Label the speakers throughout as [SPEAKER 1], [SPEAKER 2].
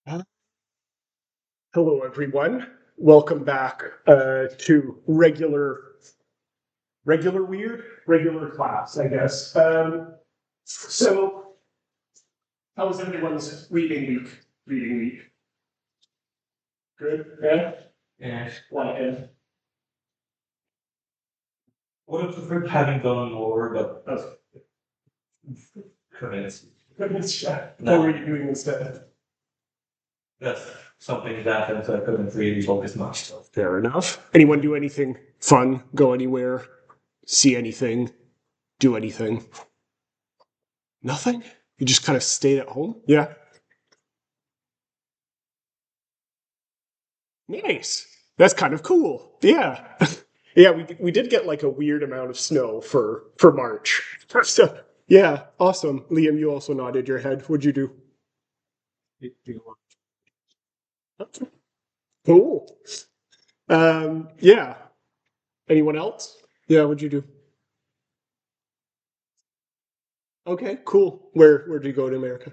[SPEAKER 1] Uh, Hello, everyone. Welcome back to regular class, I guess. So, how was everyone's Reading week. Good. Yeah.
[SPEAKER 2] Yeah.
[SPEAKER 1] Yeah.
[SPEAKER 2] Would have preferred having gone more, but
[SPEAKER 1] That's
[SPEAKER 2] couldn't.
[SPEAKER 1] goodness. What
[SPEAKER 2] No.
[SPEAKER 1] were you doing instead?
[SPEAKER 2] That's something that happened, so I couldn't really focus much. So.
[SPEAKER 1] Fair enough. Anyone do anything fun? Go anywhere? See anything? Do anything? Nothing. You just kind of stayed at home. Yeah. Nice. That's kind of cool. Yeah. Yeah, we did get like a weird amount of snow for March. So, yeah, awesome. Liam, you also nodded your head. What'd you do? Cool. Yeah. Anyone else? Yeah, what'd you do? Okay, cool. Where'd you go to America?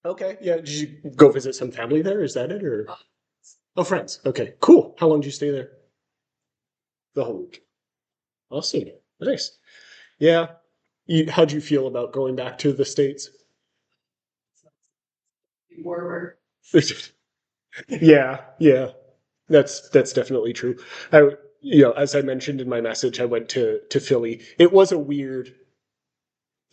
[SPEAKER 1] Okay, yeah. Did you go visit some family there? Is that it? Or oh, friends. Okay, cool. How long did you stay there? The whole week. Awesome. Nice. Yeah. How'd you feel about going back to the States? Warmer. Yeah, yeah, that's definitely true. As I mentioned in my message, I went to Philly. It was a weird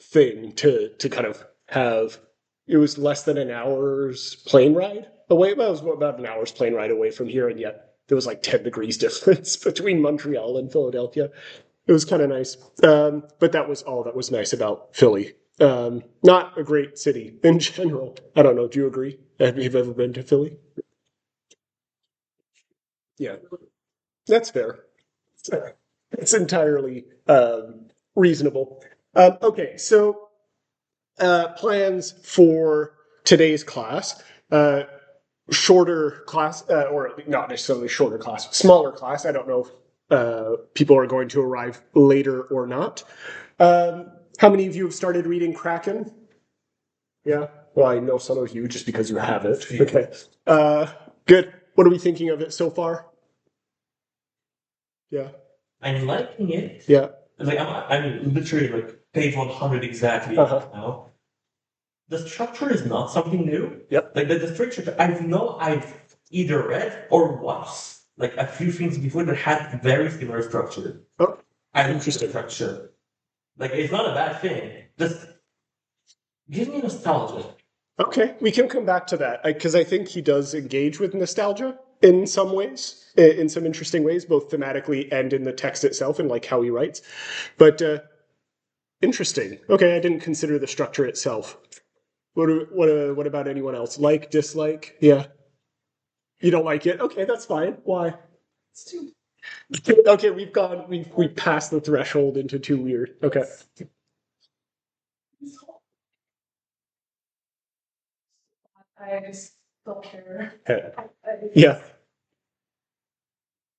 [SPEAKER 1] thing to kind of have. It was less than an hour's plane ride away. Well, it was about an hour's plane ride away from here, and yet there was like 10 degrees difference between Montreal and Philadelphia. It was kind of nice, but that was all that was nice about Philly. Not a great city in general. I don't know. Do you agree? Have you ever been to Philly? Yeah, that's fair. It's entirely reasonable. Okay, so plans for today's class. Uh, Shorter class, or not necessarily shorter class, smaller class. I don't know if people are going to arrive later or not. How many of you have started reading Kraken? Yeah. Well, I know some of you just because you have it. Okay. Good. What are we thinking of it so far? Yeah.
[SPEAKER 2] I'm liking it.
[SPEAKER 1] Yeah.
[SPEAKER 2] Like I'm literally like page 100 exactly now. The structure is not something new.
[SPEAKER 1] Yep.
[SPEAKER 2] Like the structure, I've either read or watched like a few things before that had very similar structure.
[SPEAKER 1] Oh,
[SPEAKER 2] I like the
[SPEAKER 1] interesting.
[SPEAKER 2] structure. Like it's not a bad thing. Just give me nostalgia.
[SPEAKER 1] Okay, we can come back to that because I think he does engage with nostalgia in some ways, in some interesting ways, both thematically and in the text itself and like how he writes. But interesting. Okay, I didn't consider the structure itself. What about anyone else? Like, dislike? Yeah, you don't like it. Okay, that's fine. Why? It's too. Okay, we passed the threshold into too weird. Okay. I just don't care. Yeah,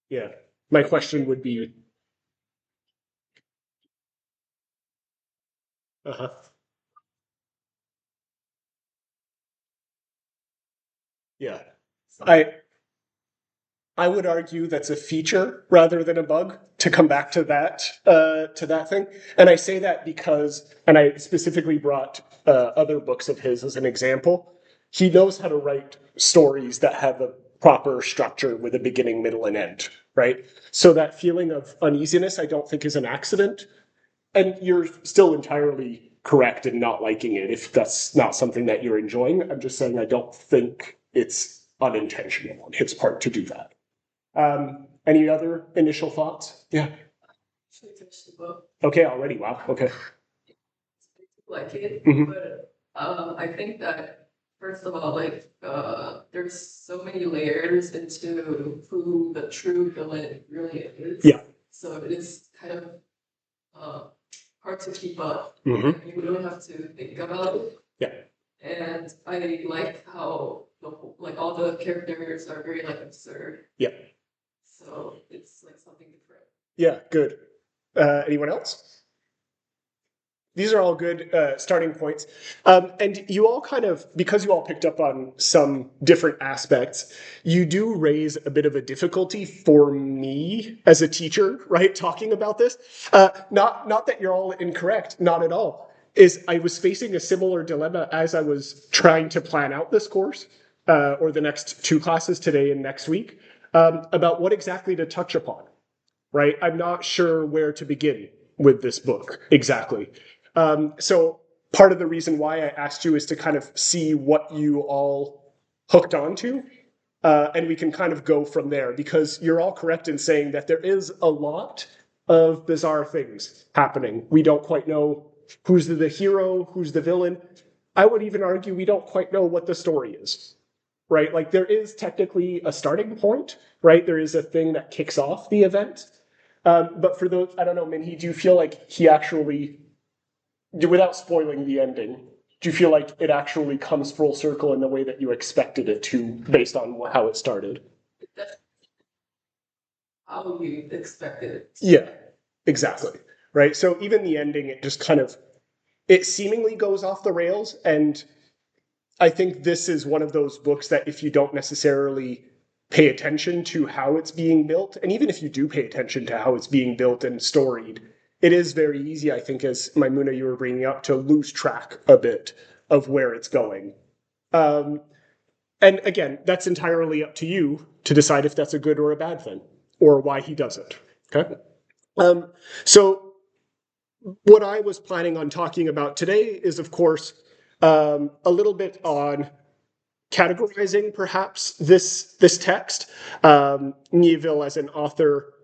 [SPEAKER 1] yeah. My question would be, uh-huh. Yeah. I I would argue that's a feature rather than a bug to come back to that thing. And I say that because, and I specifically brought other books of his as an example. He knows how to write stories that have a proper structure with a beginning, middle, and end, right? So that feeling of uneasiness, I don't think is an accident. And you're still entirely correct in not liking it if that's not something that you're enjoying. I'm just saying I don't think it's unintentional on his part to do that. Any other initial thoughts? Yeah. Actually finished the book. Okay, already. Wow. Okay. Like it, but I think that first of all, there's so many layers into who the true villain really is. Yeah. So it is kind of uh, hard to keep up. Mm-hmm. You really have to think about it. Yeah. And I like how all the characters are very like absurd. Yeah. So it's like something different. Yeah, good. Anyone else? these are all good starting points. And you all kind of, because you all picked up on some different aspects, you do raise a bit of a difficulty for me as a teacher, right? Talking about this. Not that you're all incorrect, not at all. Is I was facing a similar dilemma as I was trying to plan out this course, or the next two classes today and next week, about what exactly to touch upon, right? I'm not sure where to begin with this book exactly. So part of the reason why I asked you is to kind of see what you all hooked onto, and we can kind of go from there, because you're all correct in saying that there is a lot of bizarre things happening. We don't quite know who's the hero, who's the villain. I would even argue we don't quite know what the story is, right? Like there is technically a starting point, right? There is a thing that kicks off the event. But for those, I don't know, Minhee, do you feel like he actually, without spoiling the ending, do you feel like it actually comes full circle in the way that you expected it to, based on how it started?
[SPEAKER 3] How you expected it.
[SPEAKER 1] Yeah, exactly. Right. So even the ending, it just kind of, it seemingly goes off the rails. And I think this is one of those books that if you don't necessarily pay attention to how it's being built, and even if you do pay attention to how it's being built and storied, it is very easy, I think, as Maimuna, you were bringing up, to lose track a bit of where it's going. And again, that's entirely up to you to decide if that's a good or a bad thing, or why he does it. Okay. So what I was planning on talking about today is, of course, a little bit on categorizing perhaps this text. Miéville as an author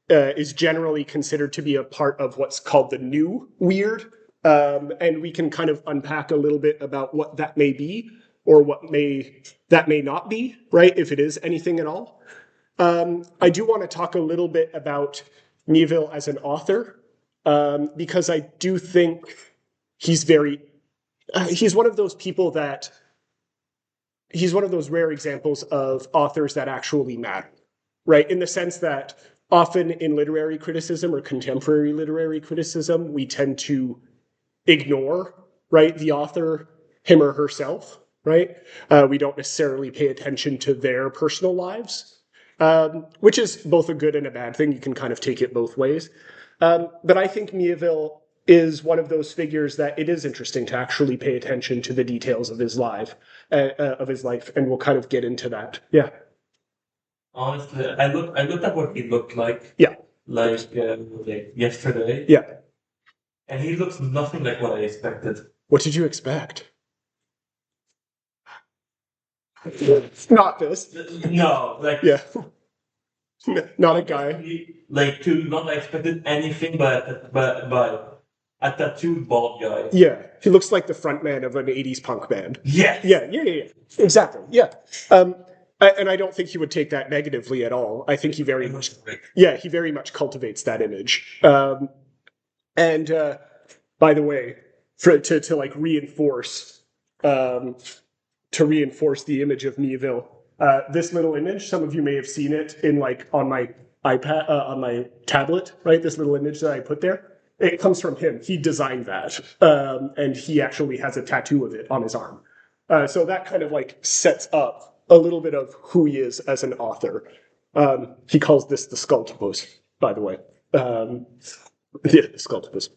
[SPEAKER 1] is generally considered to be a part of what's called the new weird, and we can kind of unpack a little bit about what that may be, or what that may not be, right? If it is anything at all. I do want to talk a little bit about Miéville as an author, because I do think he's he's one of those people that, he's one of those rare examples of authors that actually matter, right? In the sense that often in literary criticism or contemporary literary criticism, we tend to ignore, right, the author, him or herself, right? We don't necessarily pay attention to their personal lives, which is both a good and a bad thing. You can kind of take it both ways. But I think Miéville is one of those figures that it is interesting to actually pay attention to the details of his life, and we'll kind of get into that. Yeah.
[SPEAKER 2] Honestly, I looked at what he looked like.
[SPEAKER 1] Yeah.
[SPEAKER 2] Like yesterday.
[SPEAKER 1] Yeah.
[SPEAKER 2] And he looks nothing like what I expected.
[SPEAKER 1] What did you expect? Not this.
[SPEAKER 2] No, like
[SPEAKER 1] Yeah. Not a guy.
[SPEAKER 2] Like to not expected anything but a tattooed bald guy.
[SPEAKER 1] Yeah, he looks like the frontman of an '80s punk band.
[SPEAKER 2] Yeah.
[SPEAKER 1] Yeah. Exactly. Yeah. And I don't think he would take that negatively at all. I think he very much, he very much cultivates that image. And by the way, to like reinforce, the image of Miéville, this little image, some of you may have seen it in like on my iPad, on my tablet, right? This little image that I put there. It comes from him. He designed that, and he actually has a tattoo of it on his arm. So that kind of like sets up a little bit of who he is as an author. He calls this the Sculptopus, by the way. Yeah, the Sculptopus.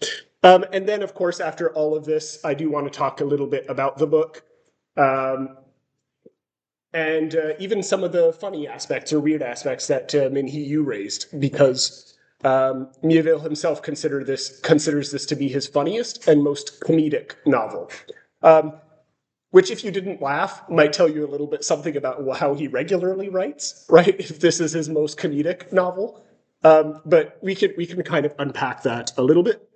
[SPEAKER 1] And then, of course, after all of this, I do want to talk a little bit about the book, and even some of the funny aspects or weird aspects that Minhee, you raised, because Miéville himself considers this to be his funniest and most comedic novel. Which, if you didn't laugh, might tell you a little bit something about how he regularly writes, right? If this is his most comedic novel. But we can kind of unpack that a little bit.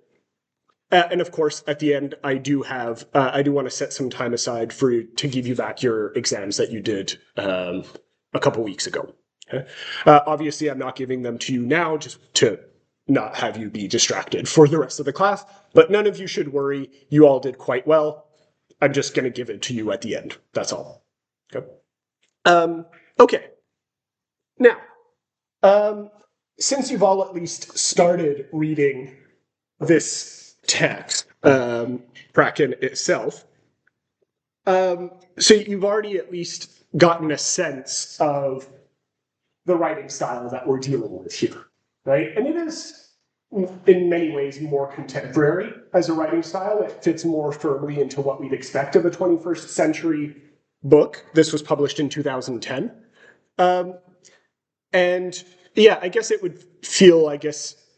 [SPEAKER 1] And of course, at the end, I do want to set some time aside for you to give you back your exams that you did a couple weeks ago. Okay? Obviously, I'm not giving them to you now, just to not have you be distracted for the rest of the class. But none of you should worry. You all did quite well. I'm just going to give it to you at the end. That's all. Okay. Okay. Now, since you've all at least started reading this text, Kraken itself. So you've already at least gotten a sense of the writing style that we're dealing with here, right? And it is, in many ways, more contemporary as a writing style. It fits more firmly into what we'd expect of a 21st century book. This was published in 2010. And yeah, I guess it would feel,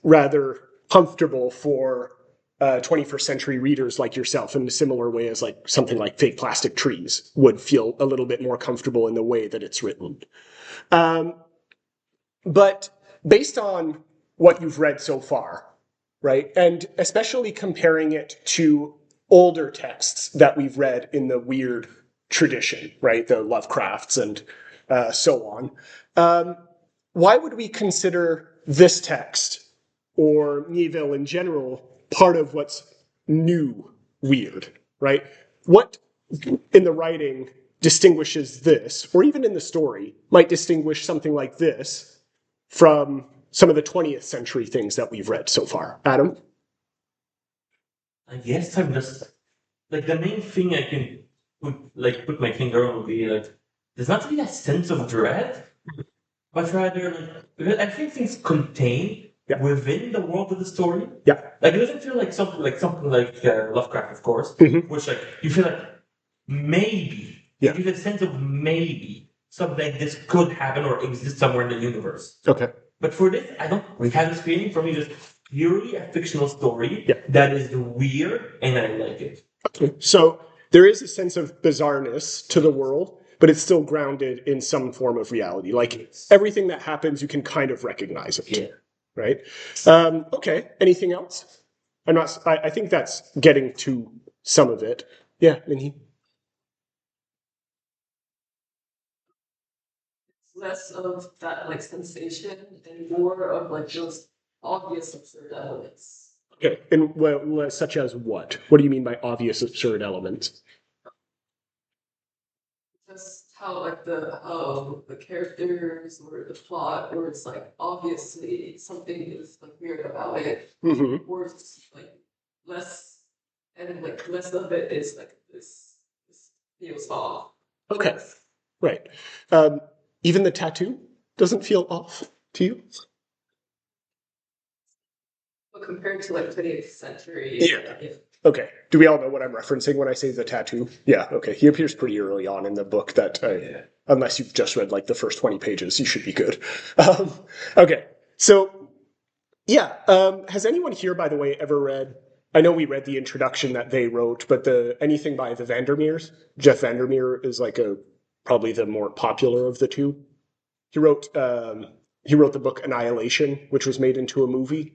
[SPEAKER 1] rather comfortable for 21st century readers like yourself in a similar way as like something like Fake Plastic Trees would feel a little bit more comfortable in the way that it's written. But based on what you've read so far, right, and especially comparing it to older texts that we've read in the weird tradition, right, the Lovecrafts and so on, why would we consider this text or Miéville in general part of what's new weird, right? What in the writing distinguishes this, or even in the story, might distinguish something like this from some of the 20th century things that we've read so far? Adam?
[SPEAKER 2] I guess I'm just like the main thing I can put my finger on would be like there's not really a sense of dread, but rather because I think things contain within the world of the story.
[SPEAKER 1] Yeah.
[SPEAKER 2] Like it doesn't feel like something like Lovecraft, of course, which like you feel like maybe you give a sense of maybe something like this could happen or exist somewhere in the universe.
[SPEAKER 1] Okay.
[SPEAKER 2] But for this, I don't really have this feeling. For me, just purely a fictional story that is weird, and I like it.
[SPEAKER 1] Okay. So there is a sense of bizarreness to the world, but it's still grounded in some form of reality. Like everything that happens, you can kind of recognize it.
[SPEAKER 2] Yeah.
[SPEAKER 1] Right? Okay. Anything else? I think that's getting to some of it. Yeah, Minhee.
[SPEAKER 3] It's less of that like sensation and more of like those obvious absurd elements.
[SPEAKER 1] Okay. And well, such as what? What do you mean by obvious absurd elements?
[SPEAKER 3] Just how like the characters or the plot, or it's like obviously something is like weird about it, or it's like less, and then like less of it is like this feels off.
[SPEAKER 1] Okay. Right. Even the tattoo doesn't feel off to you?
[SPEAKER 3] But compared to like 20th century,
[SPEAKER 1] Yeah. Okay. Do we all know what I'm referencing when I say the tattoo? Yeah. Okay. He appears pretty early on in the book. That unless you've just read like the first 20 pages, you should be good. Okay. So yeah. Has anyone here, by the way, ever read? I know we read the introduction that they wrote, but anything by the Vandermeers? Jeff Vandermeer is like probably the more popular of the two. He wrote the book Annihilation, which was made into a movie.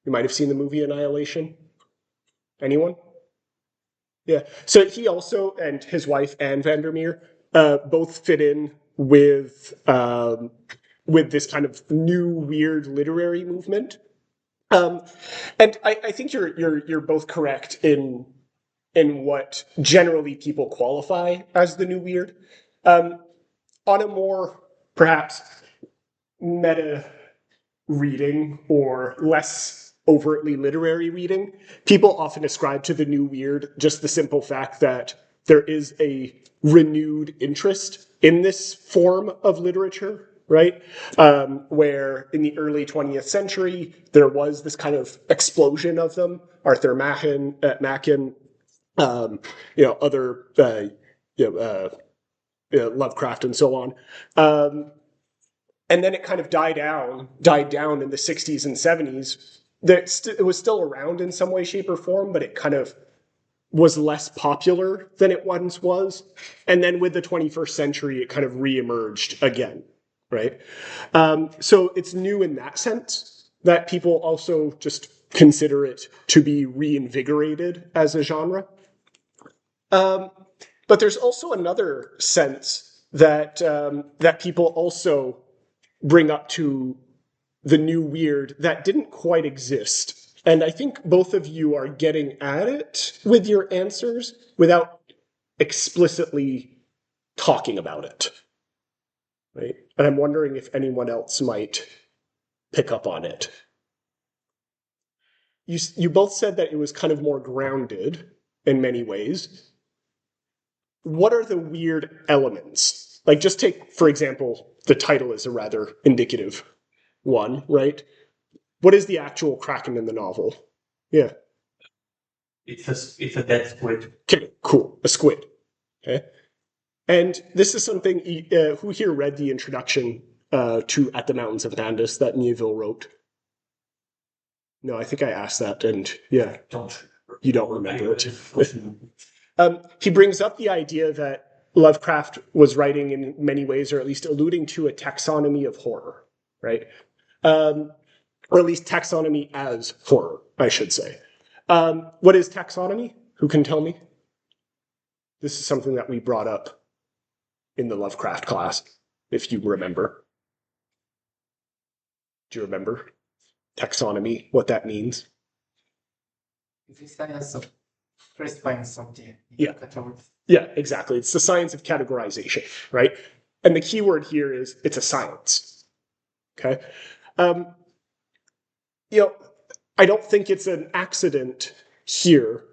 [SPEAKER 1] You might have seen the movie Annihilation. Anyone? Yeah. So he also and his wife Anne Vandermeer both fit in with this kind of new weird literary movement. And I think you're both correct in what generally people qualify as the new weird. On a more perhaps meta reading or less overtly literary reading, people often ascribe to the new weird just the simple fact that there is a renewed interest in this form of literature, right? Where in the early 20th century, there was this kind of explosion of them. Arthur Machen, other Lovecraft and so on. And then it kind of died down in the 60s and 70s. It was still around in some way, shape, or form, but it kind of was less popular than it once was. And then with the 21st century, it kind of reemerged again, right? So it's new in that sense, that people also just consider it to be reinvigorated as a genre. But there's also another sense that that people also bring up to the new weird that didn't quite exist. And I think both of you are getting at it with your answers without explicitly talking about it. Right? And I'm wondering if anyone else might pick up on it. you both said that it was kind of more grounded in many ways. What are the weird elements? Like, just take, for example, the title is a rather indicative one, right? What is the actual Kraken in the novel? Yeah.
[SPEAKER 2] It's a dead squid.
[SPEAKER 1] Okay, cool. A squid. Okay. And this is something, who here read the introduction to At the Mountains of Madness that Miéville wrote? No, I think I asked that, and yeah, you don't remember it. He brings up the idea that Lovecraft was writing in many ways, or at least alluding to a taxonomy of horror, right? Or at least taxonomy as horror, I should say. What is taxonomy? Who can tell me? This is something that we brought up in the Lovecraft class, if you remember. Do you remember taxonomy, what that means?
[SPEAKER 4] The science of classifying something.
[SPEAKER 1] Yeah. Yeah, exactly. It's the science of categorization, right? And the key word here is it's a science. Okay. I don't think it's an accident here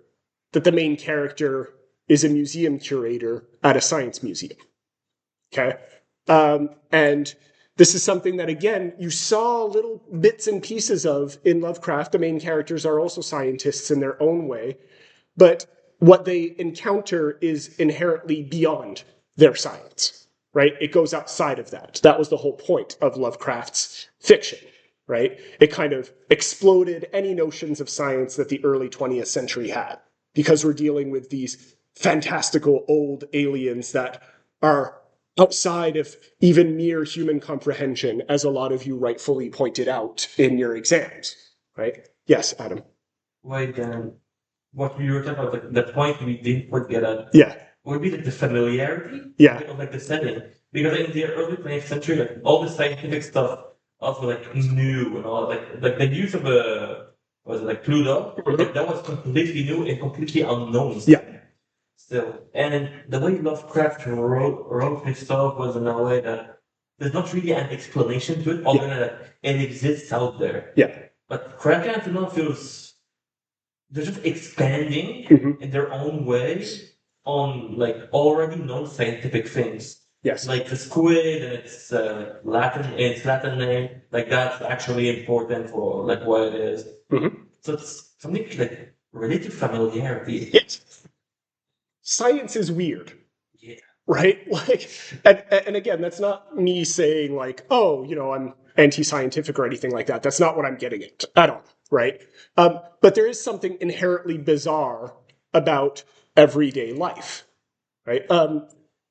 [SPEAKER 1] that the main character is a museum curator at a science museum. Okay. And this is something that, again, you saw little bits and pieces of in Lovecraft. The main characters are also scientists in their own way, but what they encounter is inherently beyond their science, right? It goes outside of that. That was the whole point of Lovecraft's fiction, right? It kind of exploded any notions of science that the early 20th century had, because we're dealing with these fantastical old aliens that are outside of even mere human comprehension, as a lot of you rightfully pointed out in your exams, right? Yes, Adam.
[SPEAKER 2] Wait, then, what we were talking about, like, the point we didn't forget at,
[SPEAKER 1] Yeah.
[SPEAKER 2] would be like the familiarity
[SPEAKER 1] Yeah.
[SPEAKER 2] of like the setting. Because in the early 20th century, like all the scientific stuff also like new and all, like the use of was it like Pluto, like, that was completely new and completely unknown.
[SPEAKER 1] Yeah.
[SPEAKER 2] Still, and the way Lovecraft wrote his stuff was in a way that there's not really an explanation to it, other than that it exists out there.
[SPEAKER 1] Yeah.
[SPEAKER 2] But Kraken, to know, feels they're just expanding in their own way on like already known scientific things.
[SPEAKER 1] Yes.
[SPEAKER 2] Like the squid and its Latin name, like that's actually important for like what it is. So it's something like related to familiarity.
[SPEAKER 1] Yes. Science is weird.
[SPEAKER 2] Yeah.
[SPEAKER 1] Right? Like, and again, that's not me saying like, oh, I'm anti-scientific or anything like that. That's not what I'm getting at all, right? But there is something inherently bizarre about everyday life, right?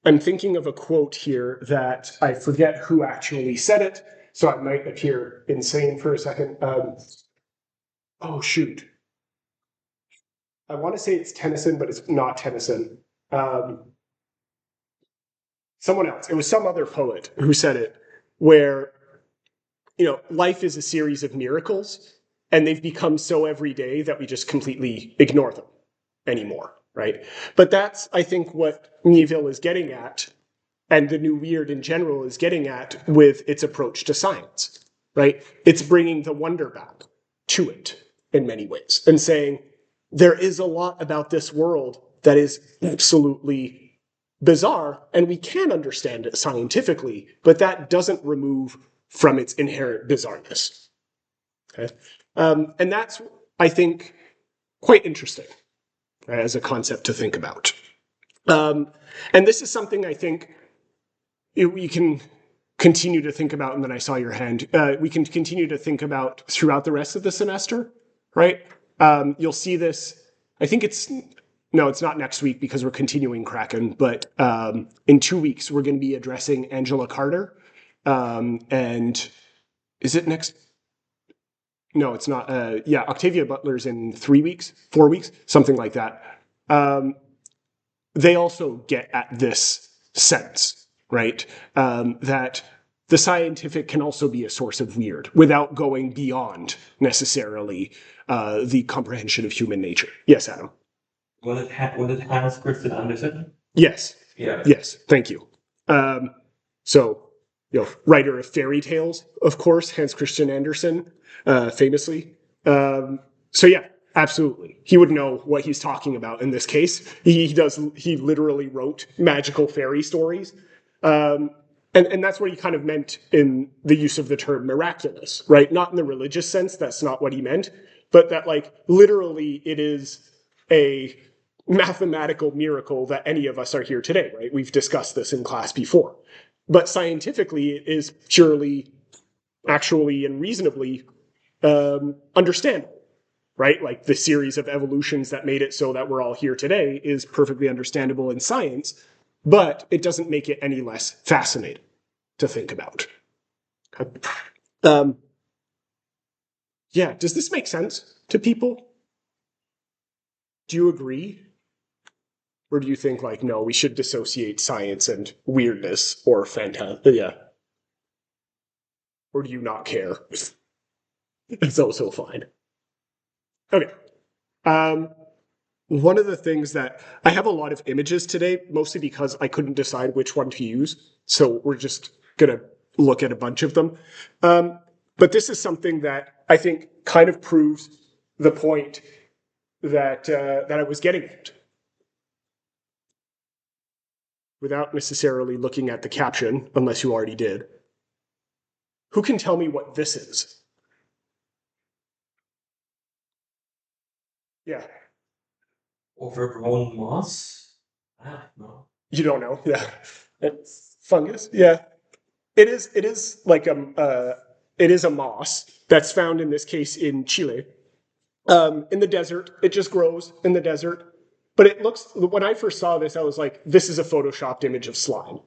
[SPEAKER 1] I'm thinking of a quote here that I forget who actually said it, so I might appear insane for a second. Oh, shoot. I want to say it's Tennyson, but it's not Tennyson. Someone else. It was some other poet who said it, where, life is a series of miracles, and they've become so everyday that we just completely ignore them anymore, right? But that's, I think, what Miéville is getting at, and the New Weird in general is getting at with its approach to science, right? It's bringing the wonder back to it in many ways and saying, there is a lot about this world that is absolutely bizarre, and we can understand it scientifically, but that doesn't remove from its inherent bizarreness. Okay? And that's, I think, quite interesting, right, as a concept to think about. And this is something I think we can continue to think about, and then I saw your hand, we can continue to think about throughout the rest of the semester, right? You'll see this, I think it's not next week because we're continuing Kraken, but in 2 weeks we're going to be addressing Angela Carter. And is it next? No, it's not. Octavia Butler's in 4 weeks, something like that. They also get at this sense, right? That the scientific can also be a source of weird without going beyond necessarily the comprehension of human nature. Yes, Adam.
[SPEAKER 2] Was it Hans Christian Andersen?
[SPEAKER 1] Yes.
[SPEAKER 2] Yeah.
[SPEAKER 1] Yes. Thank you. Writer of fairy tales, of course, Hans Christian Andersen, famously. So yeah, absolutely. He would know what he's talking about in this case. He literally wrote magical fairy stories. And that's what he kind of meant in the use of the term miraculous, right? Not in the religious sense, that's not what he meant, but that like literally it is a mathematical miracle that any of us are here today, right? We've discussed this in class before. But scientifically, it is purely, actually, and reasonably understandable, right? Like the series of evolutions that made it so that we're all here today is perfectly understandable in science, but it doesn't make it any less fascinating to think about. Yeah, does this make sense to people? Do you agree? Or do you think like, no, we should dissociate science and weirdness or fantasy? Yeah. Or do you not care? It's also fine. Okay. One of the things that I have a lot of images today, mostly because I couldn't decide which one to use. So we're just going to look at a bunch of them. But this is something that I think kind of proves the point that I was getting at, without necessarily looking at the caption, unless you already did. Who can tell me what this is? Yeah.
[SPEAKER 2] Overgrown moss? I don't know.
[SPEAKER 1] You don't know? Yeah. It's fungus? Yeah. It is like it is a moss that's found in this case in Chile. In the desert. It just grows in the desert. But it looks, when I first saw this, I was like, this is a photoshopped image of slime.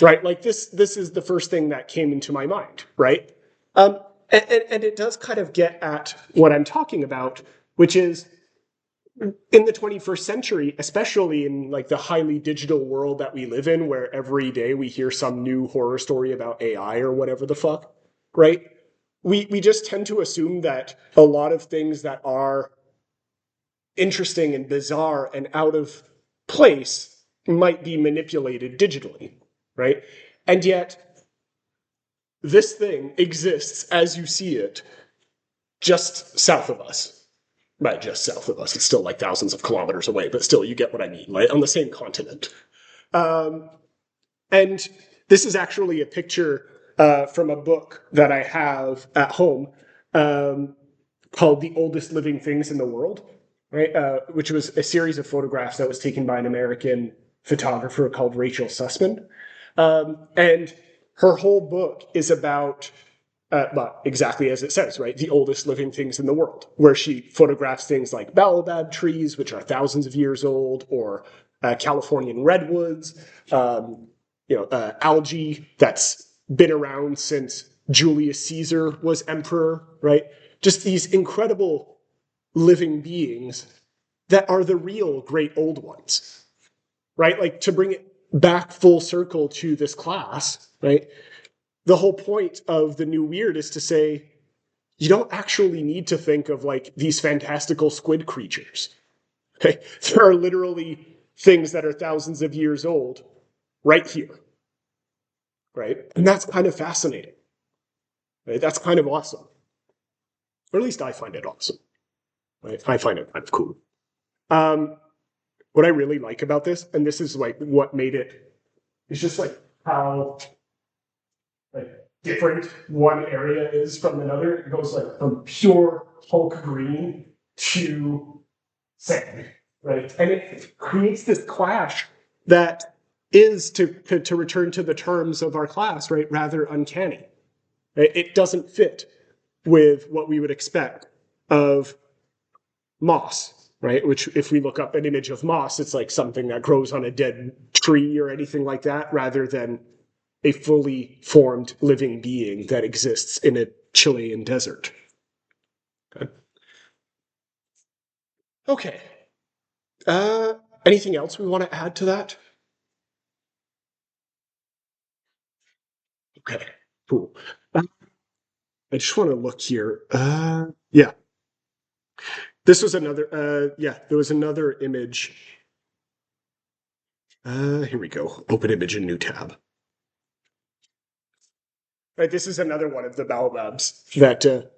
[SPEAKER 1] Right? Like this is the first thing that came into my mind, right? And it does kind of get at what I'm talking about, which is in the 21st century, especially in like the highly digital world that we live in, where every day we hear some new horror story about AI or whatever the fuck, right? We just tend to assume that a lot of things that are interesting and bizarre and out of place might be manipulated digitally, right? And yet, this thing exists as you see it just south of us. Right, just south of us. It's still like thousands of kilometers away, but still, you get what I mean, right? On the same continent. And this is actually a picture from a book that I have at home called The Oldest Living Things in the World, right? Which was a series of photographs that was taken by an American photographer called Rachel Sussman. And her whole book is about but exactly as it says, right? The oldest living things in the world, where she photographs things like baobab trees, which are thousands of years old, or Californian redwoods, algae that's been around since Julius Caesar was emperor, right? Just these incredible living beings that are the real great old ones, right? Like to bring it back full circle to this class, right? The whole point of the new weird is to say you don't actually need to think of like these fantastical squid creatures. Okay? There are literally things that are thousands of years old right here, right? And that's kind of fascinating. Right? That's kind of awesome, or at least I find it awesome. Right? I find it kind of cool. What I really like about this, and this is like what made it, is just like how like different one area is from another. It goes like from pure Hulk green to sand, right? And it creates this clash that is, to return to the terms of our class, right, rather uncanny. It doesn't fit with what we would expect of moss, right? Which, if we look up an image of moss, it's like something that grows on a dead tree or anything like that, rather than a fully formed living being that exists in a Chilean desert. Okay. Anything else we want to add to that? Okay, cool. I just want to look here. Yeah. This was another, there was another image. Here we go. Open image in new tab. Right, this is another one of the baobabs that,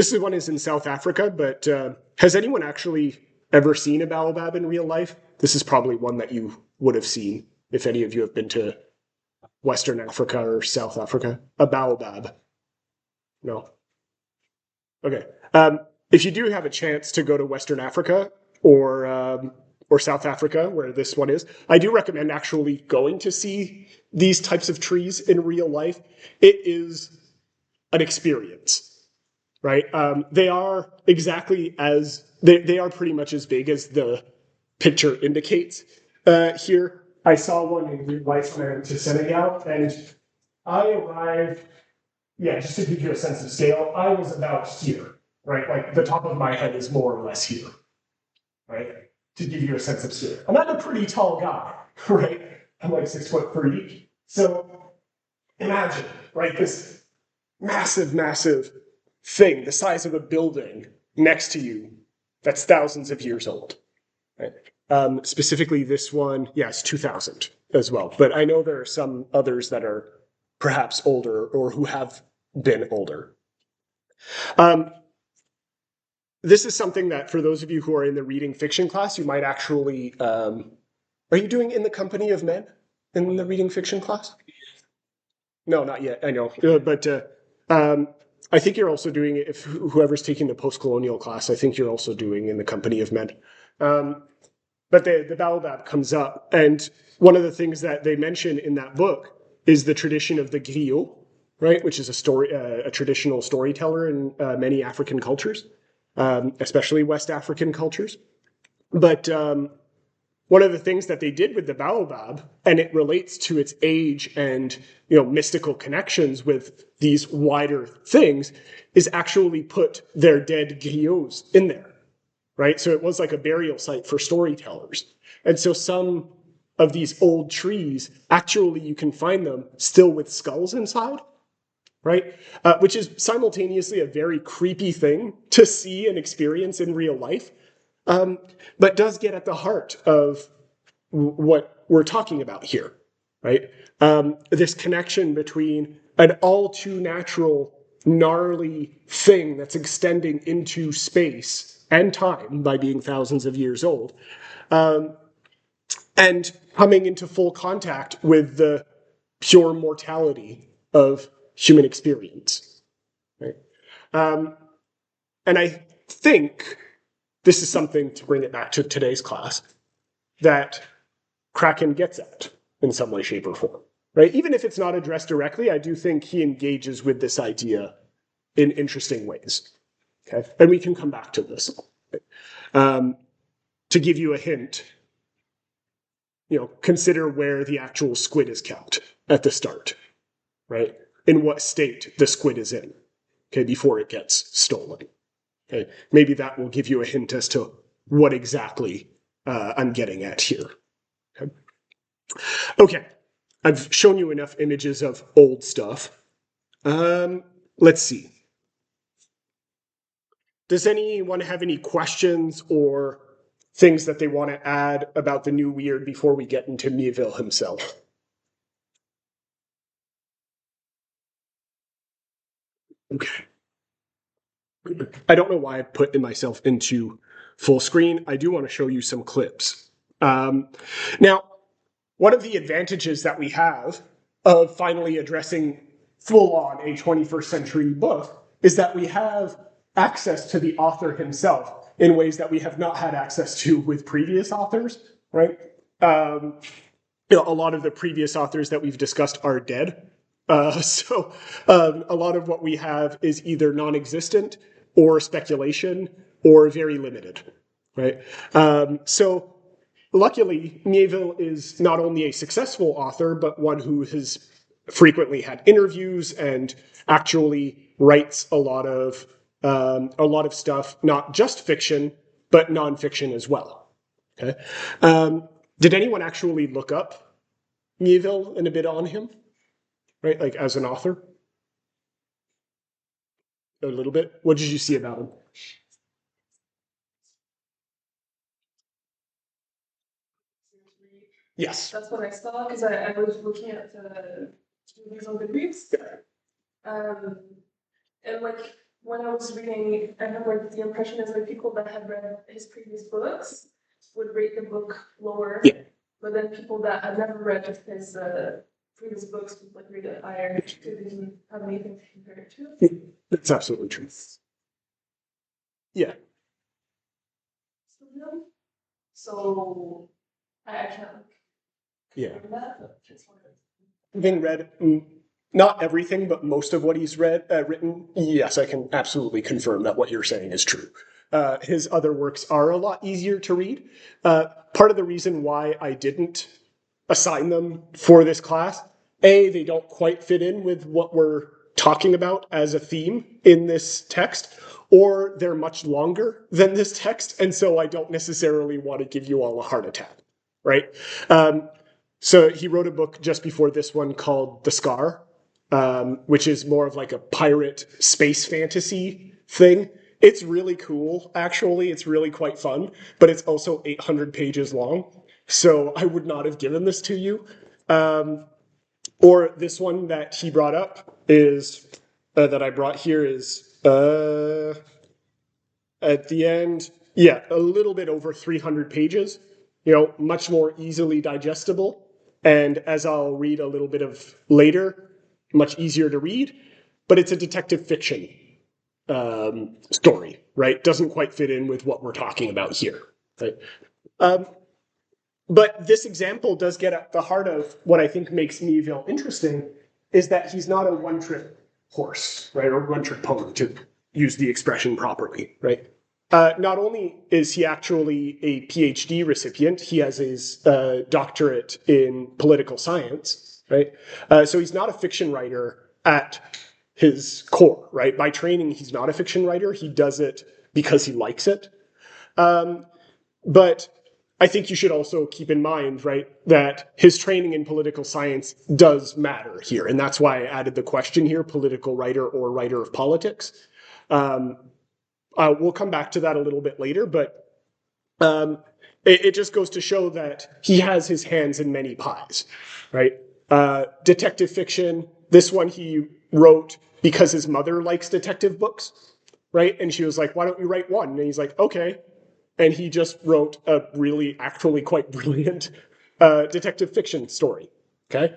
[SPEAKER 1] This one is in South Africa, but has anyone actually ever seen a baobab in real life? This is probably one that you would have seen if any of you have been to Western Africa or South Africa. A baobab. No. Okay. If you do have a chance to go to Western Africa or South Africa, where this one is, I do recommend actually going to see these types of trees in real life. It is an experience, right? They are exactly as they are pretty much as big as the picture indicates. Here, I saw one in real life when I went to Senegal, and I arrived. Yeah, just to give you a sense of scale, I was about here, right? Like the top of my head is more or less here, right? To give you a sense of scale. And I'm a pretty tall guy, right? I'm like 6'3". So imagine, right, this massive, massive thing, the size of a building next to you that's thousands of years old, right? Specifically this one, yes, 2000 as well. But I know there are some others that are perhaps older or who have been older. This is something that for those of you who are in the reading fiction class, you might actually, are you doing In the Company of Men in the reading fiction class? No, not yet, I know. But I think you're also doing it, if whoever's taking the post-colonial class, I think you're also doing In the Company of Men. But the baobab comes up, and one of the things that they mention in that book is the tradition of the griot, right, which is a traditional storyteller in many African cultures, especially West African cultures. But one of the things that they did with the baobab, and it relates to its age and mystical connections with these wider things, is actually put their dead griots in there. Right? So it was like a burial site for storytellers. And so some of these old trees, actually you can find them still with skulls inside, right? Which is simultaneously a very creepy thing to see and experience in real life, but does get at the heart of what we're talking about here, right? This connection between an all too natural, gnarly thing that's extending into space and time by being thousands of years old, and coming into full contact with the pure mortality of human experience. Right? And I think this is something, to bring it back to today's class, that Kraken gets at in some way, shape, or form. Right? Even if it's not addressed directly, I do think he engages with this idea in interesting ways. Okay? And we can come back to this. To give you a hint, consider where the actual squid is kept at the start, right? In what state the squid is in, okay, before it gets stolen. Okay, maybe that will give you a hint as to what exactly I'm getting at here. Okay, I've shown you enough images of old stuff. Let's see. Does anyone have any questions or things that they want to add about the new weird before we get into Miéville himself? Okay. I don't know why I put myself into full screen. I do want to show you some clips. Now, one of the advantages that we have of finally addressing full-on a 21st century book is that we have access to the author himself in ways that we have not had access to with previous authors, right? A lot of the previous authors that we've discussed are dead. So a lot of what we have is either non-existent or speculation or very limited, right? So luckily, Miéville is not only a successful author, but one who has frequently had interviews and actually writes a lot of stuff, not just fiction, but nonfiction as well. Okay. Did anyone actually look up Miéville and a bit on him? Right, like as an author? A little bit? What did you see about him? Yes.
[SPEAKER 3] That's what I saw because I was looking at the movies on Goodreads.
[SPEAKER 1] Yeah.
[SPEAKER 3] And like
[SPEAKER 5] when I was reading, I remember the impression is like people that had read his previous books would rate the book lower.
[SPEAKER 1] Yeah.
[SPEAKER 5] But then people that had never read his previous books would like rate it higher because they didn't have anything to compare it to.
[SPEAKER 1] That's absolutely true. Yeah.
[SPEAKER 5] So I can't like
[SPEAKER 1] Yeah.
[SPEAKER 5] remember that, but just wanted
[SPEAKER 1] Having read not everything, but most of what he's written, yes, I can absolutely confirm that what you're saying is true. His other works are a lot easier to read. Part of the reason why I didn't assign them for this class, they don't quite fit in with what we're talking about as a theme in this text, or they're much longer than this text, and so I don't necessarily want to give you all a heart attack, right? So he wrote a book just before this one called The Scar, which is more of like a pirate space fantasy thing. It's really cool, actually. It's really quite fun, but it's also 800 pages long. So I would not have given this to you. Or this one that he brought up is, that I brought here is, at the end, yeah, a little bit over 300 pages, much more easily digestible. And as I'll read a little bit of later, much easier to read, but it's a detective fiction story, right? Doesn't quite fit in with what we're talking about here, right? But this example does get at the heart of what I think makes Miéville interesting, is that he's not a one-trick horse, right? Or one-trick pony, to use the expression properly, right? Not only is he actually a PhD recipient, he has his doctorate in political science, right? So he's not a fiction writer at his core, right? By training, he's not a fiction writer. He does it because he likes it. But I think you should also keep in mind, right, that his training in political science does matter here. And that's why I added the question here, political writer or writer of politics. We'll come back to that a little bit later, but it just goes to show that he has his hands in many pies, right? Detective fiction, this one he wrote because his mother likes detective books, right? And she was like, why don't you write one? And he's like, okay. And he just wrote a really, actually quite brilliant detective fiction story, okay?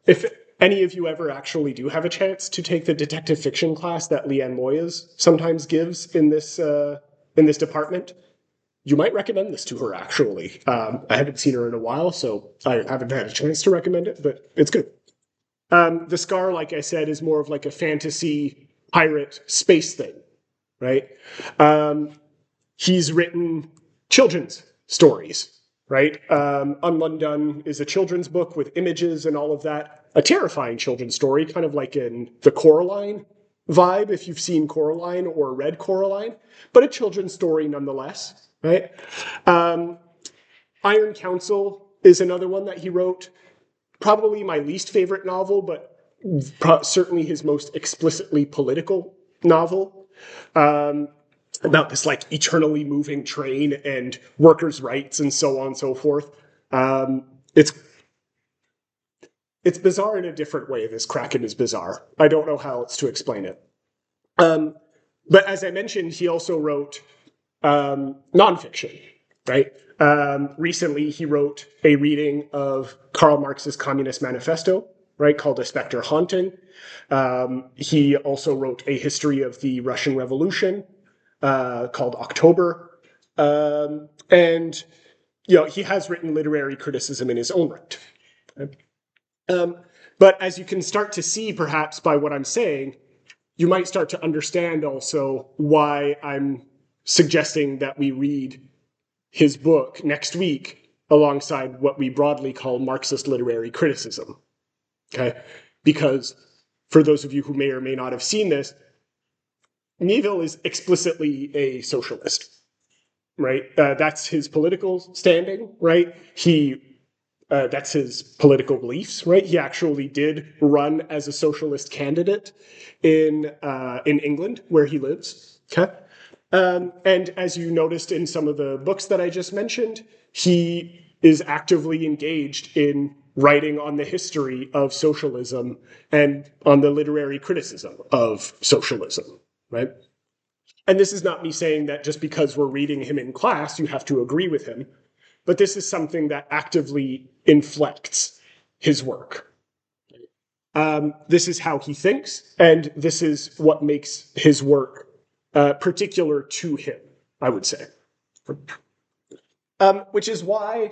[SPEAKER 1] If any of you ever actually do have a chance to take the detective fiction class that Leanne Moyes sometimes gives in this department, you might recommend this to her, actually. I haven't seen her in a while, so I haven't had a chance to recommend it, but it's good. The Scar, like I said, is more of like a fantasy pirate space thing, right? He's written children's stories, right? Unlundone is a children's book with images and all of that. A terrifying children's story, kind of like in the Coraline vibe, if you've seen Coraline or read Coraline, but a children's story nonetheless, right? Iron Council is another one that he wrote. Probably my least favorite novel, but certainly his most explicitly political novel. About this like eternally moving train and workers' rights and so on and so forth. It's bizarre in a different way. This Kraken is bizarre. I don't know how else to explain it. But as I mentioned, he also wrote nonfiction, right? Recently, he wrote a reading of Karl Marx's Communist Manifesto, right, called A Spectre Haunting. He also wrote a history of the Russian Revolution, called October. And, he has written literary criticism in his own right. But as you can start to see, perhaps, by what I'm saying, you might start to understand also why I'm suggesting that we read his book next week alongside what we broadly call Marxist literary criticism. Okay? Because for those of you who may or may not have seen this, Miéville is explicitly a socialist, right? That's his political standing, right? That's his political beliefs, right? He actually did run as a socialist candidate in England, where he lives. Okay, and as you noticed in some of the books that I just mentioned, he is actively engaged in writing on the history of socialism and on the literary criticism of socialism. right? And this is not me saying that just because we're reading him in class, you have to agree with him, but this is something that actively inflects his work. This is how he thinks, and this is what makes his work particular to him, I would say. Which is why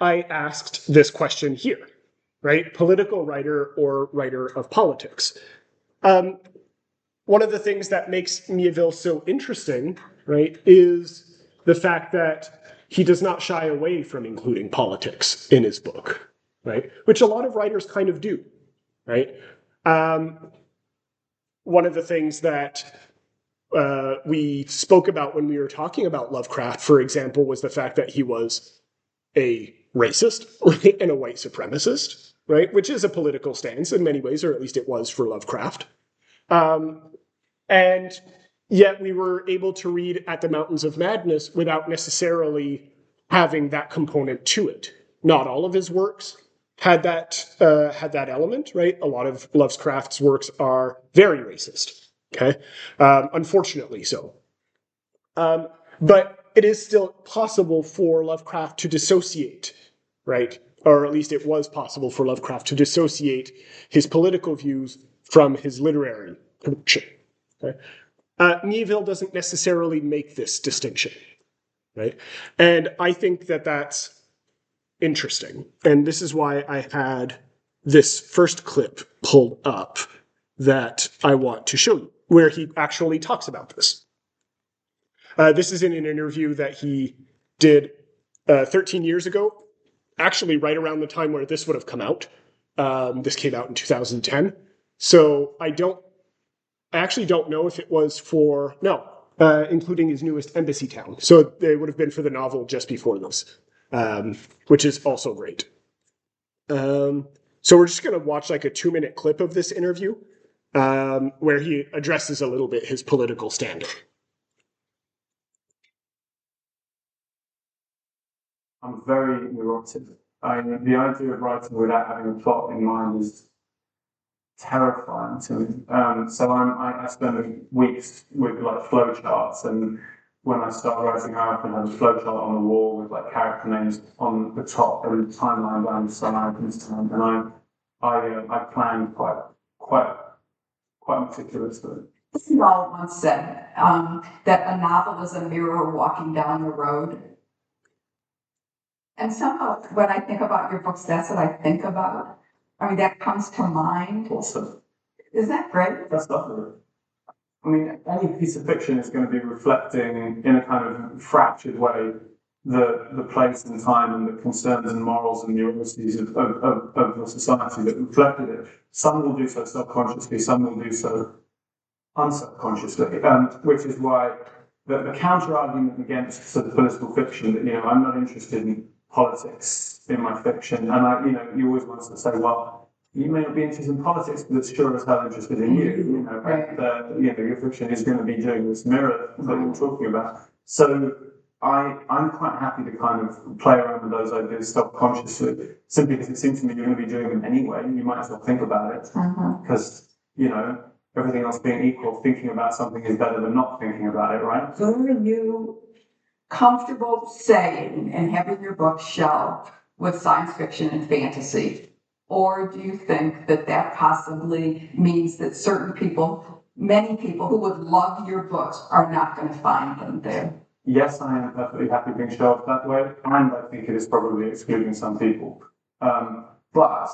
[SPEAKER 1] I asked this question here, right? Political writer or writer of politics. One of the things that makes Miéville so interesting, right, is the fact that he does not shy away from including politics in his book, right? Which a lot of writers kind of do, right? One of the things that we spoke about when we were talking about Lovecraft, for example, was the fact that he was a racist and a white supremacist, right? Which is a political stance in many ways, or at least it was for Lovecraft. And yet we were able to read At the Mountains of Madness without necessarily having that component to it. Not all of his works had that element, right? A lot of Lovecraft's works are very racist, okay? Unfortunately so. But it is still possible for Lovecraft to dissociate, right? Or at least it was possible for Lovecraft to dissociate his political views from his literary production. Okay? Miéville doesn't necessarily make this distinction, right? And I think that that's interesting. And this is why I had this first clip pulled up that I want to show you, where he actually talks about this. This is in an interview that he did 13 years ago, actually right around the time where this would have come out. This came out in 2010. So I actually don't know if it was for, including his newest Embassy Town. So it would have been for the novel just before this, which is also great. So we're just going to watch like a 2-minute clip of this interview where he addresses a little bit his political standing.
[SPEAKER 6] I'm very neurotic. The idea of writing without having a plot in mind is terrifying to me. So I spend weeks with like flow charts, and when I start writing, I often have a flow chart on the wall with like character names on the top and timeline down the side and stuff. And I plan quite meticulously.
[SPEAKER 7] Wall once said that a novel is a mirror walking down the road. And somehow, when I think about your books, that's what I think about. I mean, that comes to mind.
[SPEAKER 6] Awesome.
[SPEAKER 7] Isn't that great?
[SPEAKER 6] That's lovely. I mean, any piece of fiction is going to be reflecting in a kind of fractured way the place and time and the concerns and morals and neuroses of the society that reflected it. Some will do so subconsciously, some will do so unsubconsciously, which is why the counter-argument against sort of political fiction that, I'm not interested in politics in my fiction, and you always want to say, well, you may not be interested in politics, but it's sure as hell interested in you.
[SPEAKER 7] Right.
[SPEAKER 6] Your fiction is going to be doing this mirror that you're talking about. So I'm quite happy to kind of play around with those ideas subconsciously, simply because it seems to me you're going to be doing them anyway. You might as well think about it, because everything else being equal, thinking about something is better than not thinking about it, right?
[SPEAKER 7] So are you comfortable saying and having your book shelved with science fiction and fantasy? Or do you think that possibly means that many people who would love your books are not going to find them there?
[SPEAKER 6] Yes, I am perfectly happy being shelved that way, and I think it is probably excluding some people. But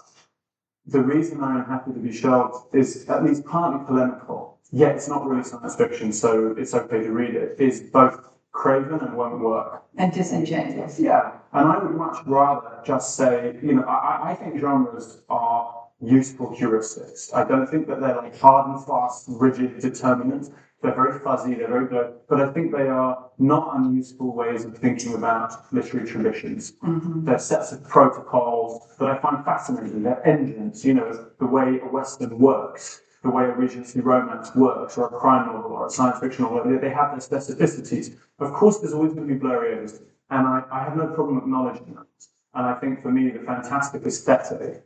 [SPEAKER 6] the reason I am happy to be shelved is at least partly polemical. Yet it's not really science fiction, so it's okay to read it. It's both craven and won't work.
[SPEAKER 7] And disingenuous.
[SPEAKER 6] Yeah, and I would much rather just say, I think genres are useful heuristics. I don't think that they're like hard and fast, rigid determinants. They're very fuzzy, they're very good, but I think they are not unuseful ways of thinking about literary traditions. They're sets of protocols that I find fascinating. They're engines, the way a Western works, the way a Regency romance works, or a crime novel, or a science fiction novel. They have their specificities. Of course, there's always going to be blurry areas, and I have no problem acknowledging that. And I think for me, the fantastic aesthetic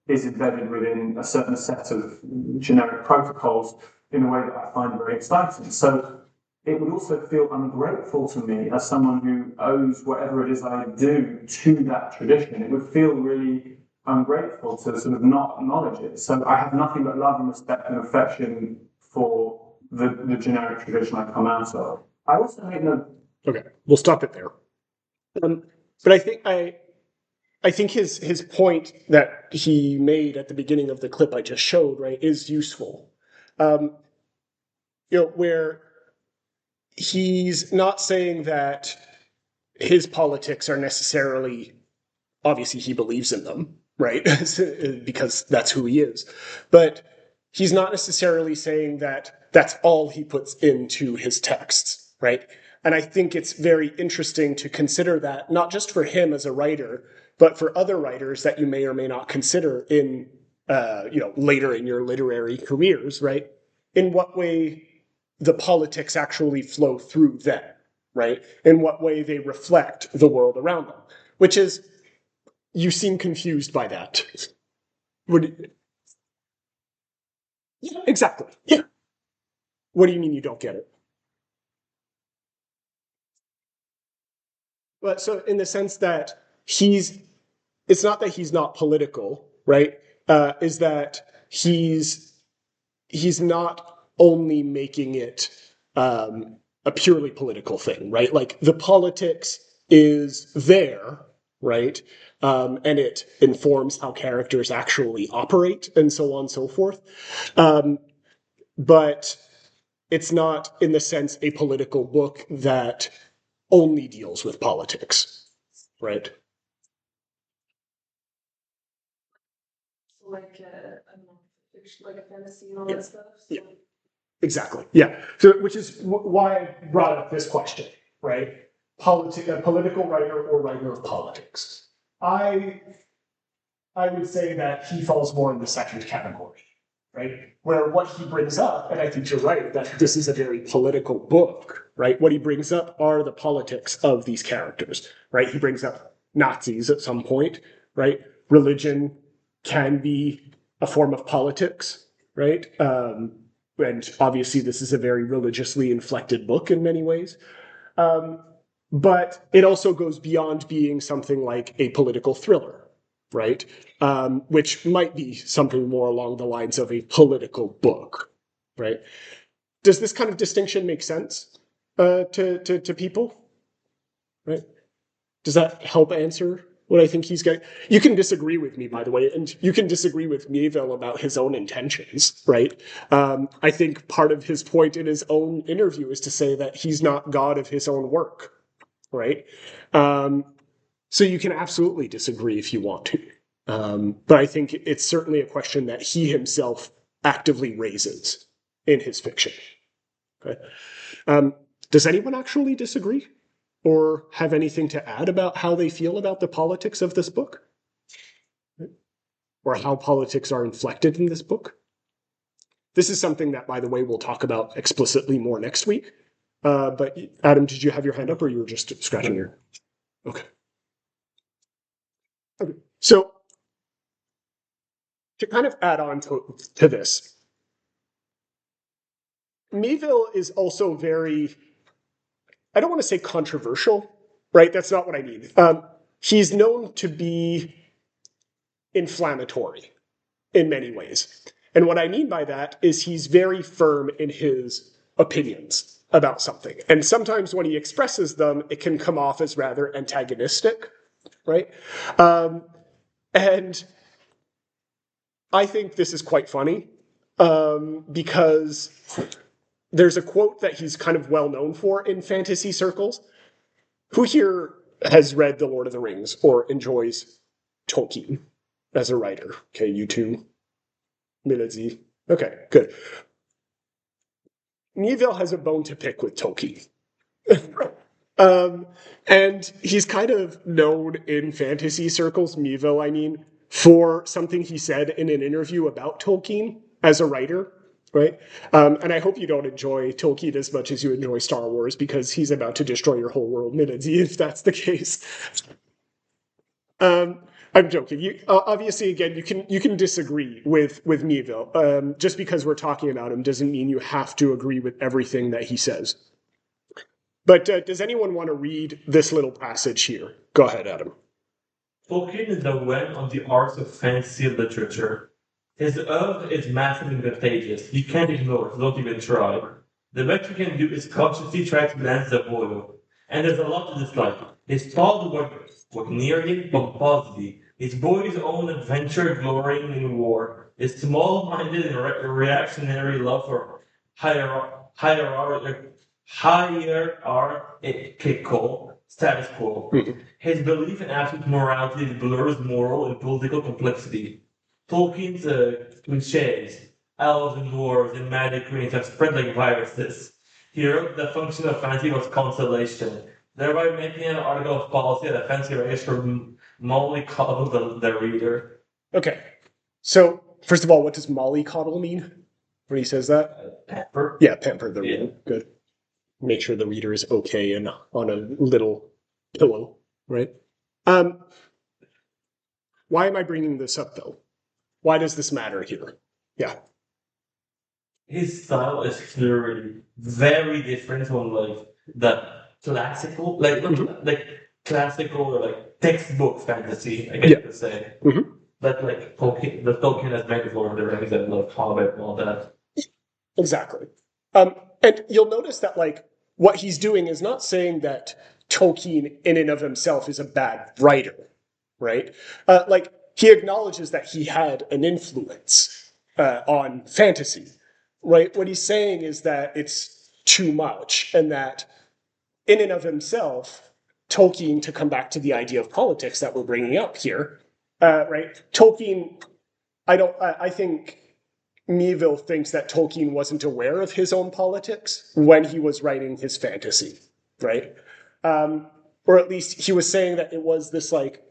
[SPEAKER 6] is embedded within a certain set of generic protocols in a way that I find very exciting. So it would also feel ungrateful to me as someone who owes whatever it is I do to that tradition. It would feel really ungrateful to sort of not acknowledge it. So I have nothing but love and respect and affection for the generic tradition I come out of. I also make no.
[SPEAKER 1] Okay, we'll stop it there. But I think his point that he made at the beginning of the clip I just showed, right, is useful. Where he's not saying that his politics are necessarily, obviously he believes in them, right? Because that's who he is. But he's not necessarily saying that that's all he puts into his texts, right? And I think it's very interesting to consider that, not just for him as a writer, but for other writers that you may or may not consider in, later in your literary careers, right? In what way the politics actually flow through them, right? In what way they reflect the world around them, which is, you seem confused by that. Yeah, exactly. Yeah. What do you mean you don't get it? But so in the sense that it's not that he's not political, right? Is that he's not only making it a purely political thing, right? Like the politics is there, right? And it informs how characters actually operate and so on and so forth. But it's not, in the sense, a political book that only deals with politics, right?
[SPEAKER 5] So like, I don't know, fiction, like a fantasy and all
[SPEAKER 1] Yeah.
[SPEAKER 5] that stuff. So
[SPEAKER 1] Yeah. Exactly. Yeah. So, which is why I brought up this question, right? A political writer or writer of politics. I would say that he falls more in the second category, right? Where what he brings up, and I think you're right, that this is a very political book, right? What he brings up are the politics of these characters, right? He brings up Nazis at some point, right? Religion can be a form of politics, right? And obviously, this is a very religiously inflected book in many ways. But it also goes beyond being something like a political thriller, right? Which might be something more along the lines of a political book, right? Does this kind of distinction make sense to people? Right? Does that help answer what I think he's getting? You can disagree with me, by the way, and you can disagree with Miéville about his own intentions, right? I think part of his point in his own interview is to say that he's not God of his own work, right? So you can absolutely disagree if you want to. But I think it's certainly a question that he himself actively raises in his fiction. Okay. Does anyone actually disagree or have anything to add about how they feel about the politics of this book? Or how politics are inflected in this book? This is something that, by the way, we'll talk about explicitly more next week. But Adam, did you have your hand up or you were just scratching your... Okay. So to kind of add on to this, Miéville is also very, I don't want to say controversial, right? That's not what I mean. He's known to be inflammatory in many ways. And what I mean by that is he's very firm in his opinions about something. And sometimes when he expresses them, it can come off as rather antagonistic, right? And I think this is quite funny because there's a quote that he's kind of well known for in fantasy circles. Who here has read The Lord of the Rings or enjoys Tolkien as a writer? Okay, you two. Miéville. Okay, good. Miéville has a bone to pick with Tolkien. And he's kind of known in fantasy circles, Miéville, I mean, for something he said in an interview about Tolkien as a writer, right? And I hope you don't enjoy Tolkien as much as you enjoy Star Wars, because he's about to destroy your whole world, Miéville, if that's the case. I'm joking. You obviously, again, you can disagree with Miéville. Just because we're talking about him doesn't mean you have to agree with everything that he says. But does anyone want to read this little passage here? Go ahead, Adam.
[SPEAKER 2] Tolkien is a well on the arts of fantasy literature. His oeuvre is massive and contagious. You can't ignore it, don't even try. The best you can do is consciously try to lance the boil. And there's a lot to dislike. His thought was nearly pomposity. His boy's own adventure glorying in war. His small-minded and reactionary love for hierarchical status quo. His belief in absolute morality blurs moral and political complexity. Tolkien's cliches, elves and dwarves and magic rings have spread like viruses. Here, the function of fantasy was consolation, thereby making an article of policy that a fancy writers could mollycoddle the reader.
[SPEAKER 1] Okay. So, first of all, what does mollycoddle mean when he says that?
[SPEAKER 2] Pepper.
[SPEAKER 1] Yeah, pamper the
[SPEAKER 2] Yeah.
[SPEAKER 1] reader. Good. Make sure the reader is okay and on a little pillow, right? Why am I bringing this up, though? Why does this matter here? Yeah.
[SPEAKER 2] His style is clearly very different from like the classical, like classical or like textbook fantasy, I guess to say. That like Tolkien has made Lord of the Rings and like Hobbit and all that.
[SPEAKER 1] Exactly. And you'll notice that like what he's doing is not saying that Tolkien in and of himself is a bad writer, right? Like he acknowledges that he had an influence on fantasy, right? What he's saying is that it's too much, and that in and of himself, Tolkien, to come back to the idea of politics that we're bringing up here, right? Tolkien, I think Miéville thinks that Tolkien wasn't aware of his own politics when he was writing his fantasy, right? Or at least he was saying that it was this like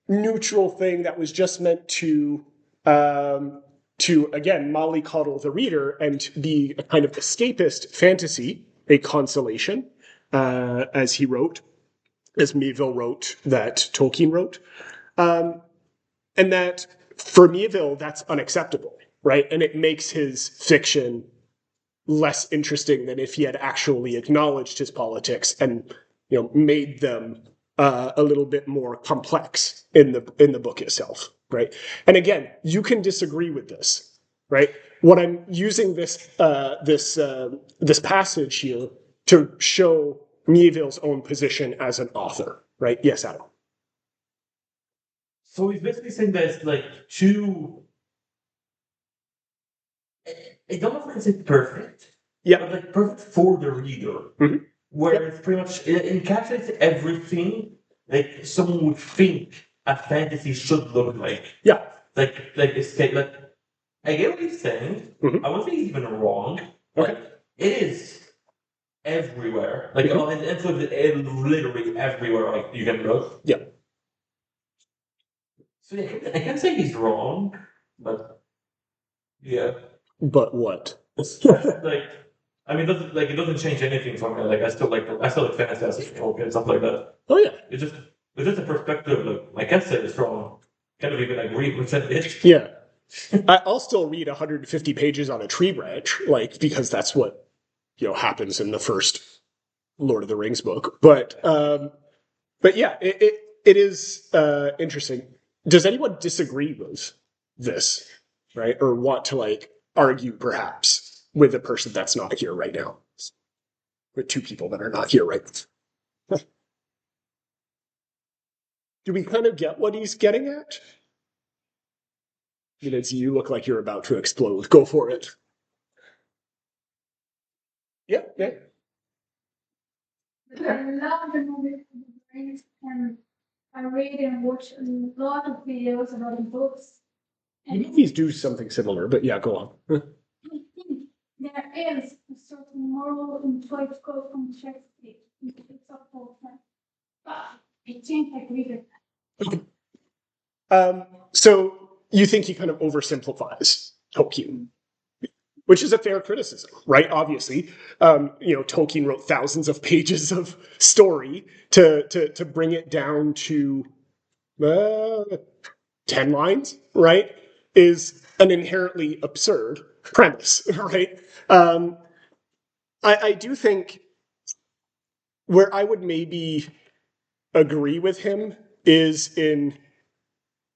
[SPEAKER 1] neutral thing that was just meant to again mollycoddle the reader and be a kind of escapist fantasy, a consolation, as Miéville wrote, that Tolkien wrote, and that for Miéville that's unacceptable, right? And it makes his fiction less interesting than if he had actually acknowledged his politics and made them a little bit more complex in the book itself, right? And again, you can disagree with this, right? What I'm using this passage here to show Miéville's own position as an author, right? Yes, Adam.
[SPEAKER 2] So he's basically saying that it's like too. I don't know if it's perfect.
[SPEAKER 1] Yeah.
[SPEAKER 2] But like perfect for the reader. Where it's pretty much it encapsulates everything like someone would think a fantasy should look like.
[SPEAKER 1] Yeah.
[SPEAKER 2] Like escape. Like I get what he's saying. I wouldn't say he's even wrong.
[SPEAKER 1] Okay.
[SPEAKER 2] It is everywhere. Like it's literally everywhere. Like you can look.
[SPEAKER 1] Yeah.
[SPEAKER 2] So yeah, I can't say he's wrong, but yeah.
[SPEAKER 1] But what?
[SPEAKER 2] Like. I mean, it doesn't change anything for me. Like, I still like fantasy as a Tolkien and stuff like that.
[SPEAKER 1] Oh yeah.
[SPEAKER 2] It's just a perspective. Like, I can't say it's wrong. Can't even agree with it.
[SPEAKER 1] Yeah. I'll still read 150 pages on a tree branch, like, because that's what happens in the first Lord of the Rings book. But yeah, it is interesting. Does anyone disagree with this, right, or want to like argue perhaps with a person that's not here right now, with two people that are not here right now? Do we kind of get what he's getting at? You look like you're about to explode. Go for it. Yeah.
[SPEAKER 8] I love the movie and I read and watch a lot of videos about the books.
[SPEAKER 1] And movies do something similar, but yeah, go on.
[SPEAKER 8] I think there is a certain moral and political complexity in the books of Tolkien, but I can't agree with that.
[SPEAKER 1] So you think he kind of oversimplifies Tolkien, which is a fair criticism, right? Obviously, Tolkien wrote thousands of pages of story to bring it down to 10 lines, right, is an inherently absurd premise, right? I do think where I would maybe agree with him is in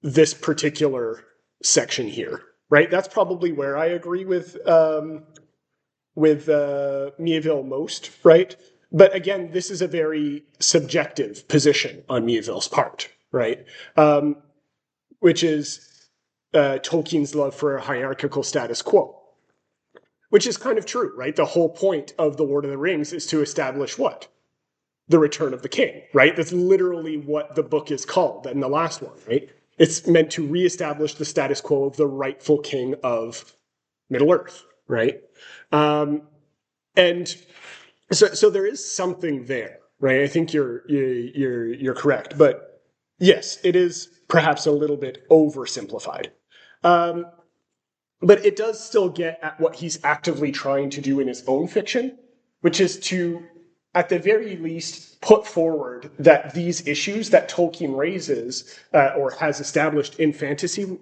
[SPEAKER 1] this particular section here, right? That's probably where I agree with Miéville most, right? But again, this is a very subjective position on Miéville's part, right? Which is Tolkien's love for a hierarchical status quo, which is kind of true, right? The whole point of The Lord of the Rings is to establish what? The Return of the King, right? That's literally what the book is called in the last one, right? It's meant to reestablish the status quo of the rightful king of Middle-earth, right? And so there is something there, right? I think you're correct, but yes, it is perhaps a little bit oversimplified. But it does still get at what he's actively trying to do in his own fiction, which is to, at the very least, put forward that these issues that Tolkien raises or has established in fantasy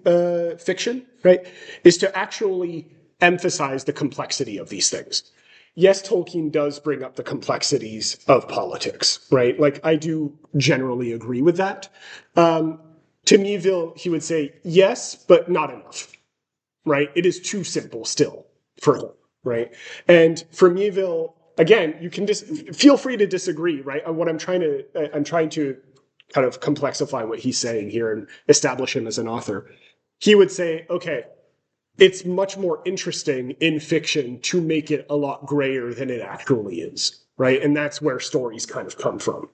[SPEAKER 1] fiction, right, is to actually emphasize the complexity of these things. Yes, Tolkien does bring up the complexities of politics, right? Like, I do generally agree with that. To Miéville, he would say, yes, but not enough, right? It is too simple still for him, right? And for Miéville, again, you can just feel free to disagree, right? On what I'm trying to kind of complexify what he's saying here and establish him as an author. He would say, okay, it's much more interesting in fiction to make it a lot grayer than it actually is, right? And that's where stories kind of come from.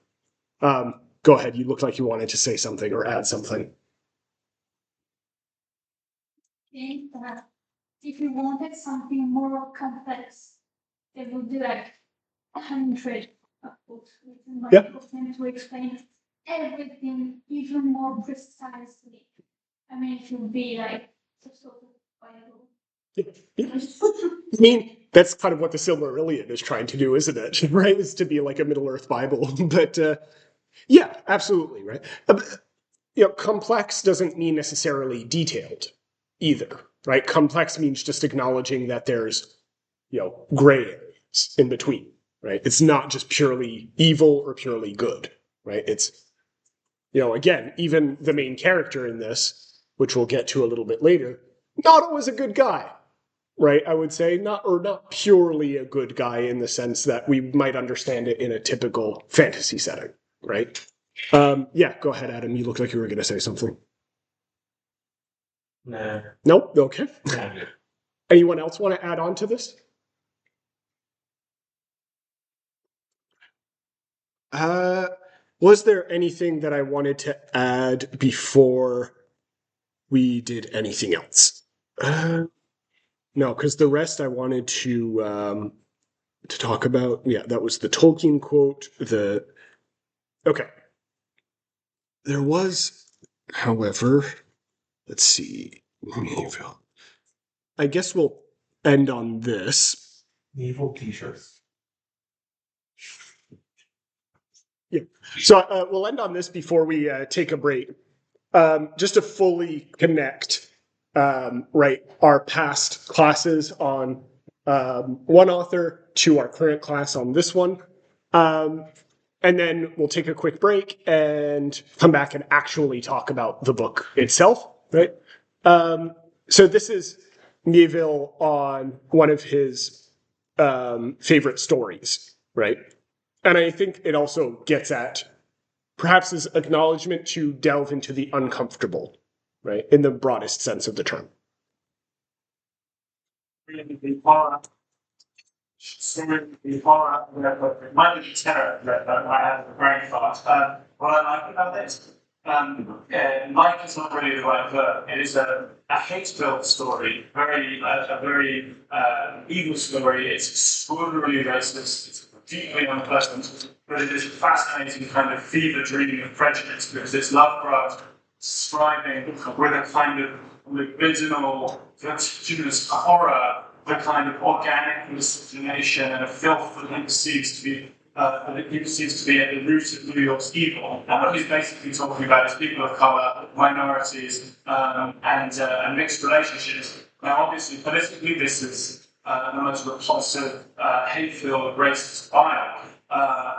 [SPEAKER 1] Go ahead. You look like you wanted to say something or add something.
[SPEAKER 8] Think that if you wanted something more complex, they would do like 100 books written by Tolkien to explain everything even more precisely. I mean, it would be like some sort of Bible.
[SPEAKER 1] I mean, that's kind of what the Silmarillion is trying to do, isn't it? Right? Is to be like a Middle-earth Bible. But yeah, absolutely, right? Complex doesn't mean necessarily detailed either, right? Complex means just acknowledging that there's, gray areas in between, right? It's not just purely evil or purely good, right? It's, again, even the main character in this, which we'll get to a little bit later, not always a good guy, right? I would say not purely a good guy in the sense that we might understand it in a typical fantasy setting, right? Yeah, go ahead, Adam. You look like you were going to say something.
[SPEAKER 2] Nah.
[SPEAKER 1] Nope. Okay.
[SPEAKER 2] Nah.
[SPEAKER 1] Anyone else want to add on to this? Was there anything that I wanted to add before we did anything else? No, because the rest I wanted to talk about. Yeah, that was the Tolkien quote. Okay. There was, however, let's see. I guess we'll end on this.
[SPEAKER 2] Evil t-shirts.
[SPEAKER 1] Yeah. So we'll end on this before we take a break. Just to fully connect, right, our past classes on one author to our current class on this one. And then we'll take a quick break and come back and actually talk about the book itself, right? So this is Miéville on one of his favorite stories, right? And I think it also gets at perhaps his acknowledgement to delve into the uncomfortable, right? In the broadest sense of the term.
[SPEAKER 6] It might be terror that I have very fast. What I like about this, like is not really the right verb. It is a hate-filled story, a very evil story. It's extraordinarily racist. It's deeply unpleasant, but it is a fascinating kind of fever dream of prejudice because it's Lovecraft striving with a kind of original, vertiginous horror, the kind of organic miscegenation and a filth that he perceives to be that he perceives to be at the root of New York's evil. And what he's basically talking about is people of color, minorities, and mixed relationships. Now, obviously, politically, this is the most repulsive, hate-filled, racist file,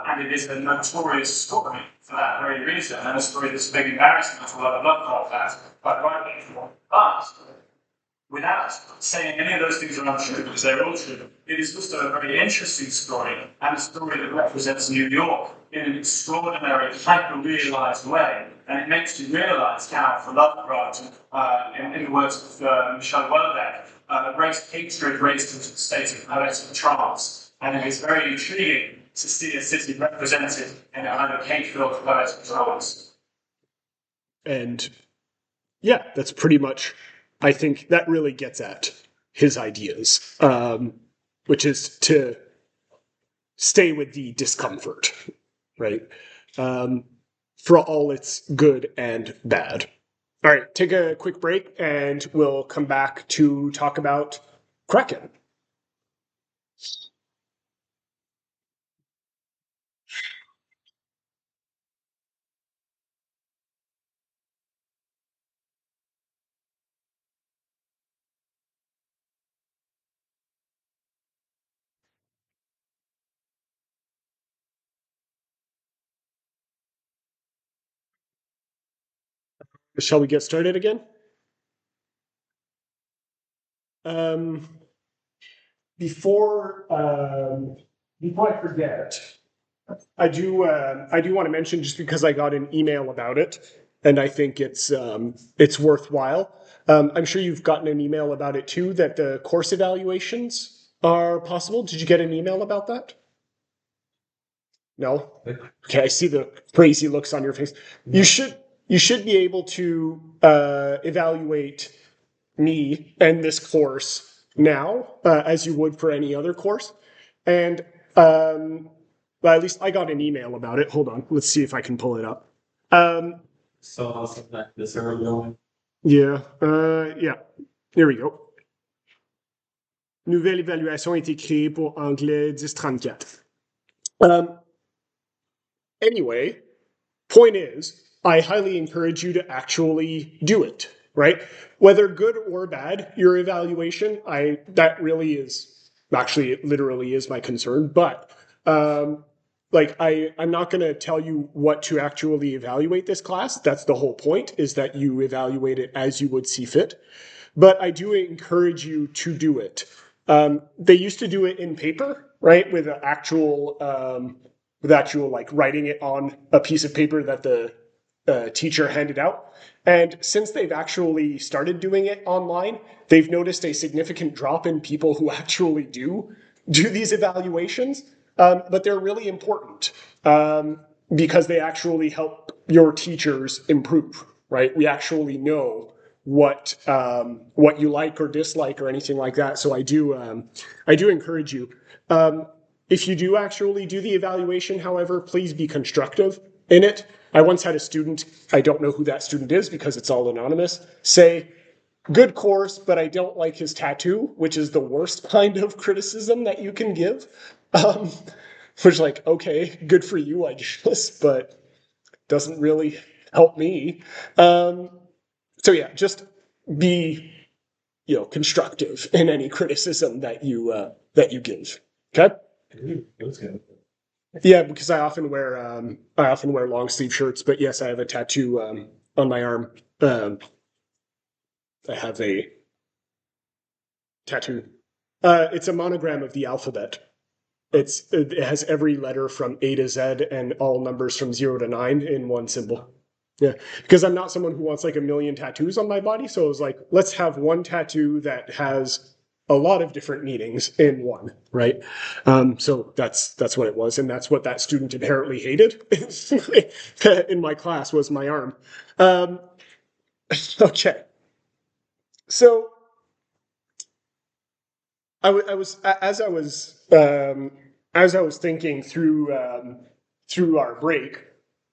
[SPEAKER 6] and it is a notorious story for that very reason, and a story that's a big embarrassment to a lot of blood has, quite rightly. But without saying any of those things are untrue, because they're all true, it is also a very interesting story, and a story that represents New York in an extraordinary, hyper-realized way. And it makes you realize how, for Lovecraft, in the words of Michel Houellebecq, race hatred raised into the state of poetic trance. And it is very intriguing to see a city represented in a kind of hate-filled poetic trance.
[SPEAKER 1] And yeah, that's pretty much, I think that really gets at his ideas, which is to stay with the discomfort, right? For all its good and bad. All right, take a quick break and we'll come back to talk about Kraken. Shall we get started again? Before I forget, I do want to mention, just because I got an email about it, and I think it's worthwhile. I'm sure you've gotten an email about it too, that the course evaluations are possible. Did you get an email about that? No? Okay, I see the crazy looks on your face. You should be able to evaluate me and this course now, as you would for any other course. And well, at least I got an email about it. Hold on, let's see if I can pull it up.
[SPEAKER 2] So something like this earlier.
[SPEAKER 1] Yeah, yeah. Here we go. Nouvelle évaluation a été créée pour anglais 1034. Anyway, point is, I highly encourage you to actually do it, right? Whether good or bad, your evaluation, that really is, actually, it literally is my concern, but I'm not going to tell you what to actually evaluate this class. That's the whole point, is that you evaluate it as you would see fit. But I do encourage you to do it. They used to do it in paper, right, with actual like writing it on a piece of paper that the teacher handed out. And since they've actually started doing it online, they've noticed a significant drop in people who actually do these evaluations. But they're really important because they actually help your teachers improve, right? We actually know what you like or dislike or anything like that. So I do encourage you. If you do actually do the evaluation, however, please be constructive in it. I once had a student, I don't know who that student is because it's all anonymous, say, good course, but I don't like his tattoo, which is the worst kind of criticism that you can give. Which, like, okay, good for you, I guess, but doesn't really help me. So yeah, just be, constructive in any criticism that you give. Okay. Yeah, because I often wear long sleeve shirts, but yes, I have a tattoo on my arm. I have a tattoo. It's a monogram of the alphabet. It has every letter from A to Z and all numbers from 0 to 9 in one symbol. Yeah, because I'm not someone who wants like a million tattoos on my body, so I was like, let's have one tattoo that has a lot of different meanings in one, right? So that's what it was, and that's what that student inherently hated in my class, was my arm. Okay, so I was as I was thinking through our break,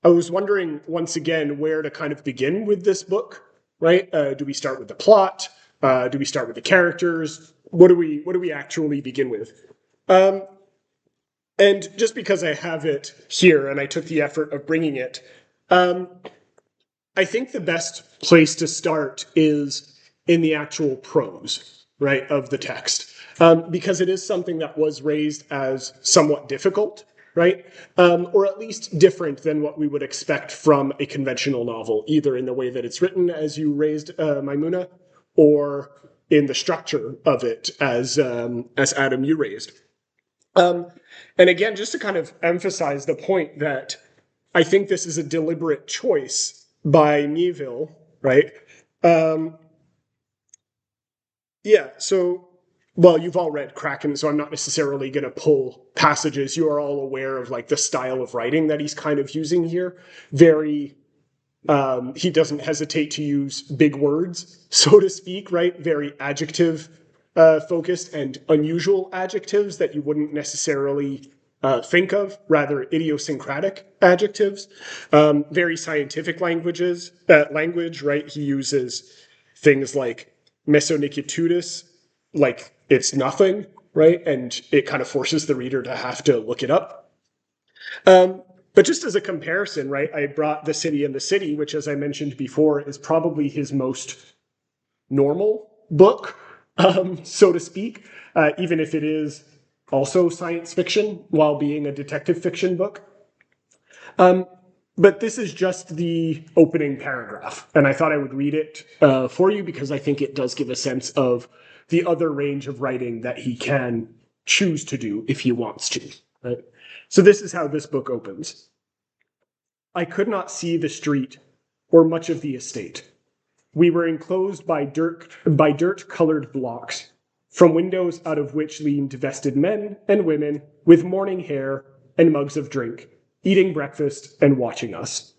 [SPEAKER 1] I was wondering once again where to kind of begin with this book, right? Do we start with the plot? Do we start with the characters? What do we actually begin with? And just because I have it here and I took the effort of bringing it, I think the best place to start is in the actual prose, right, of the text, because it is something that was raised as somewhat difficult, right, or at least different than what we would expect from a conventional novel, either in the way that it's written, as you raised, Maimuna, or in the structure of it, as Adam, you raised. And again, just to kind of emphasize the point that I think this is a deliberate choice by Miéville, right? Yeah, so, well, you've all read Kraken, so I'm not necessarily going to pull passages. You are all aware of like the style of writing that he's kind of using here. Very, he doesn't hesitate to use big words, so to speak, right? Very adjective focused and unusual adjectives that you wouldn't necessarily think of, rather idiosyncratic adjectives. Very scientific language, right? He uses things like mesonicitudes, like it's nothing, right? And it kind of forces the reader to have to look it up. But just as a comparison, right, I brought The City and the City, which, as I mentioned before, is probably his most normal book, so to speak, even if it is also science fiction while being a detective fiction book. But this is just the opening paragraph, and I thought I would read it for you because I think it does give a sense of the other range of writing that he can choose to do if he wants to. Right? So this is how this book opens. I could not see the street or much of the estate. We were enclosed by dirt-colored blocks, from windows out of which leaned vested men and women with morning hair and mugs of drink, eating breakfast and watching us.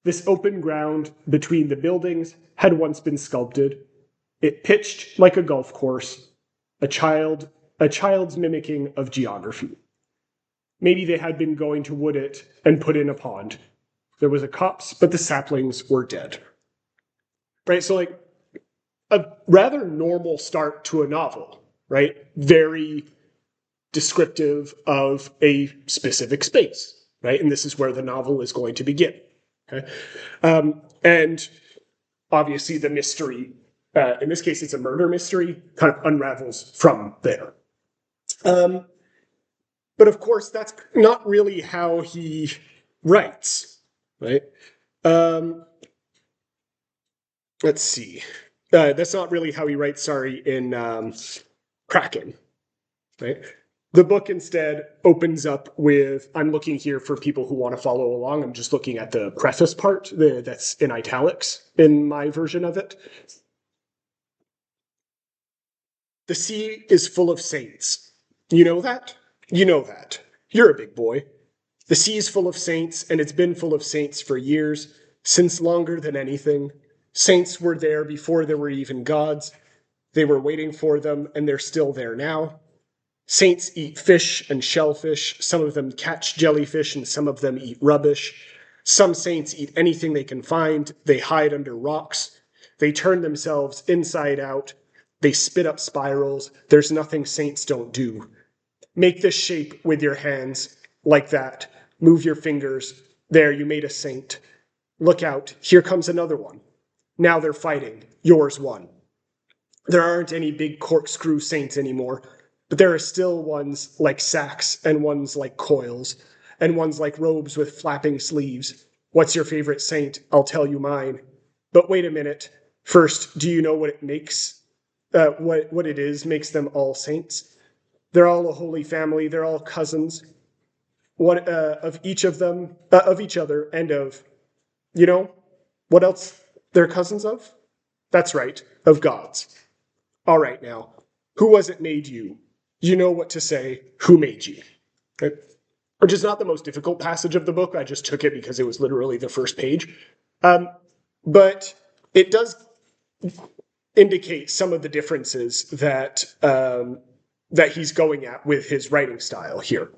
[SPEAKER 1] This open ground between the buildings had once been sculpted. It pitched like a golf course, a child's mimicking of geography. Maybe they had been going to wood it and put in a pond. There was a copse, but the saplings were dead. Right, so like a rather normal start to a novel, right? Very descriptive of a specific space, right? And this is where the novel is going to begin. Okay, and obviously the mystery, in this case, it's a murder mystery, kind of unravels from there. But of course, that's not really how he writes, right? Let's see. That's not really how he writes, sorry, in Kraken, right? The book instead opens up with, I'm looking here for people who want to follow along. I'm just looking at the preface part that's in italics in my version of it. The sea is full of saints. You know that? You know that. You're a big boy. The sea is full of saints, and it's been full of saints for years, since longer than anything. Saints were there before there were even gods. They were waiting for them, and they're still there now. Saints eat fish and shellfish. Some of them catch jellyfish, and some of them eat rubbish. Some saints eat anything they can find. They hide under rocks. They turn themselves inside out. They spit up spirals. There's nothing saints don't do. Make this shape with your hands, like that. Move your fingers. There, you made a saint. Look out, here comes another one. Now they're fighting. Yours won. There aren't any big corkscrew saints anymore, but there are still ones like sacks, and ones like coils, and ones like robes with flapping sleeves. What's your favorite saint? I'll tell you mine. But wait a minute. First, do you know what it makes? What it is makes them all saints? They're all a holy family. They're all cousins. What of each of them, of each other, and of, you know, what else they're cousins of? That's right, of gods. All right, now, who was it made you? You know what to say. Who made you? Okay. Which is not the most difficult passage of the book. I just took it because it was literally the first page. But it does indicate some of the differences that that he's going at with his writing style here,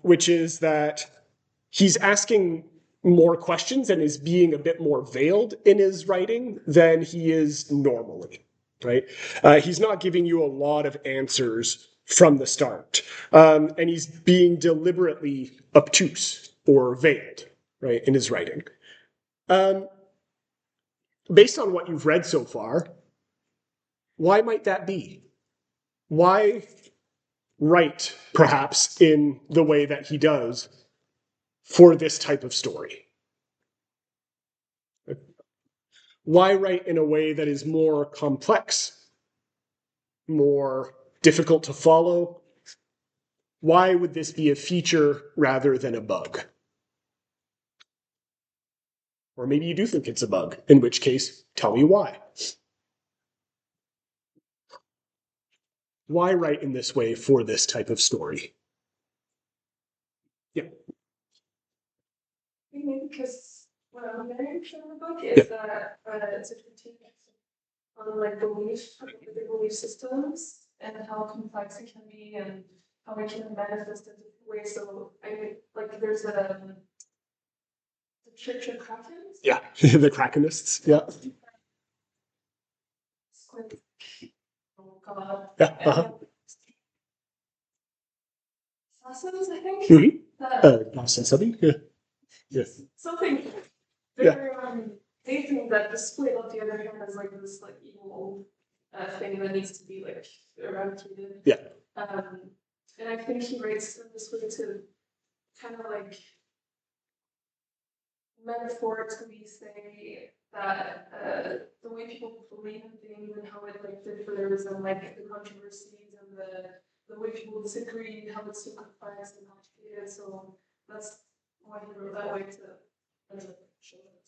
[SPEAKER 1] which is that he's asking more questions and is being a bit more veiled in his writing than he is normally, right? He's not giving you a lot of answers from the start. And he's being deliberately obtuse or veiled, right, in his writing. Based on what you've read so far, why might that be? Why write, perhaps, in the way that he does for this type of story? Why write in a way that is more complex, more difficult to follow? Why would this be a feature rather than a bug? Or maybe you do think it's a bug, in which case, tell me why. Why write in this way for this type of story? Yeah.
[SPEAKER 5] Maybe because what I'm very sure in the book is that it's a critique on like the belief systems and how complex it can be and how it can manifest in different ways. So I mean, like there's the Church of Kraken.
[SPEAKER 1] Yeah, the Krakenists. Yeah.
[SPEAKER 5] Oh God.
[SPEAKER 1] Yeah. Uh-huh.
[SPEAKER 5] Assassins, I think.
[SPEAKER 1] Something. Yeah. Yes.
[SPEAKER 5] Something very they think that the split on the other hand is like this like evil thing that needs to be like eradicated.
[SPEAKER 1] Yeah.
[SPEAKER 5] And I think he writes in this way to kind of like metaphorically say that the way people believe in things and how it like differs and like the controversies and the way people disagree, how it's so complex and complicated. So that's why he wrote that way to show it.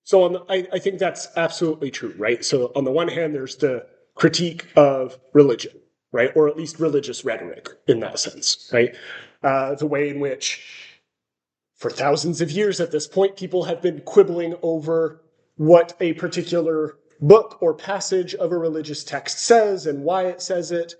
[SPEAKER 1] So I think that's absolutely true, right? So on the one hand, there's the critique of religion, right? Or at least religious rhetoric in that sense, right? The way in which for thousands of years at this point, people have been quibbling over what a particular book or passage of a religious text says and why it says it,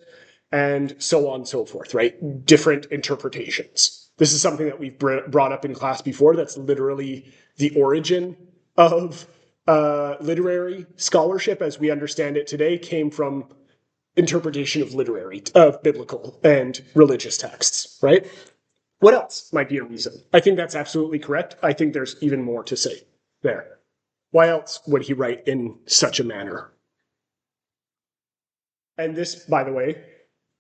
[SPEAKER 1] and so on and so forth, right? Different interpretations. This is something that we've brought up in class before. That's literally the origin of literary scholarship as we understand it today, came from interpretation of biblical and religious texts, right? What else might be a reason? I think that's absolutely correct. I think there's even more to say there. Why else would he write in such a manner? And this, by the way,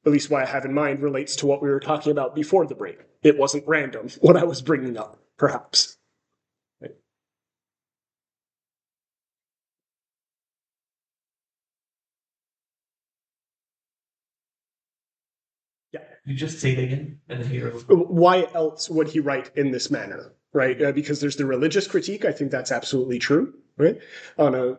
[SPEAKER 1] at least what I have in mind, relates to what we were talking about before the break. It wasn't random what I was bringing up, perhaps. Right. Yeah.
[SPEAKER 2] You just say it again and hear.
[SPEAKER 1] Why else would he write in this manner, right? Because there's the religious critique. I think that's absolutely true, right? On a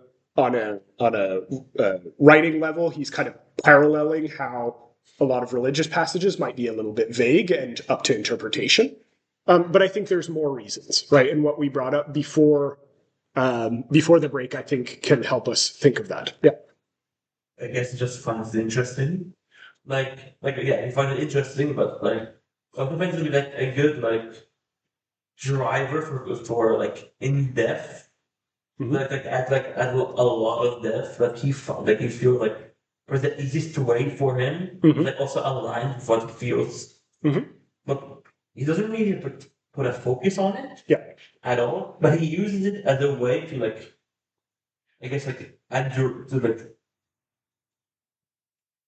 [SPEAKER 1] writing level, he's kind of paralleling how a lot of religious passages might be a little bit vague and up to interpretation. But I think there's more reasons, right? And what we brought up before the break, I think, can help us think of that. Yeah.
[SPEAKER 2] I guess it just finds it interesting. Like yeah, I find it interesting, but like sometimes it'll be like a good like driver for like in depth.
[SPEAKER 1] Mhm.
[SPEAKER 2] Add a lot of depth that he found that he feels like was the easiest way for him,
[SPEAKER 1] Mhm.
[SPEAKER 2] like also aligned with what he feels.
[SPEAKER 1] Mhm.
[SPEAKER 2] But he doesn't really put a focus on it.
[SPEAKER 1] Yeah.
[SPEAKER 2] At all. But he uses it as a way to like I guess like to like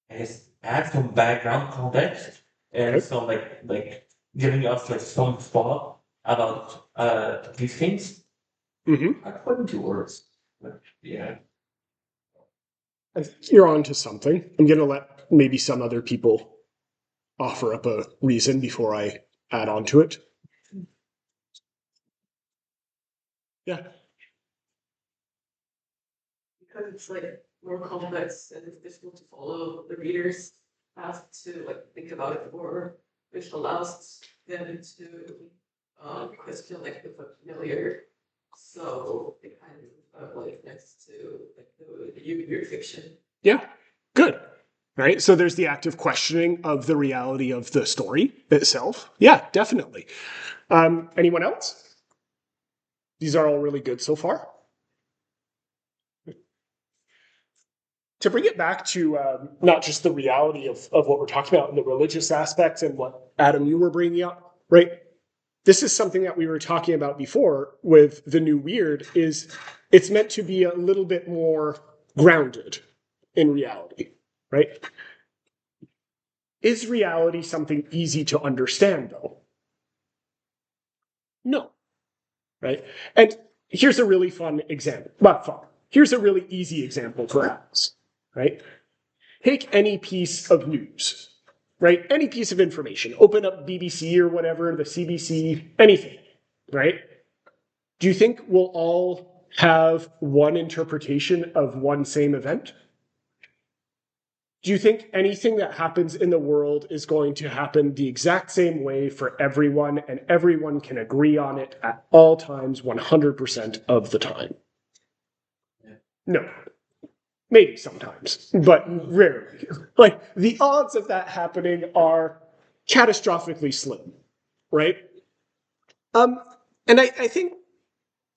[SPEAKER 2] I guess add some background context and
[SPEAKER 1] Okay.
[SPEAKER 2] some like giving us like some thought about these things.
[SPEAKER 1] Mm-hmm.
[SPEAKER 2] I put into words. But yeah.
[SPEAKER 1] I think you're on to something. I'm going to let maybe some other people offer up a reason before I add on to it. Yeah.
[SPEAKER 3] Because it's like more complex and it's difficult to follow, the readers have to like think about it more, which allows them to question like the familiar. So it kind of like next to like the your fiction.
[SPEAKER 1] Yeah. Good. Right. So there's the active questioning of the reality of the story itself. Yeah, definitely. Anyone else? These are all really good so far. to bring it back to not just the reality of what we're talking about and the religious aspects and what, Adam, you were bringing up, right? This is something that we were talking about before with the new weird, is it's meant to be a little bit more grounded in reality, right? Is reality something easy to understand, though? No, right? And here's a really fun example. Not fun. Here's a really easy example, perhaps, right? Take any piece of news, right? Any piece of information. Open up BBC or whatever, the CBC, anything, right? Do you think we'll all have one interpretation of one same event? Do you think anything that happens in the world is going to happen the exact same way for everyone and everyone can agree on it at all times 100% of the time? No. Maybe sometimes, but rarely. Like, the odds of that happening are catastrophically slim, right? And I think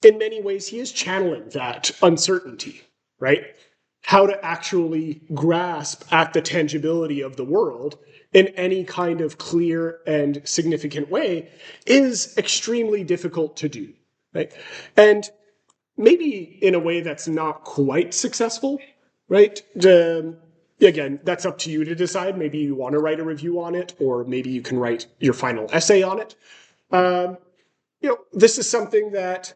[SPEAKER 1] in many ways he is channeling that uncertainty, right? How to actually grasp at the tangibility of the world in any kind of clear and significant way is extremely difficult to do, right? And maybe in a way that's not quite successful, right? Again, that's up to you to decide. Maybe you want to write a review on it, or maybe you can write your final essay on it. This is something that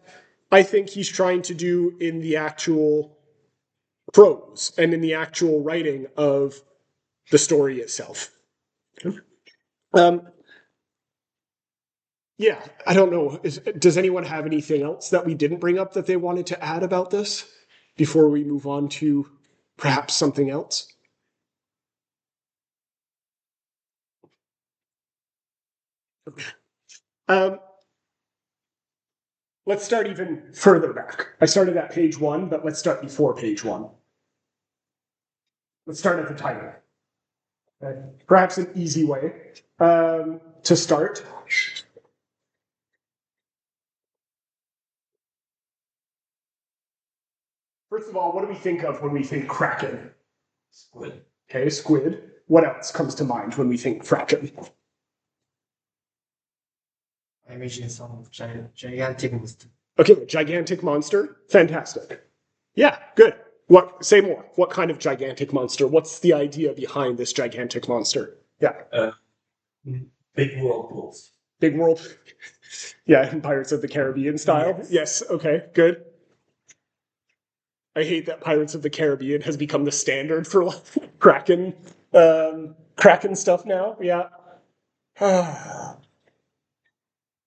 [SPEAKER 1] I think he's trying to do in the actual prose and in the actual writing of the story itself. Yeah, I don't know. Does anyone have anything else that we didn't bring up that they wanted to add about this before we move on to perhaps something else? Let's start even further back. I started at page 1, but let's start before page 1. Let's start at the title. Okay. Perhaps an easy way to start. First of all, what do we think of when we think Kraken?
[SPEAKER 2] Squid.
[SPEAKER 1] Okay, squid. What else comes to mind when we think Kraken?
[SPEAKER 4] I imagine some gigantic monster.
[SPEAKER 1] Okay, gigantic monster. Fantastic. Yeah, good. Say more. What kind of gigantic monster? What's the idea behind this gigantic monster? Yeah.
[SPEAKER 2] Big whirlpools.
[SPEAKER 1] Big world. Yeah, in Pirates of the Caribbean style. Yes, okay, good. I hate that Pirates of the Caribbean has become the standard for Kraken stuff now. Yeah.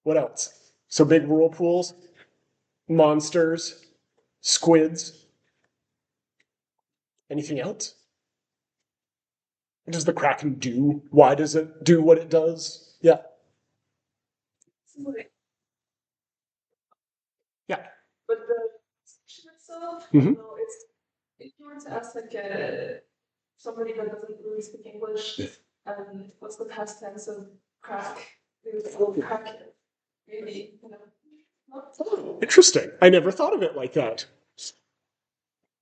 [SPEAKER 1] What else? So big whirlpools, monsters, squids. Anything else? What does the Kraken do? Why does it do what it does? Yeah. Yeah.
[SPEAKER 5] But the section itself,
[SPEAKER 1] Mhm.
[SPEAKER 5] if you were to ask somebody that doesn't really speak English, what's the past tense of crack? They would say crack it. Maybe, not
[SPEAKER 1] Interesting. I never thought of it like that.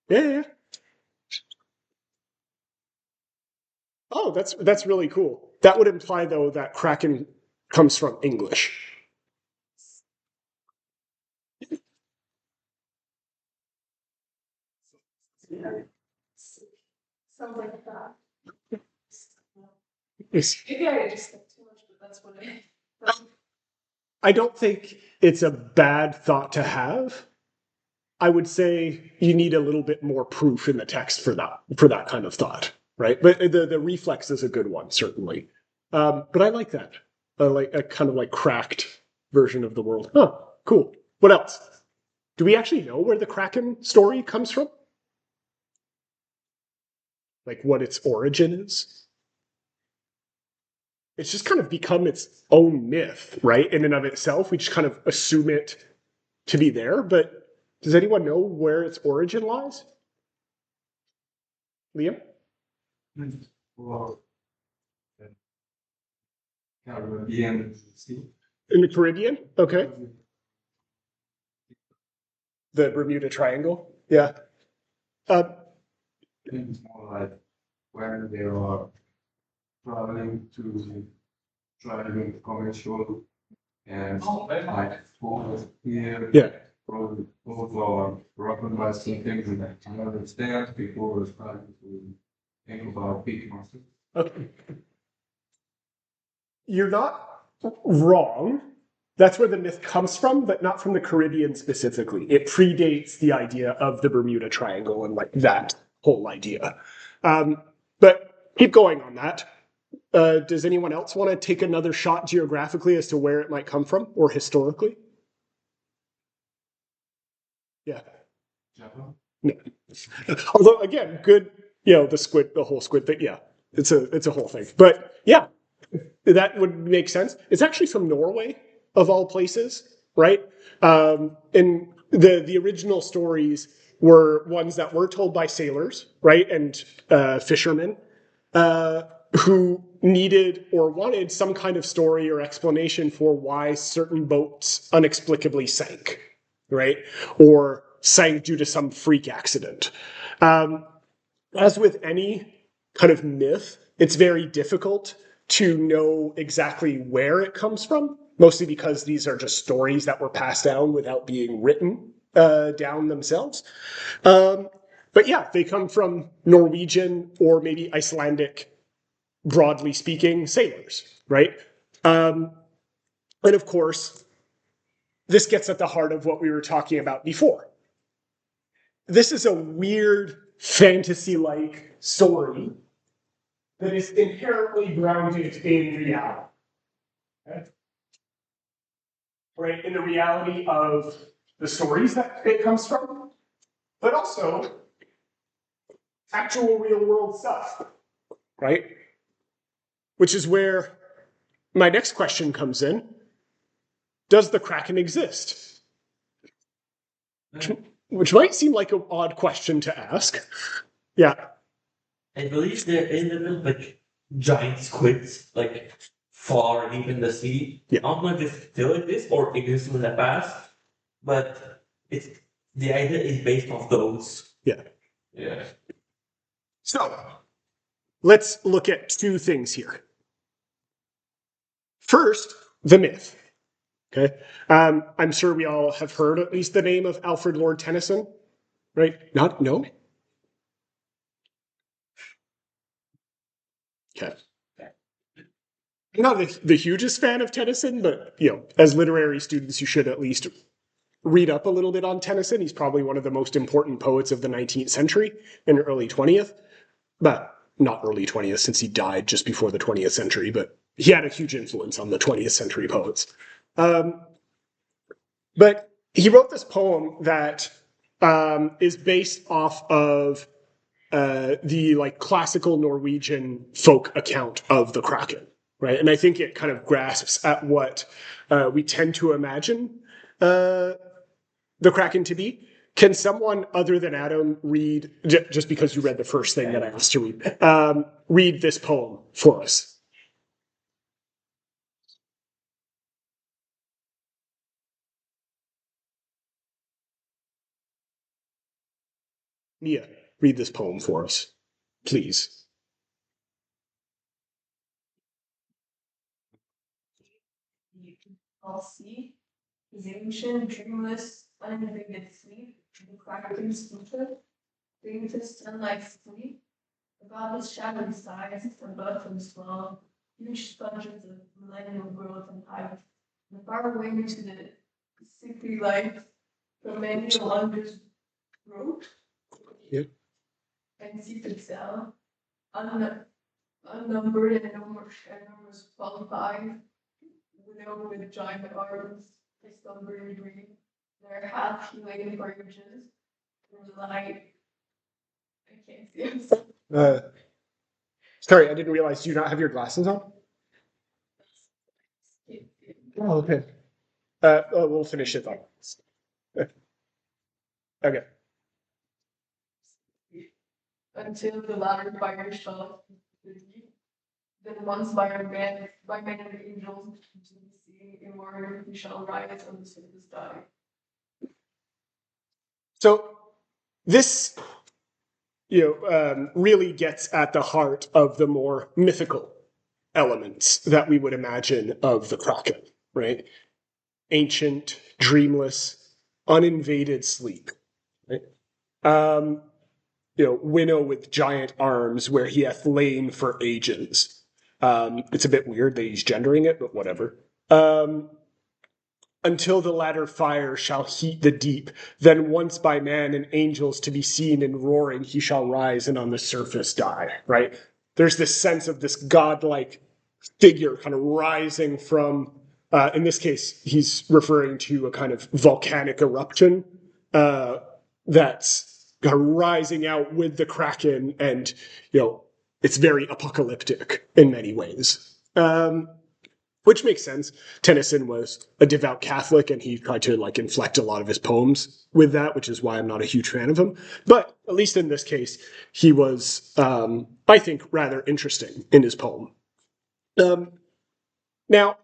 [SPEAKER 1] Yeah. Oh, that's really cool. That would imply, though, that Kraken comes from English.
[SPEAKER 5] something like that.
[SPEAKER 1] It's-
[SPEAKER 5] Maybe I just think too much, but that's what
[SPEAKER 1] I don't think it's a bad thought to have. I would say you need a little bit more proof in the text for that kind of thought, right? But the reflex is a good one, certainly. But I like that. I like a kind of like cracked version of the world. Oh, cool. What else? Do we actually know where the Kraken story comes from? Like what its origin is? It's just kind of become its own myth, right? In and of itself. We just kind of assume it to be there, but does anyone know where its origin lies? Liam?
[SPEAKER 9] Well, Caribbean Sea.
[SPEAKER 1] In the Caribbean? Okay. The Bermuda Triangle? Yeah.
[SPEAKER 9] I think it's more like when they are traveling to driving commercial and like over here.
[SPEAKER 1] Yeah.
[SPEAKER 9] Both are broken by some things that I understand people are starting to think about big monsters.
[SPEAKER 1] Okay. You're not wrong. That's where the myth comes from, but not from the Caribbean specifically. It predates the idea of the Bermuda Triangle and like that whole idea. But keep going on that. Does anyone else want to take another shot geographically as to where it might come from or historically? Yeah.
[SPEAKER 9] Japan?
[SPEAKER 1] No. Although again, good, the whole squid thing. Yeah, it's a whole thing. But yeah, that would make sense. It's actually from Norway, of all places, right? And the original stories were ones that were told by sailors, right, and fishermen who needed or wanted some kind of story or explanation for why certain boats inexplicably sank, right, or sank due to some freak accident. As with any kind of myth, it's very difficult to know exactly where it comes from, mostly because these are just stories that were passed down without being written down themselves. But yeah, they come from Norwegian or maybe Icelandic, broadly speaking, sailors, right? And of course, this gets at the heart of what we were talking about before. This is a weird fantasy-like story that is inherently grounded in reality. Okay? Right? In the reality of the stories that it comes from, but also actual real world stuff. Right? Which is where my next question comes in. Does the Kraken exist? Which might seem like an odd question to ask. Yeah.
[SPEAKER 2] I believe there is a little like giant squids, like far deep in the sea.
[SPEAKER 1] Yeah.
[SPEAKER 2] I don't know if it still exists or exists in the past, but it's the idea is based off those.
[SPEAKER 1] Yeah.
[SPEAKER 2] Yeah.
[SPEAKER 1] So let's look at two things here. First, the myth. Okay. I'm sure we all have heard at least the name of Alfred Lord Tennyson, right? Not no. Okay. I'm not the hugest fan of Tennyson, but as literary students, you should at least read up a little bit on Tennyson. He's probably one of the most important poets of the 19th century and early 20th, but not early 20th since he died just before the 20th century, but he had a huge influence on the 20th century poets. But he wrote this poem that is based off of the like classical Norwegian folk account of the Kraken, right? And I think it kind of grasps at what we tend to imagine the Kraken to be. Can someone other than Adam read, just because you read the first thing that I asked to read, read this poem for us? Mia, read this poem for us, please.
[SPEAKER 5] I'll see. His ancient, dreamless, uninhibited sleep, the Kraken's future, faintest sunlight sleep, about his shadowy sides, and blood from swell, huge sponges of millennial growth and height, and far away to the sickly light, from many a wondrous road,
[SPEAKER 1] Yep.
[SPEAKER 5] and seep itself, unnumbered and enormous qualified, widow with giant arms, a slumbering dream, their half healing branches, light. I can't see him.
[SPEAKER 1] Sorry, I didn't realize. Do you not have your glasses on? Oh, okay. We'll finish it then. Okay.
[SPEAKER 5] Until the latter fire shot the deep, then once by many angels to the sea, in word we shall rise on the surface die.
[SPEAKER 1] So this really gets at the heart of the more mythical elements that we would imagine of the Kraken, right? Ancient, dreamless, uninvaded sleep. Right? Winnow with giant arms where he hath lain for ages. It's a bit weird that he's gendering it, but whatever. Until the latter fire shall heat the deep, then once by man and angels to be seen in roaring he shall rise and on the surface die, right? There's this sense of this godlike figure kind of rising from, in this case, he's referring to a kind of volcanic eruption that's kind of rising out with the Kraken, and, it's very apocalyptic in many ways. Which makes sense. Tennyson was a devout Catholic, and he tried to inflect a lot of his poems with that, which is why I'm not a huge fan of him. But at least in this case, he was, I think, rather interesting in his poem. Now,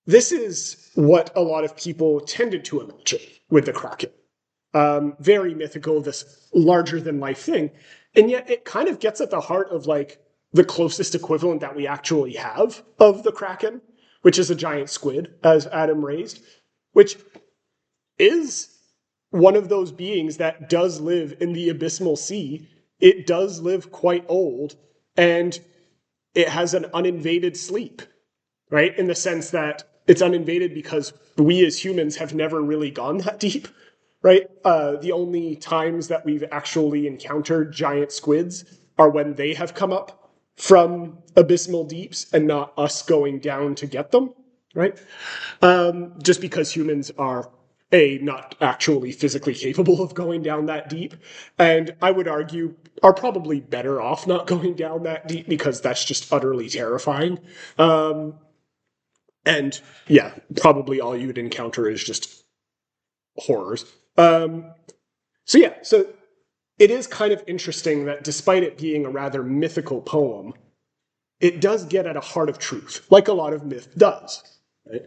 [SPEAKER 1] this is what a lot of people tended to imagine with the Kraken. Very mythical, this larger than life thing, and yet it kind of gets at the heart of the closest equivalent that we actually have of the Kraken, which is a giant squid, as Adam raised, which is one of those beings that does live in the abysmal sea. It does live quite old, and it has an uninvaded sleep, right? In the sense that it's uninvaded because we as humans have never really gone that deep, right? The only times that we've actually encountered giant squids are when they have come up from abysmal deeps and not us going down to get them, right? Just because humans are not actually physically capable of going down that deep, and I would argue are probably better off not going down that deep because that's just utterly terrifying. And yeah, probably all you'd encounter is just horrors. So it is kind of interesting that despite it being a rather mythical poem, it does get at a heart of truth, like a lot of myth does. Right?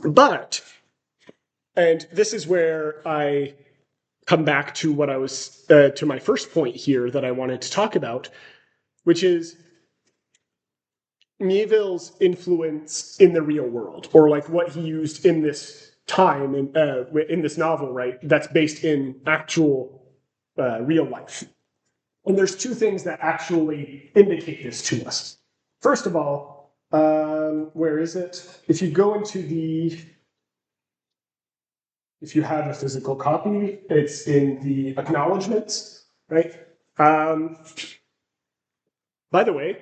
[SPEAKER 1] But, and this is where I come back to what I was, to my first point here that I wanted to talk about, which is Miéville's influence in the real world, or what he used in this time, in this novel, right, that's based in actual real life. And there's two things that actually indicate this to us. First of all, where is it? If you go into if you have a physical copy, it's in the acknowledgements, right? By the way,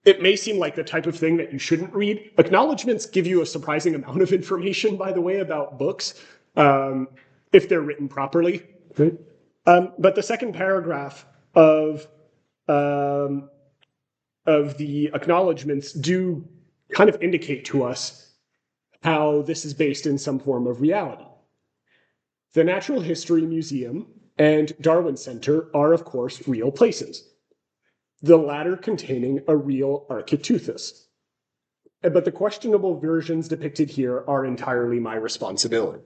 [SPEAKER 1] it may seem like the type of thing that you shouldn't read. Acknowledgements give you a surprising amount of information, by the way, about books, if they're written properly. Right? But the second paragraph of the acknowledgements do kind of indicate to us how this is based in some form of reality. The Natural History Museum and Darwin Center are, of course, real places, the latter containing a real Architeuthis. But the questionable versions depicted here are entirely my responsibility.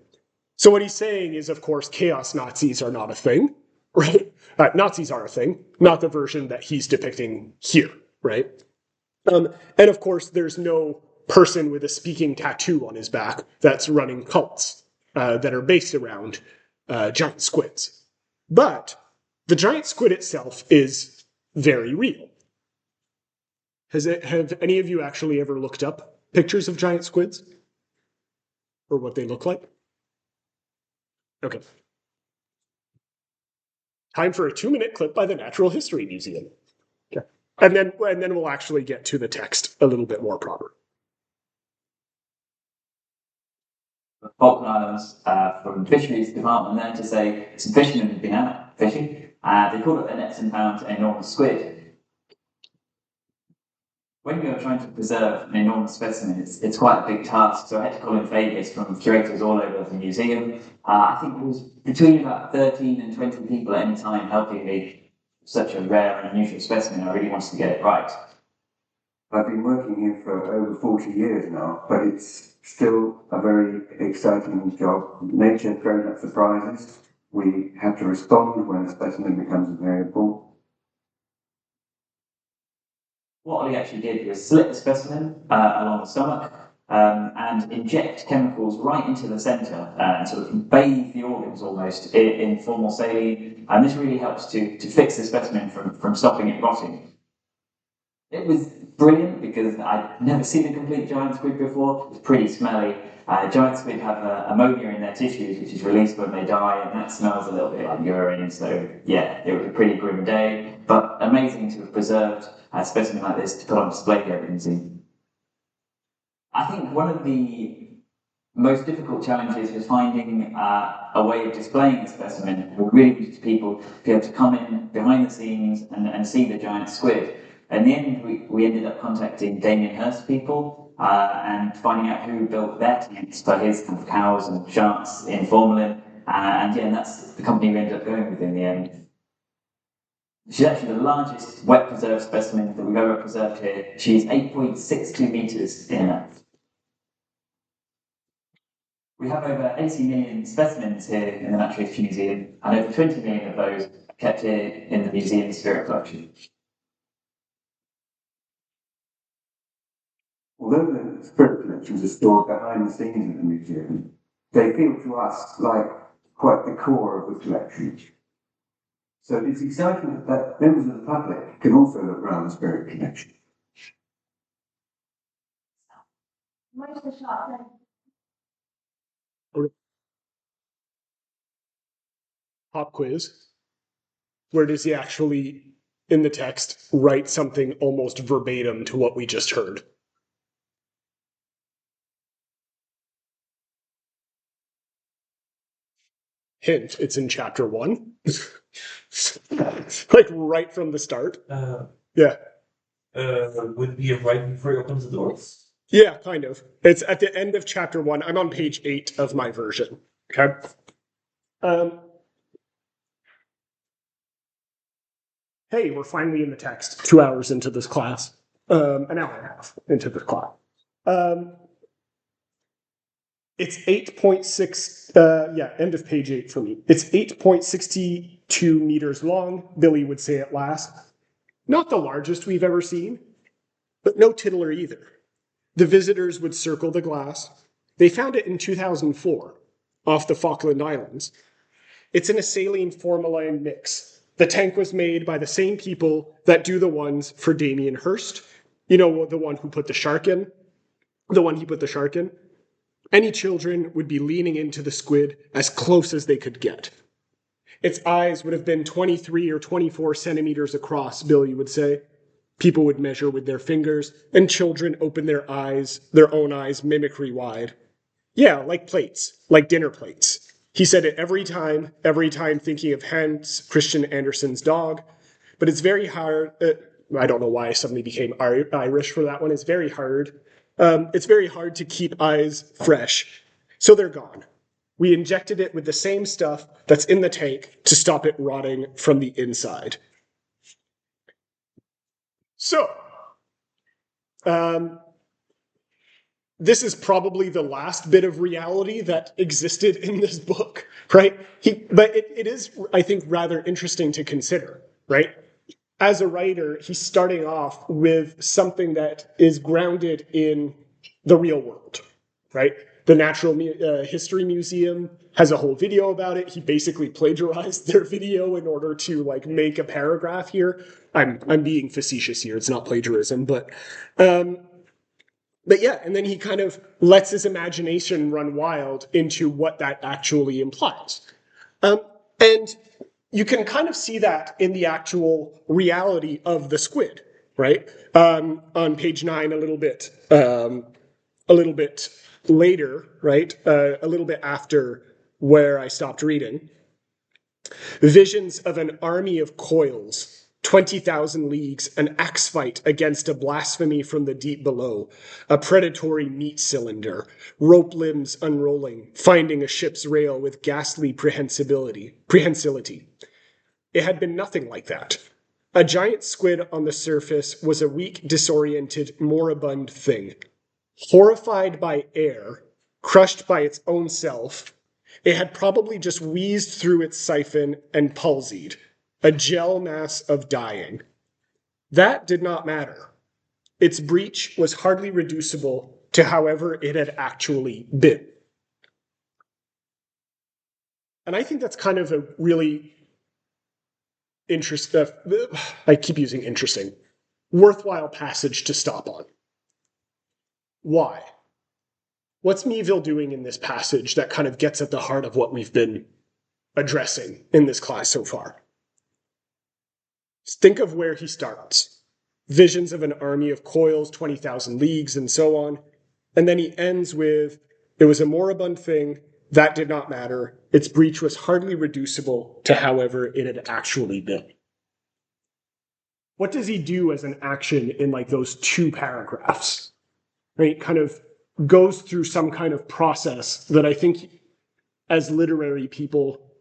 [SPEAKER 1] So what he's saying is, of course, chaos Nazis are not a thing, right? Nazis are a thing, not the version that he's depicting here, right? And of course, there's no person with a speaking tattoo on his back that's running cults that are based around giant squids. But the giant squid itself is very real. Have any of you actually ever looked up pictures of giant squids? Or what they look like? Okay. Time for a 2-minute clip by the Natural History Museum. Okay. And then we'll actually get to the text a little bit more proper.
[SPEAKER 10] The Falkland Islands from the fisheries department there to say some fishermen had been out fishing. They caught up their nets and found an enormous squid. When you're trying to preserve an enormous specimen, it's quite a big task. So I had to call in favours from curators all over the museum. I think it was between about 13 and 20 people at any time helping me. Such a rare and unusual specimen, I really wanted to get it right.
[SPEAKER 11] I've been working here for over 40 years now, but it's still a very exciting job. Nature throws up surprises, we have to respond when a specimen becomes a variable?
[SPEAKER 10] What Ollie actually did was slit the specimen along the stomach and inject chemicals right into the centre and sort of bathe the organs almost in formal saline. And this really helps to fix the specimen from stopping it rotting. It was brilliant because I'd never seen a complete giant squid before. It's pretty smelly. Giant squid have ammonia in their tissues, which is released when they die, and that smells a little bit like urine. So, yeah, it was a pretty grim day, but amazing to have preserved a specimen like this to put on display here at the museum. I think one of the most difficult challenges was finding a way of displaying the specimen. We really wanted people to be able to come in behind the scenes and see the giant squid. In the end, we ended up contacting Damien Hirst people and finding out who built their tanks for his kind of cows and sharks in formalin. And yeah, that's the company we ended up going with in the end. She's actually the largest wet preserved specimen that we've ever preserved here. She's 8.62 metres in length. We have over 80 million specimens here in the Natural History Museum, and over 20 million of those are kept here in the museum's spirit collection.
[SPEAKER 11] Although the spirit collections are stored behind the scenes of the museum, they feel to us like quite the core of the collection. So it's exciting that members of the public can also look around the spirit collection.
[SPEAKER 8] Where's the shot then?
[SPEAKER 1] Pop quiz. Where does he actually, in the text, write something almost verbatim to what we just heard? Hint, it's in chapter 1. Like right from the start. Yeah.
[SPEAKER 2] Would be right before he opens the doors.
[SPEAKER 1] Yeah, kind of. It's at the end of chapter 1. I'm on page 8 of my version. Okay. Hey, we're finally in the text. 2 hours into this class. An hour and a half into this class. It's 8.6, end of page 8 for me. It's 8.62 meters long, Billy would say at last. Not the largest we've ever seen, but no tiddler either. The visitors would circle the glass. They found it in 2004, off the Falkland Islands. It's in a saline formalin mix. The tank was made by the same people that do the ones for Damien Hirst. You know, the one who put the shark in? The one he put the shark in? Any children would be leaning into the squid as close as they could get. Its eyes would have been 23 or 24 centimeters across, Billy would say. People would measure with their fingers, and children open their own eyes mimicry wide. Yeah, like plates, like dinner plates. He said it every time thinking of Hans Christian Andersen's dog. But it's very hard. I don't know why I suddenly became Irish for that one. It's very hard. It's very hard to keep eyes fresh. So they're gone. We injected it with the same stuff that's in the tank to stop it rotting from the inside. So, this is probably the last bit of reality that existed in this book, right? But it is, I think, rather interesting to consider, right? As a writer, he's starting off with something that is grounded in the real world, right? The Natural History Museum has a whole video about it. He basically plagiarized their video in order to like make a paragraph here. I'm being facetious here. It's not plagiarism, but yeah, and then he kind of lets his imagination run wild into what that actually implies. And you can kind of see that in the actual reality of the squid, right? On page 9, a little bit later, right? A little bit after where I stopped reading. Visions of an army of coils, 20,000 leagues, an axe fight against a blasphemy from the deep below, a predatory meat cylinder, rope limbs unrolling, finding a ship's rail with ghastly prehensility. It had been nothing like that. A giant squid on the surface was a weak, disoriented, moribund thing. Horrified by air, crushed by its own self, it had probably just wheezed through its siphon and palsied, a gel mass of dying. That did not matter. Its breach was hardly reducible to however it had actually been. And I think that's kind of a really I keep using interesting, worthwhile passage to stop on. Why? What's Miéville doing in this passage that kind of gets at the heart of what we've been addressing in this class so far? Think of where he starts. Visions of an army of coils, 20,000 leagues, and so on. And then he ends with, it was a moribund thing, that did not matter. Its breach was hardly reducible to however it had actually been. What does he do as an action in like those 2 paragraphs? Right? Kind of goes through some kind of process that I think as literary people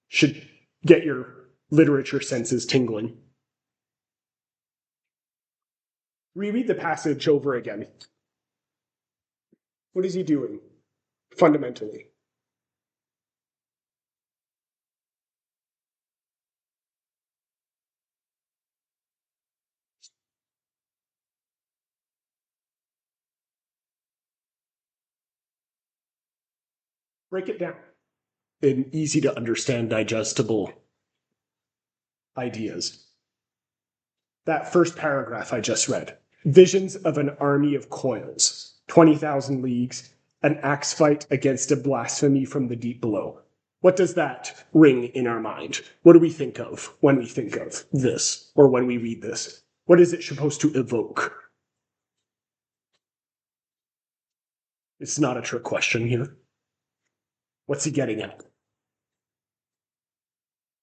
[SPEAKER 1] should get your literature senses tingling. Reread the passage over again. What is he doing fundamentally? Break it down in easy to understand, digestible ideas. That first paragraph I just read. Visions of an army of coils, 20,000 leagues, an axe fight against a blasphemy from the deep below. What does that ring in our mind? What do we think of when we think of this, or when we read this? What is it supposed to evoke? It's not a trick question here. What's he getting at?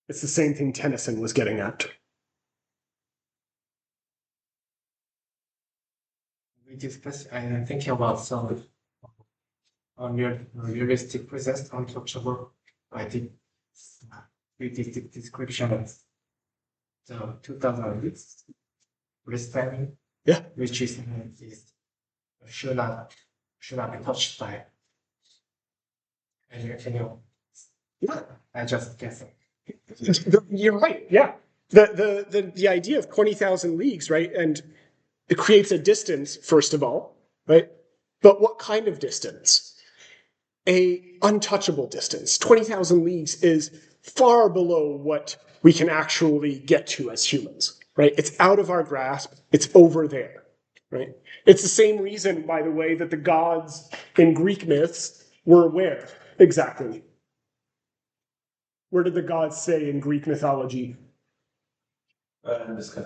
[SPEAKER 1] It's the same thing Tennyson was getting at.
[SPEAKER 4] We discussed, I'm thinking about some realistic present untouchable. I think realistic description of the 2000 weeks wristband,
[SPEAKER 1] yeah,
[SPEAKER 4] which is should not be touched by anyone.
[SPEAKER 1] Yeah.
[SPEAKER 4] I just guess.
[SPEAKER 1] You're right. Yeah, the idea of 20,000 leagues, right, and it creates a distance first of all, right? But what kind of distance? A untouchable distance. 20,000 leagues is far below what we can actually get to as humans, right? It's out of our grasp. It's over there, right? It's the same reason, by the way, that the gods in Greek myths were where exactly? Where did the gods say in Greek mythology?
[SPEAKER 2] In the sky.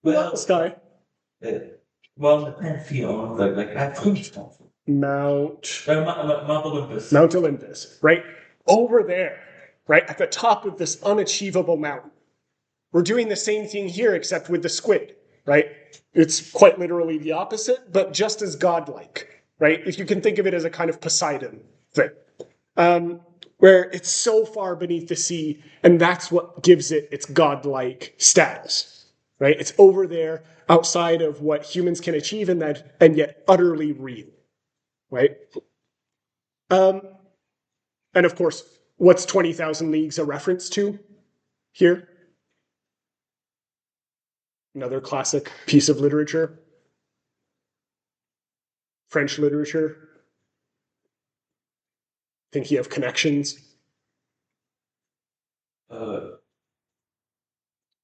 [SPEAKER 1] Well, the sky.
[SPEAKER 2] Well, the pantheon, like at
[SPEAKER 1] Mount
[SPEAKER 2] Olympus.
[SPEAKER 1] Mount Olympus, right? Over there, right? At the top of this unachievable mountain. We're doing the same thing here, except with the squid, right? It's quite literally the opposite, but just as godlike, right? If you can think of it as a kind of Poseidon thing. Where it's so far beneath the sea, and that's what gives it its godlike status, right? It's over there, outside of what humans can achieve, and yet utterly real, right? And of course, what's 20,000 Leagues a reference to here? Another classic piece of literature. French literature. Think you have connections?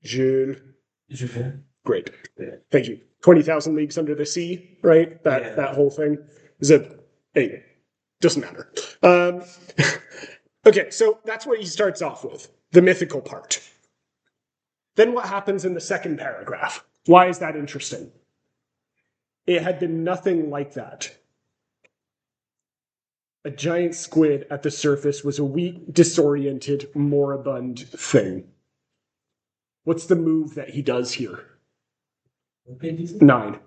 [SPEAKER 1] Jules. Great. Thank you. 20,000 Leagues Under the Sea, right? That whole thing is anyway, doesn't matter. Okay, so that's what he starts off with, the mythical part. Then what happens in the second paragraph? Why is that interesting? It had been nothing like that. A giant squid at the surface was a weak, disoriented, moribund thing. What's the move that he does here? 9.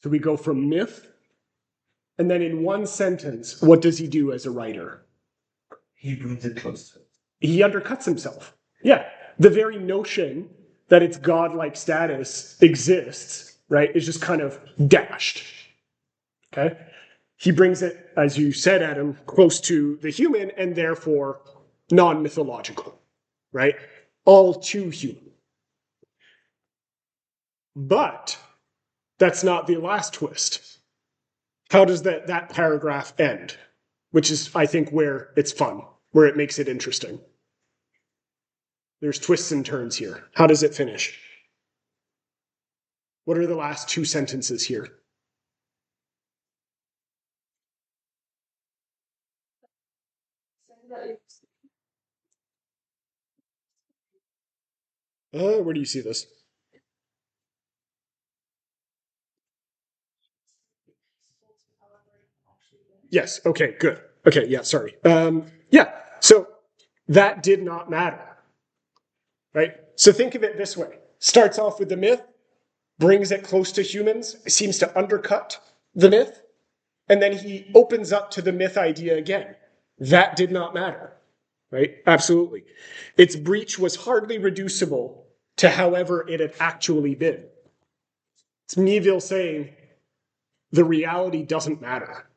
[SPEAKER 1] So we go from myth, and then in one sentence, what does he do as a writer?
[SPEAKER 2] He brings it close to it.
[SPEAKER 1] He undercuts himself. Yeah, the very notion that its godlike status exists, right, is just kind of dashed. Okay? he brings it, as you said, Adam, close to the human and therefore non-mythological, right? All too human. But that's not the last twist. How does that paragraph end? Which is, I think, where it's fun, where it makes it interesting. There's twists and turns here. How does it finish? What are the last two sentences here? Where do you see this? Yes. Okay, good. Okay, yeah, sorry. Yeah, so that did not matter, right? So think of it this way. Starts off with the myth, brings it close to humans, seems to undercut the myth, and then he opens up to the myth idea again. That did not matter, right? Absolutely. Its breach was hardly reducible to however it had actually been. It's Miéville saying the reality doesn't matter,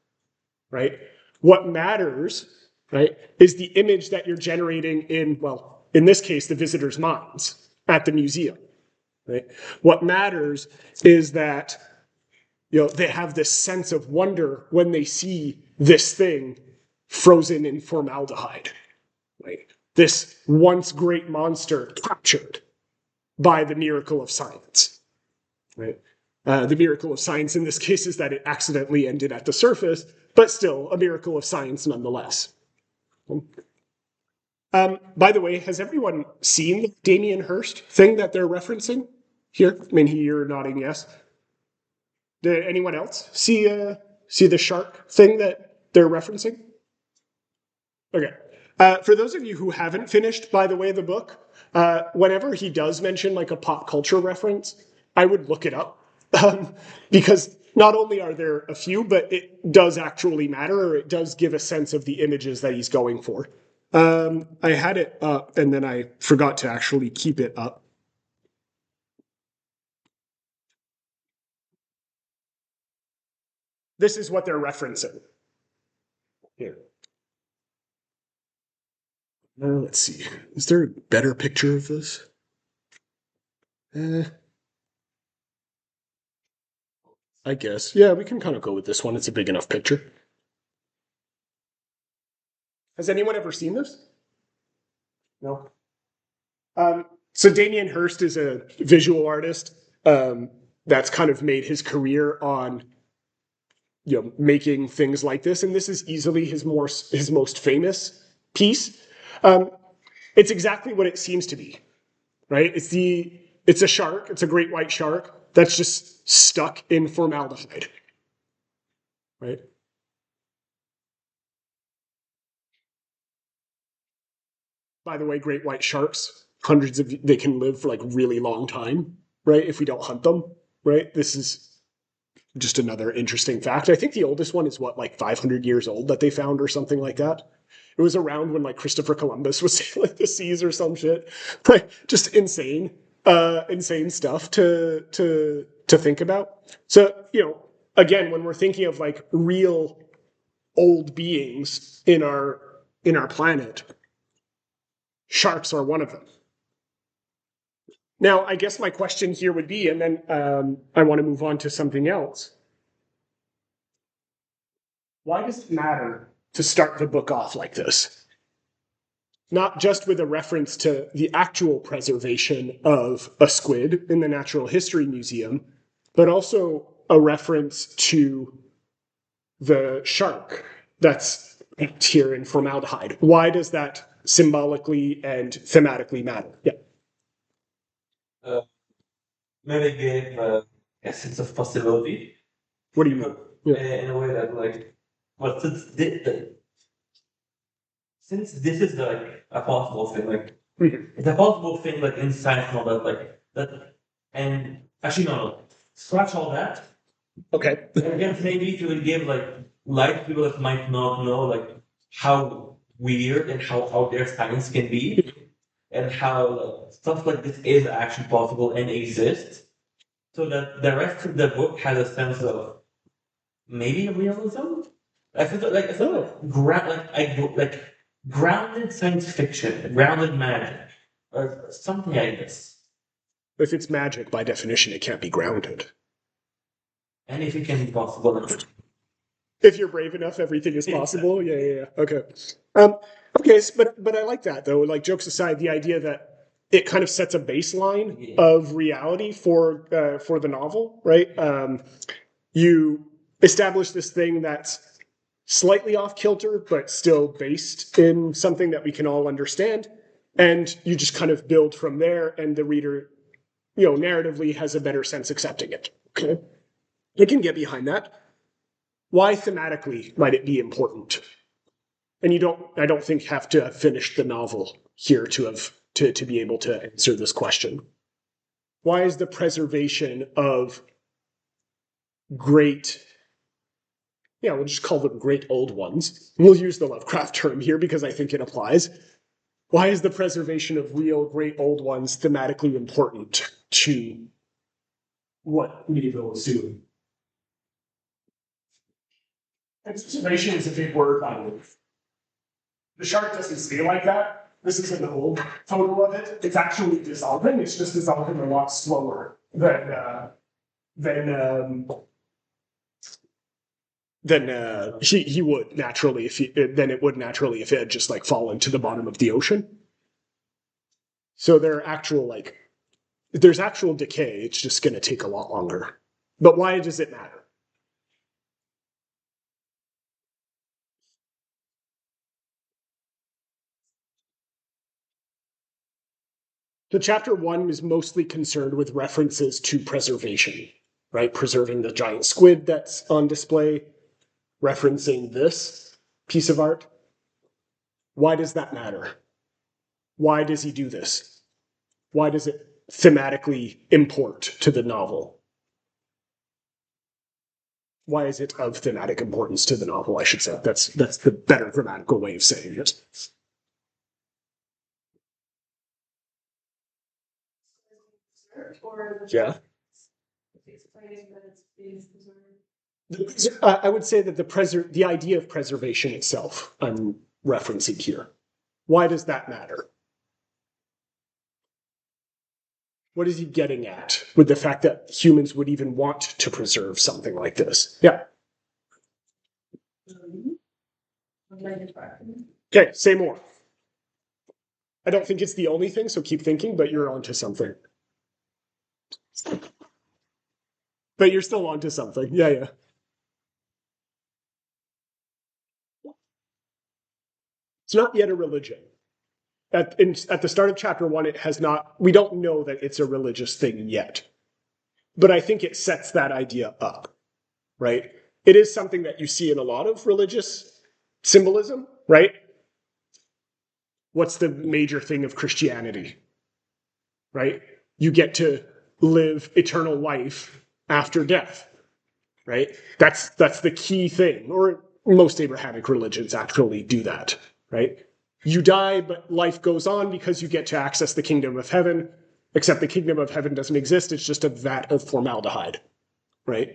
[SPEAKER 1] right? What matters, right, is the image that you're generating in, well, in this case, the visitors' minds at the museum, right? What matters is that, they have this sense of wonder when they see this thing frozen in formaldehyde, right? This once great monster captured by the miracle of science, right? The miracle of science in this case is that it accidentally ended at the surface, but still a miracle of science nonetheless. By the way, has everyone seen the Damien Hirst thing that they're referencing here? I mean, you're nodding yes. Did anyone else see the shark thing that they're referencing? Okay. For those of you who haven't finished, by the way, the book, whenever he does mention like a pop culture reference, I would look it up. Because not only are there a few, but it does actually matter, or it does give a sense of the images that he's going for. I had it up, and then I forgot to actually keep it up. This is what they're referencing here. Let's see. Is there a better picture of this? I guess. Yeah, we can kind of go with this one. It's a big enough picture. Has anyone ever seen this? No. So Damien Hirst is a visual artist that's kind of made his career on making things like this, and this is easily his most famous piece. It's exactly what it seems to be, right? It's a shark. It's a great white shark that's just stuck in formaldehyde, right? By the way, great white sharks, they can live for like really long time, right? If we don't hunt them, right? This is just another interesting fact. I think the oldest one is like 500 years old that they found or something like that. It was around when like Christopher Columbus was sailing the seas or some shit. Like just insane stuff to think about. So, again, when we're thinking of like real old beings in our planet, sharks are one of them. Now, I guess my question here would be, and then I want to move on to something else. Why does it matter to start the book off like this? Not just with a reference to the actual preservation of a squid in the Natural History Museum, but also a reference to the shark that's here in formaldehyde. Why does that symbolically and thematically matter? Yeah.
[SPEAKER 2] Maybe give a sense of possibility.
[SPEAKER 1] What do you mean? Yeah.
[SPEAKER 2] In a way that well, since this is like a possible thing, it's a possible thing in science and all that, and actually no, scratch all that.
[SPEAKER 1] Okay.
[SPEAKER 2] Again, maybe it will give light to people that might not know how weird and how out there science can be, and how stuff like this is actually possible and exists. So that the rest of the book has a sense of maybe realism, I feel like grounded science fiction, grounded magic, or something like this.
[SPEAKER 1] If it's magic, by definition, it can't be grounded.
[SPEAKER 2] And if it can be possible,
[SPEAKER 1] If you're brave enough, everything is possible. Yeah. Okay. Okay, but I like that though. Like, jokes aside, the idea that it kind of sets a baseline of reality for the novel, right? You establish this thing that's slightly off kilter, but still based in something that we can all understand, and you just kind of build from there, and the reader, narratively has a better sense accepting it. Okay, I can get behind that. Why thematically might it be important? And I don't think, have to have finished the novel here to be able to answer this question. Why is the preservation of great, we'll just call them great old ones. We'll use the Lovecraft term here because I think it applies. Why is the preservation of real great old ones thematically important to what Miéville is doing? Preservation is a big word, by the way. The shark doesn't stay like that. This is an old photo of it. It's actually dissolving. It's just dissolving a lot slower than he would naturally than it would naturally if it had just like fallen to the bottom of the ocean. So there's actual decay. It's just going to take a lot longer. But why does it matter? So chapter 1 is mostly concerned with references to preservation, right? Preserving the giant squid that's on display, referencing this piece of art. Why does that matter? Why does he do this? Why does it thematically import to the novel? Why is it of thematic importance to the novel, I should say. That's the better grammatical way of saying it. Yeah. I would say that the idea of preservation itself, I'm referencing here. Why does that matter? What is he getting at with the fact that humans would even want to preserve something like this? Yeah. Okay, say more. I don't think it's the only thing, so keep thinking, but you're onto something. But you're still onto something. Yeah. It's not yet a religion. At the start of chapter 1, it has not. We don't know that it's a religious thing yet. But I think it sets that idea up, right? It is something that you see in a lot of religious symbolism, right? What's the major thing of Christianity, right? You get to live eternal life after death, right? That's the key thing. Or most Abrahamic religions actually do that, right? You die, but life goes on because you get to access the kingdom of heaven, except the kingdom of heaven doesn't exist. It's just a vat of formaldehyde, right?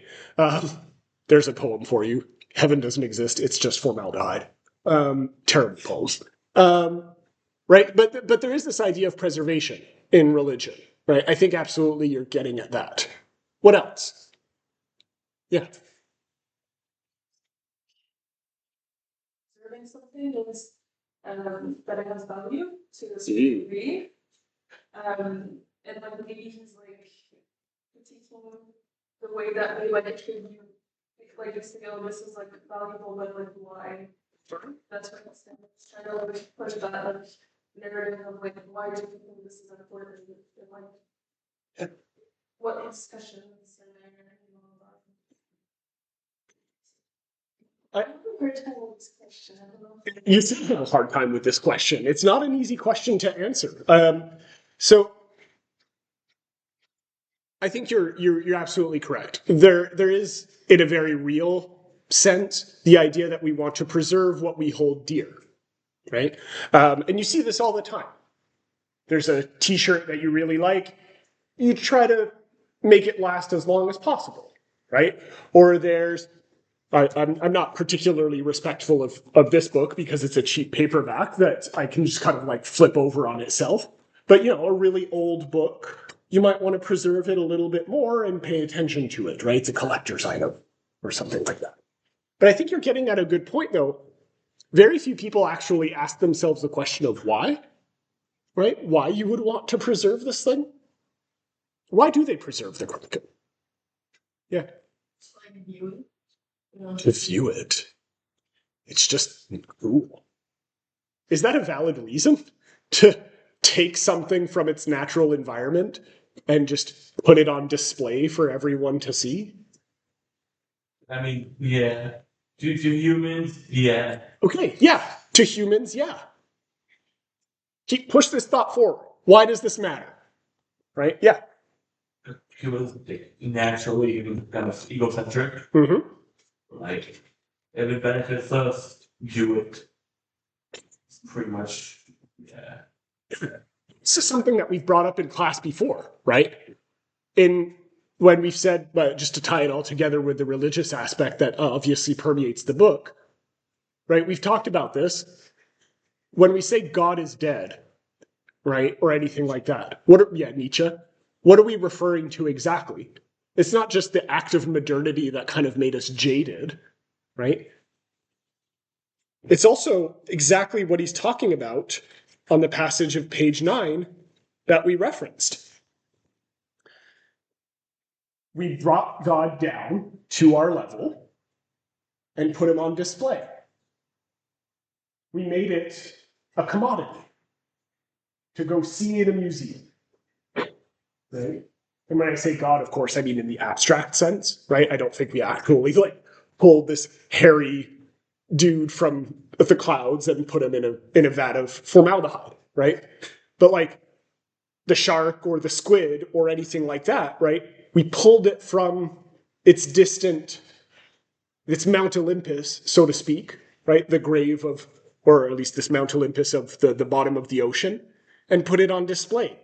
[SPEAKER 1] There's a poem for you. Heaven doesn't exist. It's just formaldehyde. Terrible poems. Right? But there is this idea of preservation in religion, right? I think absolutely you're getting at that. What else? Yeah.
[SPEAKER 5] Serving something is that it has value to a certain degree. And like maybe he's like critiquing the way that they like treat you, like this thing, oh, this is like valuable, but like why? That's what it's trying to like push that like narrative of like why do you think this is important? And like what discussions are there? I have a hard time with this question. I don't know.
[SPEAKER 1] You seem to have a hard time with this question. It's not an easy question to answer. So I think you're absolutely correct. There is, in a very real sense, the idea that we want to preserve what we hold dear, right? And you see this all the time. There's a T-shirt that you really like. You try to make it last as long as possible, right? Or there's I'm not particularly respectful of this book because it's a cheap paperback that I can just kind of like flip over on itself. But a really old book, you might want to preserve it a little bit more and pay attention to it, right? It's a collector's item or something like that. But I think you're getting at a good point, though. Very few people actually ask themselves the question of why, right? Why you would want to preserve this thing? Why do they preserve the Kraken? Yeah. To view it. It's just cool. Is that a valid reason to take something from its natural environment and just put it on display for everyone to see?
[SPEAKER 2] I mean, yeah. To humans, yeah.
[SPEAKER 1] Okay, yeah. To humans, yeah. Push this thought forward. Why does this matter? Right? Yeah.
[SPEAKER 2] Humans naturally kind of egocentric.
[SPEAKER 1] Mm-hmm.
[SPEAKER 2] Like, if it benefits us, do it. It's pretty much, yeah.
[SPEAKER 1] This is something that we've brought up in class before, right? When we've said, but just to tie it all together with the religious aspect that obviously permeates the book, right? We've talked about this. When we say God is dead, right, or anything like that, Nietzsche, what are we referring to exactly? It's not just the act of modernity that kind of made us jaded, right? It's also exactly what he's talking about on the passage of page 9 that we referenced. We brought God down to our level and put him on display. We made it a commodity to go see in a museum, right? And when I say God, of course, I mean in the abstract sense, right? I don't think we actually pulled this hairy dude from the clouds and put him in a vat of formaldehyde, right? But the shark or the squid or anything like that, right? We pulled it from its Mount Olympus, so to speak, right? The grave of, or at least this Mount Olympus of the bottom of the ocean, and put it on display.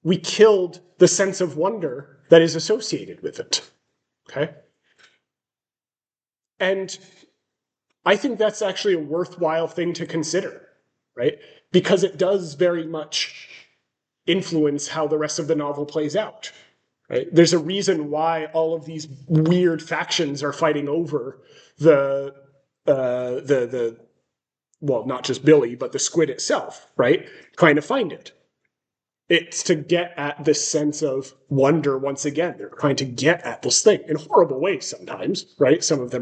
[SPEAKER 1] We killed the sense of wonder that is associated with it, okay? And I think that's actually a worthwhile thing to consider, right? Because it does very much influence how the rest of the novel plays out. Right? There's a reason why all of these weird factions are fighting over well, not just Billy, but the squid itself, right? Trying to find it. It's to get at this sense of wonder once again. They're trying to get at this thing in horrible ways sometimes, right? Some of the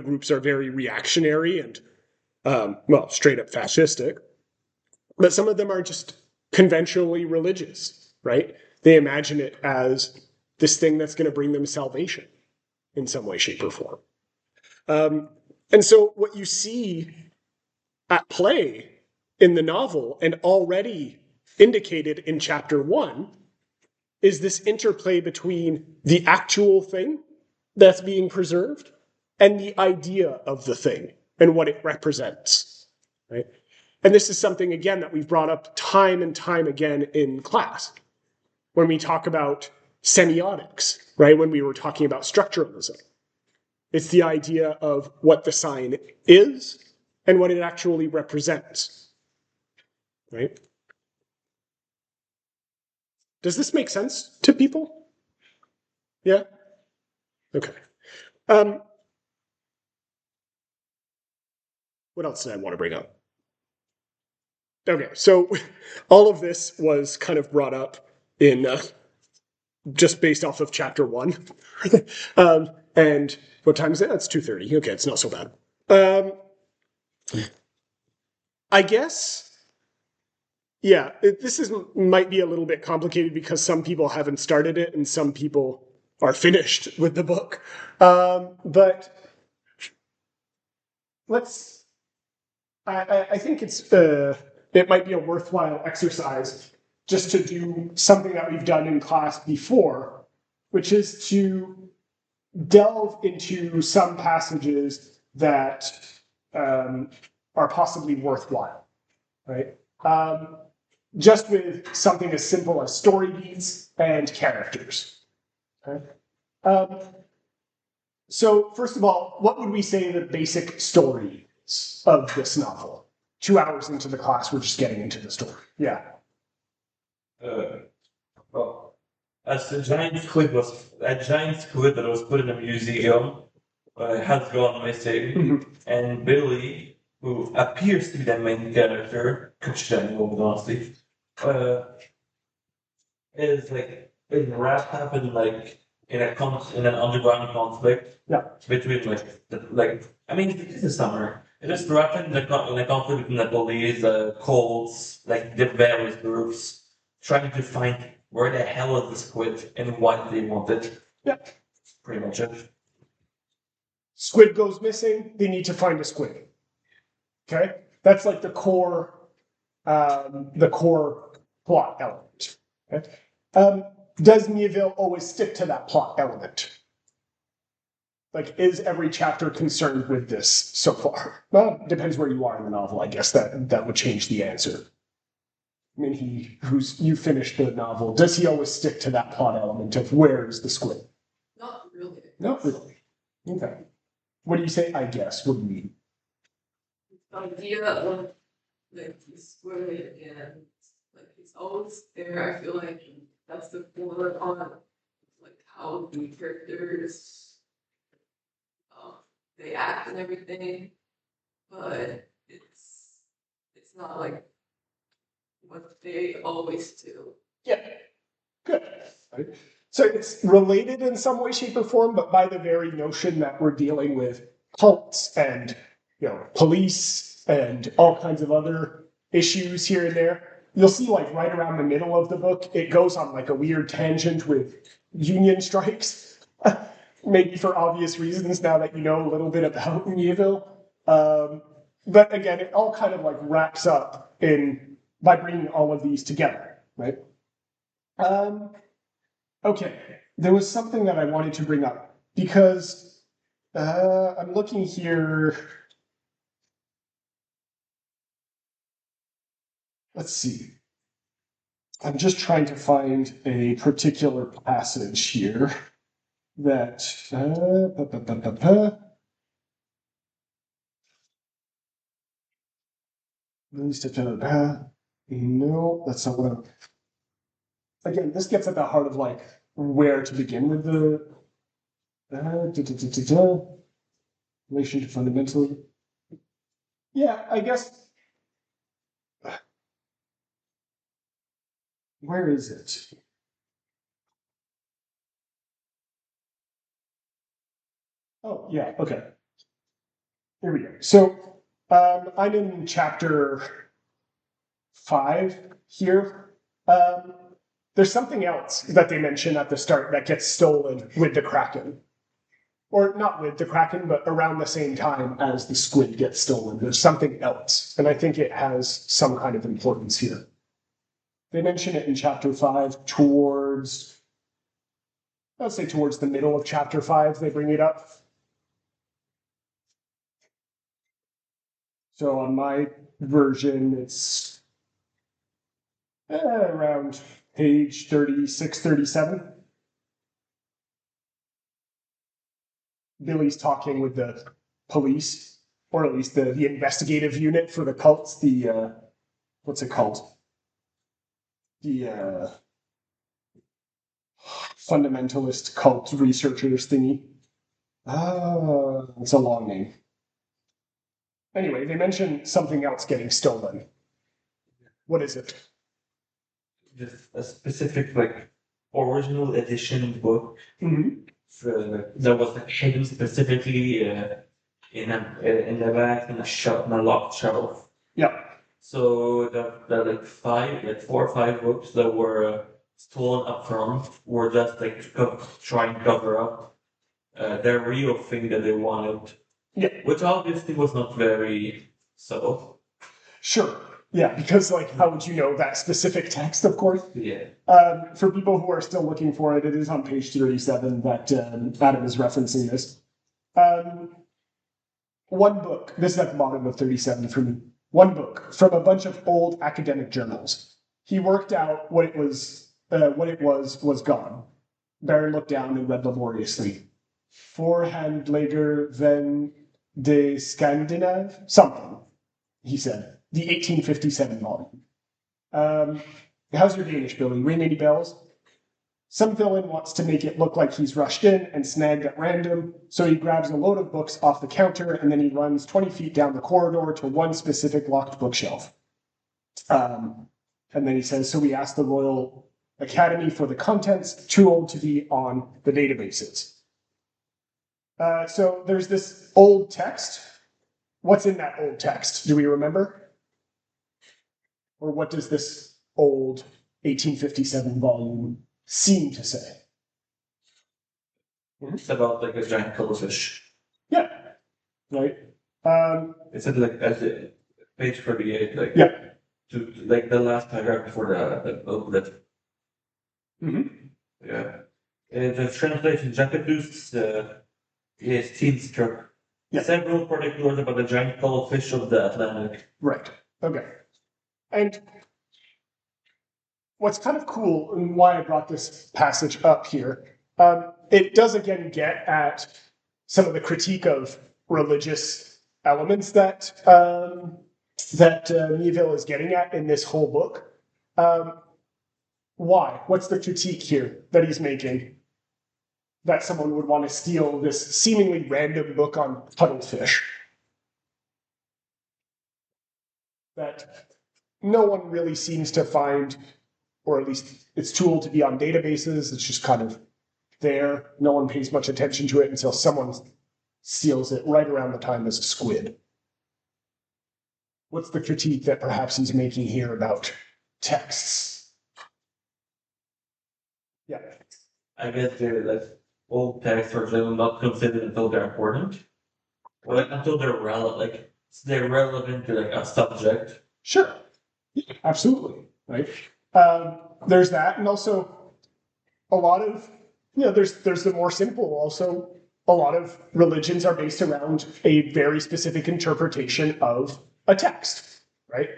[SPEAKER 1] groups are very reactionary and, straight up fascistic. But some of them are just conventionally religious, right? They imagine it as this thing that's going to bring them salvation in some way, shape, or form. And so what you see at play in the novel and already indicated in chapter 1 is this interplay between the actual thing that's being preserved and the idea of the thing and what it represents, right? And this is something, again, that we've brought up time and time again in class when we talk about semiotics, right? When we were talking about structuralism. It's the idea of what the sign is and what it actually represents, right? Does this make sense to people? Yeah? Okay. What else did I want to bring up? Okay, so all of this was kind of brought up in just based off of chapter 1. And what time is it? It's 2:30. Okay, it's not so bad. I guess, yeah, might be a little bit complicated because some people haven't started it and some people are finished with the book. But I think it might be a worthwhile exercise just to do something that we've done in class before, which is to delve into some passages that are possibly worthwhile, right? Just with something as simple as story beats and characters. Okay? So, first of all, what would we say the basic story is of this novel? 2 hours into the class, we're just getting into the story. Yeah.
[SPEAKER 2] Well, as a giant squid that was put in a museum has gone missing, and Billy, who appears to be the main character, honestly, is wrapped up in in an underground conflict.
[SPEAKER 1] Yeah.
[SPEAKER 2] Between I mean this is summer. It is wrapped in a conflict between the police, the cults, like the various groups, trying to find where the hell is the squid and why they want it.
[SPEAKER 1] Yeah.
[SPEAKER 2] Pretty much it.
[SPEAKER 1] Squid goes missing, they need to find a squid. Okay? That's like the core plot element. Okay? Does Miéville always stick to that plot element? Like, is every chapter concerned with this so far? Well, depends where you are in the novel, I guess that would change the answer. I mean, you finished the novel, does he always stick to that plot element of where is the squid?
[SPEAKER 3] Not really.
[SPEAKER 1] Not really. Okay. What do you say? I guess. What do you mean?
[SPEAKER 3] The idea of like the squid and like he's always there. I feel like that's the core on like how the characters they act and everything, but it's not like what they always do.
[SPEAKER 1] Yeah. Good. Right. So it's related in some way, shape, or form, but by the very notion that we're dealing with cults and police and all kinds of other issues here and there. You'll see like right around the middle of the book, it goes on like a weird tangent with union strikes. Maybe for obvious reasons now that you know a little bit about Miéville. But again, it all kind of like wraps up by bringing all of these together, right? Okay, there was something that I wanted to bring up because I'm looking here. Let's see. I'm just trying to find a particular passage here that. No, that's not what I'm. Again, this gets at the heart of like where to begin with the relation to fundamentally. Yeah, I guess. Where is it? Oh, yeah, okay. Here we go. So I'm in chapter 5 here. There's something else that they mention at the start that gets stolen with the Kraken. Or not with the Kraken, but around the same time as the squid gets stolen. There's something else, and I think it has some kind of importance here. They mention it in chapter 5 towards the middle of chapter 5, they bring it up. So on my version, it's around page 36, 37. Billy's talking with the police, or at least the investigative unit for the cults, what's it called? The fundamentalist cult researchers thingy. It's a long name. Anyway, they mention something else getting stolen. What is it?
[SPEAKER 2] Just a specific original edition book that was hidden specifically in the back in a locked shelf.
[SPEAKER 1] Yeah.
[SPEAKER 2] So the 4 or 5 books that were stolen up front were just to try and cover up their real thing that they wanted.
[SPEAKER 1] Yeah.
[SPEAKER 2] Which obviously was not very subtle.
[SPEAKER 1] Sure. Yeah, because how would you know that specific text, of course?
[SPEAKER 2] Yeah.
[SPEAKER 1] For people who are still looking for it, it is on page 37 that Adam is referencing this. One book, this is at the bottom of 37 for me. One book from a bunch of old academic journals. He worked out what it was gone. Baron looked down and read laboriously. Voorhandlegger van de Scandinav, something, he said. The 1857 volume. How's your Danish, Billy? Ring any bells? Some villain wants to make it look like he's rushed in and snagged at random, so he grabs a load of books off the counter and then he runs 20 feet down the corridor to one specific locked bookshelf. And then he says, so we asked the Royal Academy for the contents, too old to be on the databases. So there's this old text. What's in that old text? Do we remember? Or what does this old 1857 volume seem to say?
[SPEAKER 2] It's about like a giant cuttlefish.
[SPEAKER 1] Yeah. Right.
[SPEAKER 2] It said like at the page 38, like
[SPEAKER 1] Yeah.
[SPEAKER 2] to like the last paragraph before the bullet. Yeah. The translation Jacques is Teenstra.
[SPEAKER 1] Yeah.
[SPEAKER 2] Several particulars about the giant cuttlefish of the Atlantic.
[SPEAKER 1] Right. Okay. And what's kind of cool and why I brought this passage up here, it does again get at some of the critique of religious elements that Miéville is getting at in this whole book. Why? What's the critique here that he's making? That someone would want to steal this seemingly random book on cuttlefish. That no one really seems to find, or at least it's too old to be on databases. It's just kind of there. No one pays much attention to it until someone steals it right around the time as a squid. What's the critique that perhaps he's making here about texts? Yeah.
[SPEAKER 2] I guess they're like old texts are generally not considered until they're important. Or like until they're they're relevant to like a subject.
[SPEAKER 1] Sure. Yeah, absolutely. Right. There's that, and also a lot of there's the more simple. Also, a lot of religions are based around a very specific interpretation of a text, right?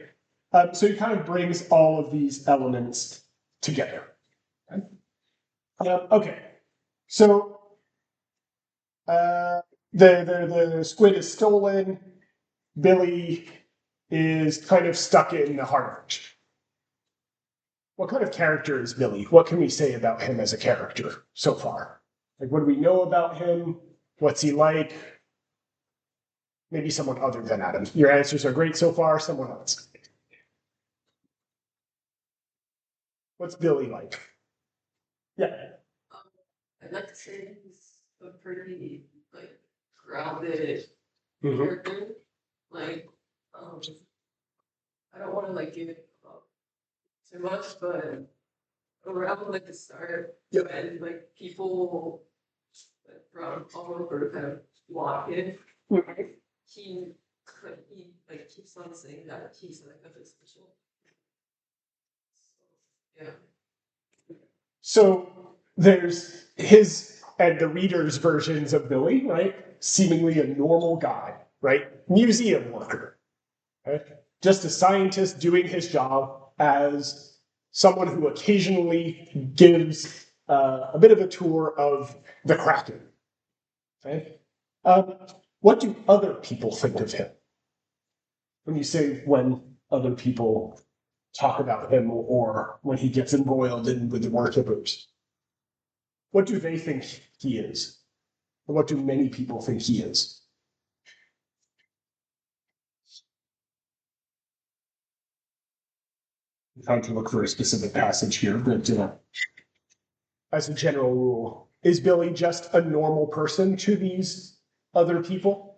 [SPEAKER 1] So he kind of brings all of these elements together. Okay. Okay. So the squid is stolen. Billy is kind of stuck in the heart of it. What kind of character is Billy? What can we say about him as a character so far? Like, what do we know about him? What's he like? Maybe someone other than Adam. Your answers are great so far. Someone else. What's Billy like? Yeah.
[SPEAKER 3] I'd like to say he's a pretty like grounded
[SPEAKER 1] Mhm.
[SPEAKER 3] character. Like, I don't want to like give it up too much, but around like the start,
[SPEAKER 1] Yep.
[SPEAKER 3] and like people like from all over kind of block it, he like keeps on saying that he's like nothing special. So, yeah.
[SPEAKER 1] So there's his and the reader's versions of Billy, right? Seemingly a normal guy, right? Museum worker, right? Just a scientist doing his job as someone who occasionally gives a bit of a tour of the Kraken. Okay? What do other people think of him? When you say when other people talk about him or when he gets embroiled in with the worshippers, what do they think he is? And what do many people think he is? I'm trying to look for a specific passage here, but as a general rule, is Billy just a normal person to these other people?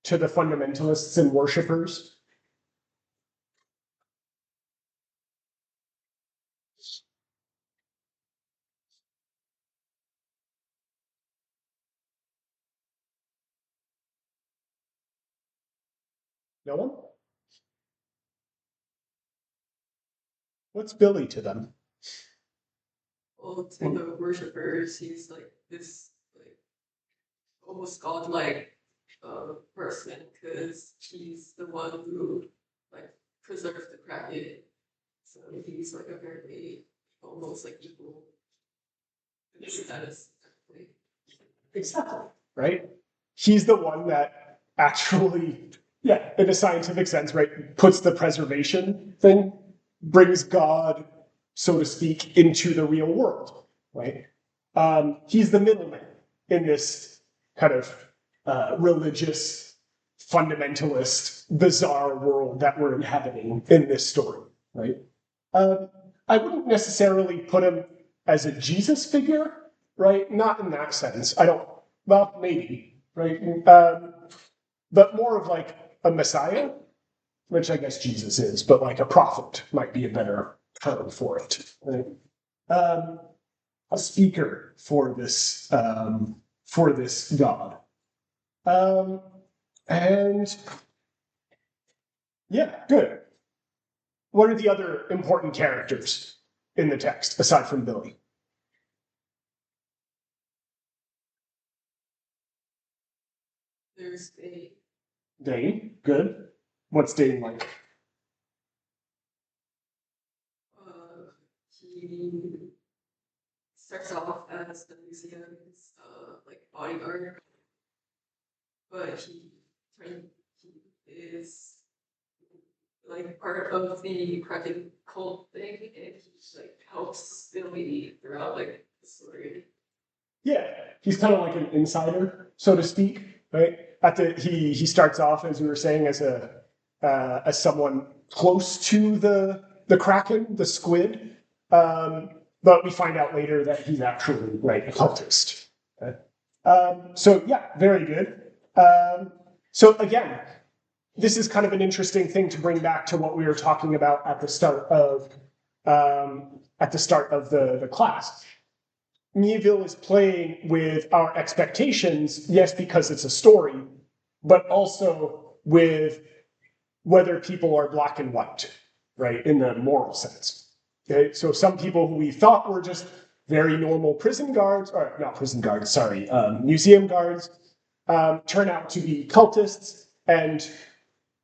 [SPEAKER 1] To the fundamentalists and worshippers? No one? What's Billy to them?
[SPEAKER 3] Well, to the worshippers, he's like this like almost godlike person because he's the one who like preserved the Kraken. So he's like a very almost like equal status.
[SPEAKER 1] Exactly. Right? He's the one that actually, yeah, in a scientific sense, right, puts the preservation thing, brings God, so to speak, into the real world, right? He's the middleman in this kind of religious, fundamentalist, bizarre world that we're inhabiting in this story, right? I wouldn't necessarily put him as a Jesus figure, right? Not in that sense. I don't, well, maybe, right? But more of like a Messiah, which I guess Jesus is, but like a prophet might be a better term for it, right? A speaker for this God. And yeah, good. What are the other important characters in the text aside from Billy?
[SPEAKER 3] There's Dane.
[SPEAKER 1] Dane, good. What's Dane like?
[SPEAKER 3] He starts off as the museum's like bodyguard, but he is like part of the Kraken cult thing, and he like helps Billy throughout like the story.
[SPEAKER 1] Yeah, he's kind of like an insider, so to speak, right? He starts off, as we were saying, as as someone close to the Kraken, the squid, but we find out later that he's actually right a cultist. Okay? So yeah, very good. So again, this is kind of an interesting thing to bring back to what we were talking about at the start of the class. Miéville is playing with our expectations, yes, because it's a story, but also with whether people are black and white, right, in the moral sense. Okay, so some people who we thought were just very normal prison guards, or not prison guards, sorry, museum guards, turn out to be cultists. And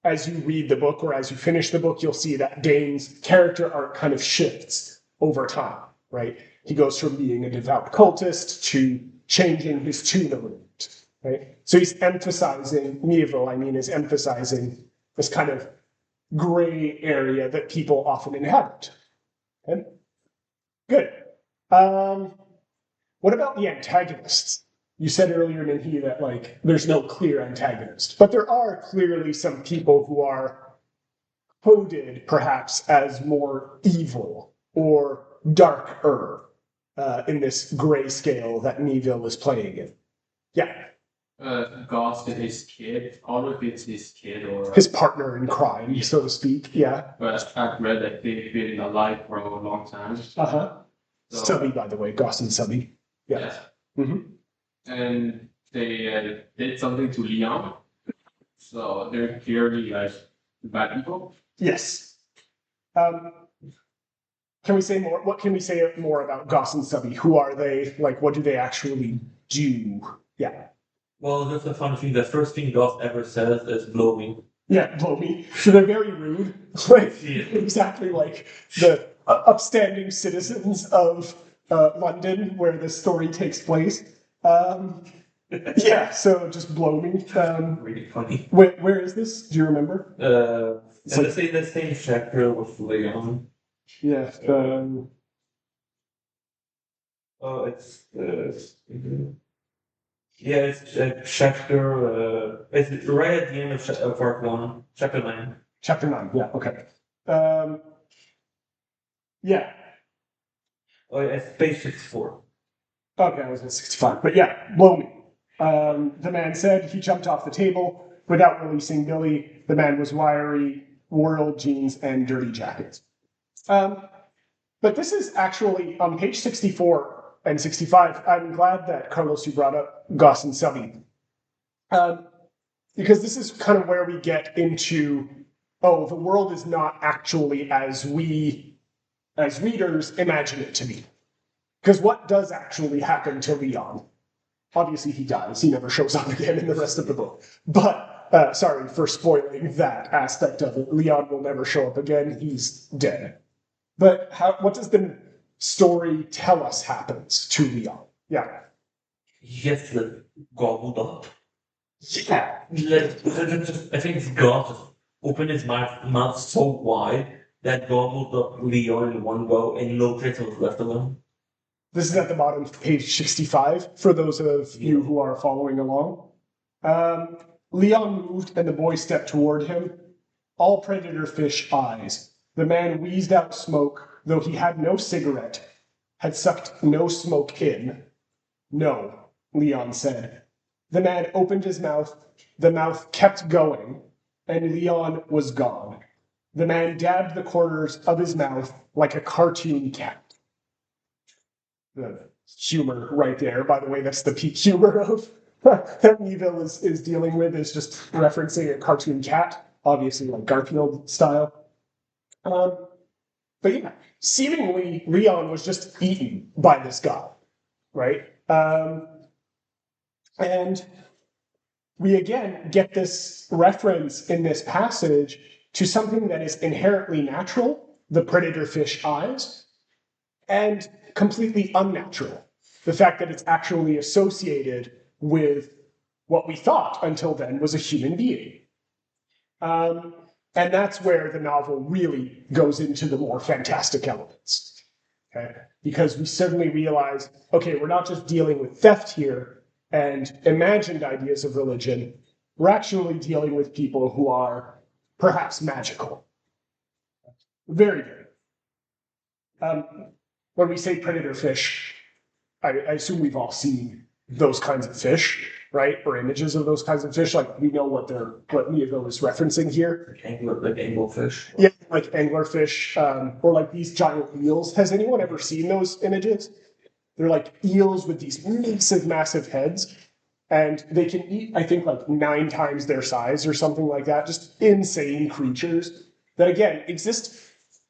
[SPEAKER 1] as you read the book or as you finish the book, you'll see that Dane's character arc kind of shifts over time, right? He goes from being a devout cultist to changing his tune a little bit, right? So he's emphasizing, Miéville, is emphasizing this kind of gray area that people often inhabit. Okay? Good. What about the antagonists? You said earlier, Miéville, that like there's no clear antagonist, but there are clearly some people who are coded perhaps as more evil or darker in this gray scale that Miéville is playing in. Yeah.
[SPEAKER 9] Ghost and his kid, all of it's his kid or
[SPEAKER 1] his partner in crime, so to speak. Yeah.
[SPEAKER 9] But I've read that they've been alive for a long time.
[SPEAKER 1] Uh-huh.
[SPEAKER 9] So,
[SPEAKER 1] Subby, by the way, Goss and Subby. Yeah. Mm-hmm.
[SPEAKER 9] And they did something to Leon. So they're clearly like bad people.
[SPEAKER 1] Yes. Can we say more? What can we say more about Goss and Subby? Who are they? Like, what do they actually do? Yeah.
[SPEAKER 2] Well, just a fun thing. The first thing Goss ever says is "blow me."
[SPEAKER 1] Yeah, blow me. So they're very rude. Like, exactly like the upstanding citizens of London, where this story takes place. Yeah, so just blow me.
[SPEAKER 2] Really funny.
[SPEAKER 1] Where is this? Do you remember?
[SPEAKER 2] And like, the same chapter with Leon.
[SPEAKER 1] Yeah.
[SPEAKER 2] Oh, it's yeah, it's chapter. It's right at the end of part 1, chapter 9.
[SPEAKER 1] Chapter 9. Yeah. Okay. Yeah.
[SPEAKER 2] Oh, yeah, it's page 64.
[SPEAKER 1] Okay, I was at 65. But yeah, blow me. The man said. He jumped off the table without releasing Billy. The man was wiry, wore old jeans and dirty jackets. But this is actually on page 64 and 65. I'm glad that, Carlos, you brought up Goss and Subby. Because this is kind of where we get into, oh, the world is not actually as we, as readers, imagine it to be. Because what does actually happen to Leon? Obviously he dies. He never shows up again in the rest of the book. But, sorry for spoiling that aspect of it. Leon will never show up again. He's dead. But what does the story tell us happens to Leon? Yeah.
[SPEAKER 2] he gets like gobbled up.
[SPEAKER 1] Yeah.
[SPEAKER 2] I think it's God just opened his mouth so wide that gobbled up Leon in one go, and no trace was left of him.
[SPEAKER 1] This is at the bottom of page 65 for those of you who are following along. Leon moved and the boy stepped toward him. All predator fish eyes. The man wheezed out smoke, though he had no cigarette, had sucked no smoke in. No, Leon said. The man opened his mouth. The mouth kept going, and Leon was gone. The man dabbed the corners of his mouth like a cartoon cat. The humor right there, by the way, that's the peak humor of that Miéville is dealing with, is just referencing a cartoon cat, obviously like Garfield style. But yeah, seemingly Leon was just eaten by this guy, right? And we again get this reference in this passage to something that is inherently natural, the predator fish eyes, and completely unnatural, the fact that it's actually associated with what we thought until then was a human being. And that's where the novel really goes into the more fantastic elements. Okay? Because we suddenly realize, okay, we're not just dealing with theft here and imagined ideas of religion, we're actually dealing with people who are perhaps magical. Very, very. When we say predator fish, I assume we've all seen those kinds of fish, right? Or images of those kinds of fish. Like we know what Miéville is referencing here.
[SPEAKER 2] Like anglerfish.
[SPEAKER 1] Yeah, like anglerfish, or like these giant eels. Has anyone ever seen those images? They're like eels with these massive heads, and they can eat, I think, like 9 times their size or something like that. Just insane creatures that, again, exist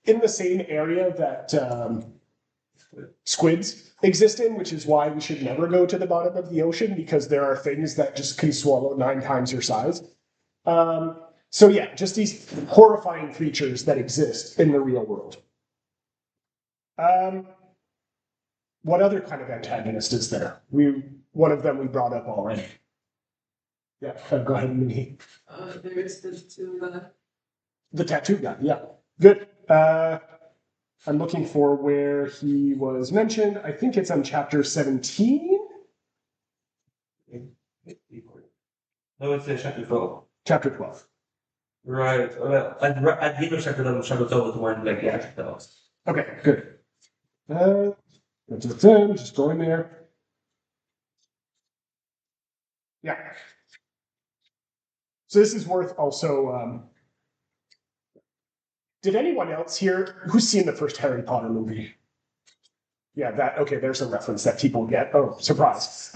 [SPEAKER 1] in the same area that squids exist in, which is why we should never go to the bottom of the ocean, because there are things that just can swallow 9 times your size. So yeah, just these horrifying creatures that exist in the real world. What other kind of antagonist is there? One of them we brought up already. Yeah, go ahead, Minnie.
[SPEAKER 3] There is the two that.
[SPEAKER 1] The tattoo guy, yeah. Good. I'm looking for where he was mentioned. I think it's on chapter 17.
[SPEAKER 2] No, it's chapter 12.
[SPEAKER 1] Chapter 12.
[SPEAKER 2] Right. Well, at the end of chapter 12 is when like the action tells.
[SPEAKER 1] Okay, good. Just go in there. Yeah. So this is worth also. Did anyone else here who's seen the first Harry Potter movie? Yeah, there's a reference that people get. Oh, surprise.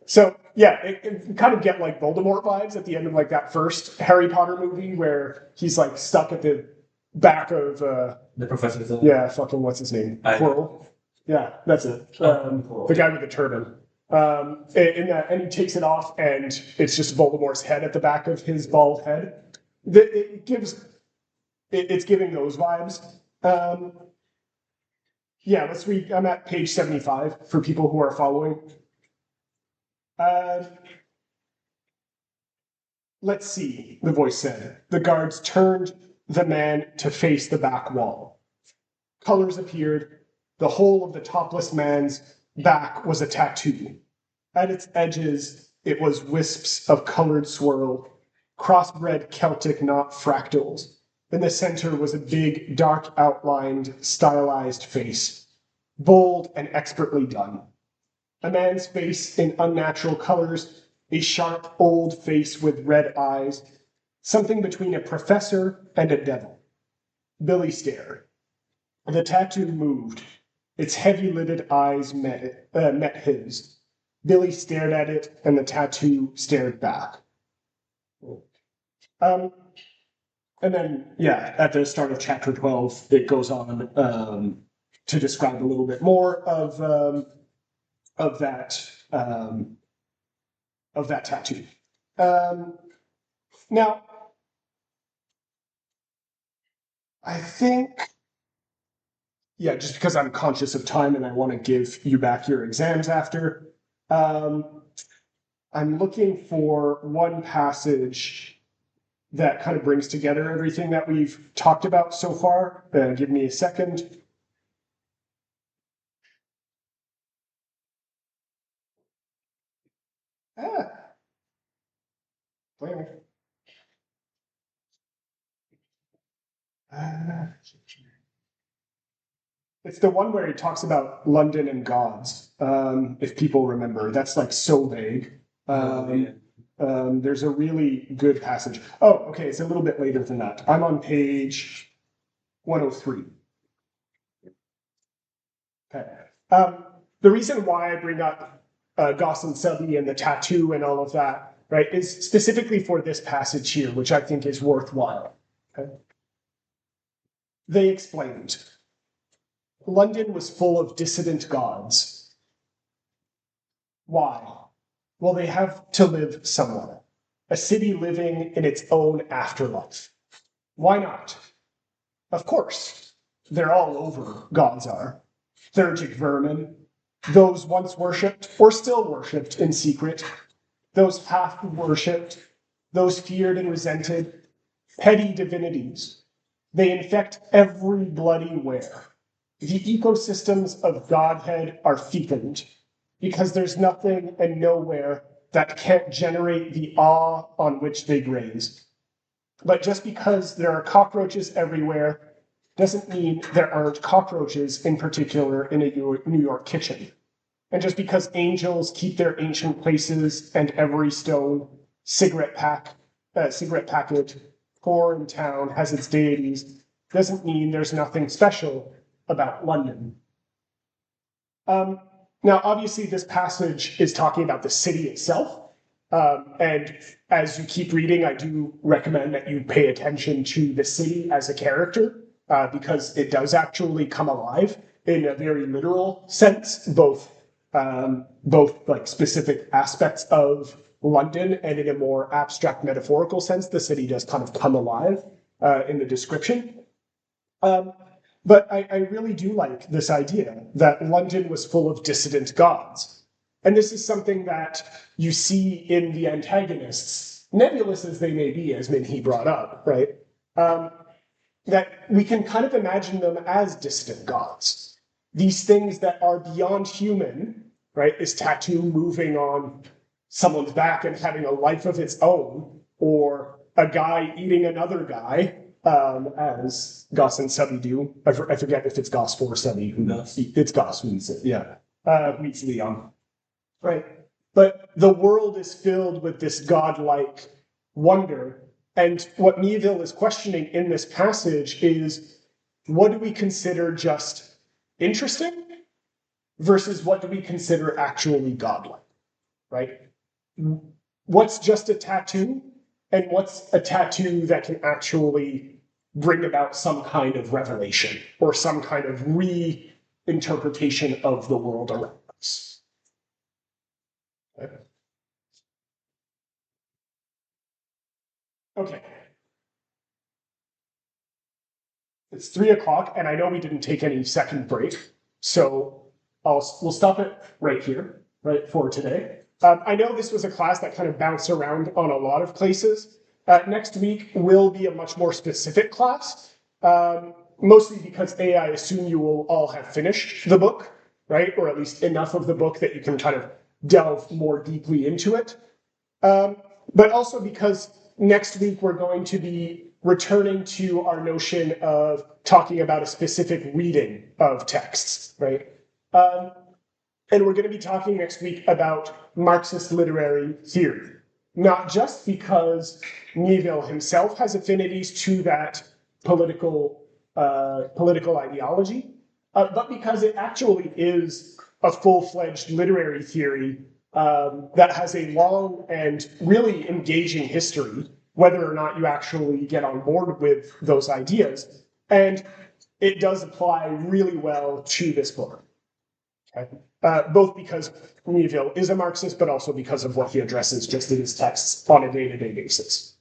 [SPEAKER 1] So yeah, it kind of get like Voldemort vibes at the end of like that first Harry Potter movie where he's like stuck at the back of
[SPEAKER 2] the professor's
[SPEAKER 1] yeah, fucking what's his name? Quirrell. Yeah, that's it. The guy with the turban. In that, and he takes it off, and it's just Voldemort's head at the back of his bald head. It's giving those vibes. Yeah, let's read. I'm at page 75 for people who are following. Let's see, the voice said. The guards turned the man to face the back wall. Colors appeared. The whole of the topless man's back was a tattoo. At its edges, it was wisps of colored swirl, crossbred Celtic knot fractals. In the center was a big, dark outlined, stylized face, bold and expertly done. A man's face in unnatural colors, a sharp old face with red eyes, something between a professor and a devil. Billy stared. The tattoo moved. Its heavy-lidded eyes met his. Billy stared at it, and the tattoo stared back. And then, yeah, at the start of chapter 12, it goes on to describe a little bit more of that tattoo. Now, I think, yeah, just because I'm conscious of time and I want to give you back your exams after, I'm looking for one passage that kind of brings together everything that we've talked about so far. Give me a second. It's the one where he talks about London and gods, if people remember. That's like so vague. There's a really good passage. Oh, okay, it's a little bit later than that. I'm on page 103. Okay. The reason why I bring up Goss and Subby and the tattoo and all of that, right, is specifically for this passage here, which I think is worthwhile. Okay? They explained London was full of dissident gods. Why? Well, they have to live somewhere. A city living in its own afterlife. Why not? Of course, they're all over, gods are. Theurgic vermin, those once worshipped or still worshipped in secret, those half worshipped, those feared and resented, petty divinities. They infect every bloody where. The ecosystems of Godhead are fecund, because there's nothing and nowhere that can't generate the awe on which they graze. But just because there are cockroaches everywhere doesn't mean there aren't cockroaches in particular in a New York kitchen. And just because angels keep their ancient places and every stone, cigarette packet, poor in town has its deities, doesn't mean there's nothing special about London. Now, obviously, this passage is talking about the city itself. And as you keep reading, I do recommend that you pay attention to the city as a character, because it does actually come alive in a very literal sense, both like specific aspects of London and in a more abstract metaphorical sense, the city does kind of come alive in the description. But I really do like this idea that London was full of dissident gods. And this is something that you see in the antagonists, nebulous as they may be, as Minhee brought up, right? That we can kind of imagine them as distant gods. These things that are beyond human, right? This tattoo moving on someone's back and having a life of its own, or a guy eating another guy, as Goss and Subby do. I forget if it's Goss or Subby who it's Goss who eats it, yeah. Meets Leon. Right. But the world is filled with this godlike wonder. And what Miéville is questioning in this passage is, what do we consider just interesting versus what do we consider actually godlike, right? What's just a tattoo and what's a tattoo that can actually bring about some kind of revelation or some kind of reinterpretation of the world around us? Okay. It's 3 o'clock, and I know we didn't take any second break, so we'll stop it right here, right, for today. I know this was a class that kind of bounced around on a lot of places. Next week will be a much more specific class, mostly because I assume you will all have finished the book, right, or at least enough of the book that you can kind of delve more deeply into it. But also because next week we're going to be returning to our notion of talking about a specific reading of texts, right? And we're going to be talking next week about Marxist literary theory, not just because Miéville himself has affinities to that political ideology, but because it actually is a full-fledged literary theory that has a long and really engaging history, whether or not you actually get on board with those ideas. And it does apply really well to this book. Okay? Both because Miéville is a Marxist, but also because of what he addresses just in his texts on a day-to-day basis.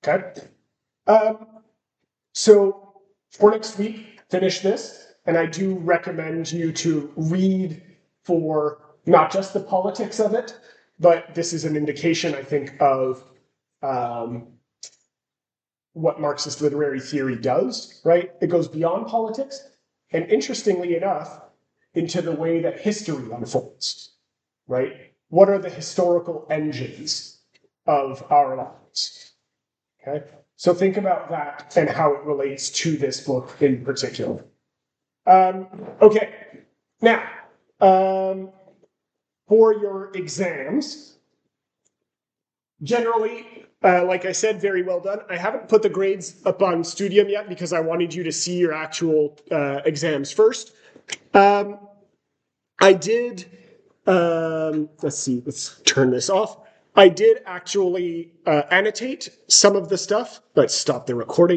[SPEAKER 1] Okay? So for next week, finish this, and I do recommend you to read for not just the politics of it, but this is an indication, I think, of what Marxist literary theory does, right? It goes beyond politics, and interestingly enough, into the way that history unfolds, right? What are the historical engines of our lives? Okay, so think about that and how it relates to this book in particular. Okay, now, for your exams, generally, like I said, very well done. I haven't put the grades up on Studium yet because I wanted you to see your actual exams first. I did, let's see, let's turn this off. I did actually annotate some of the stuff. Let's stop the recording.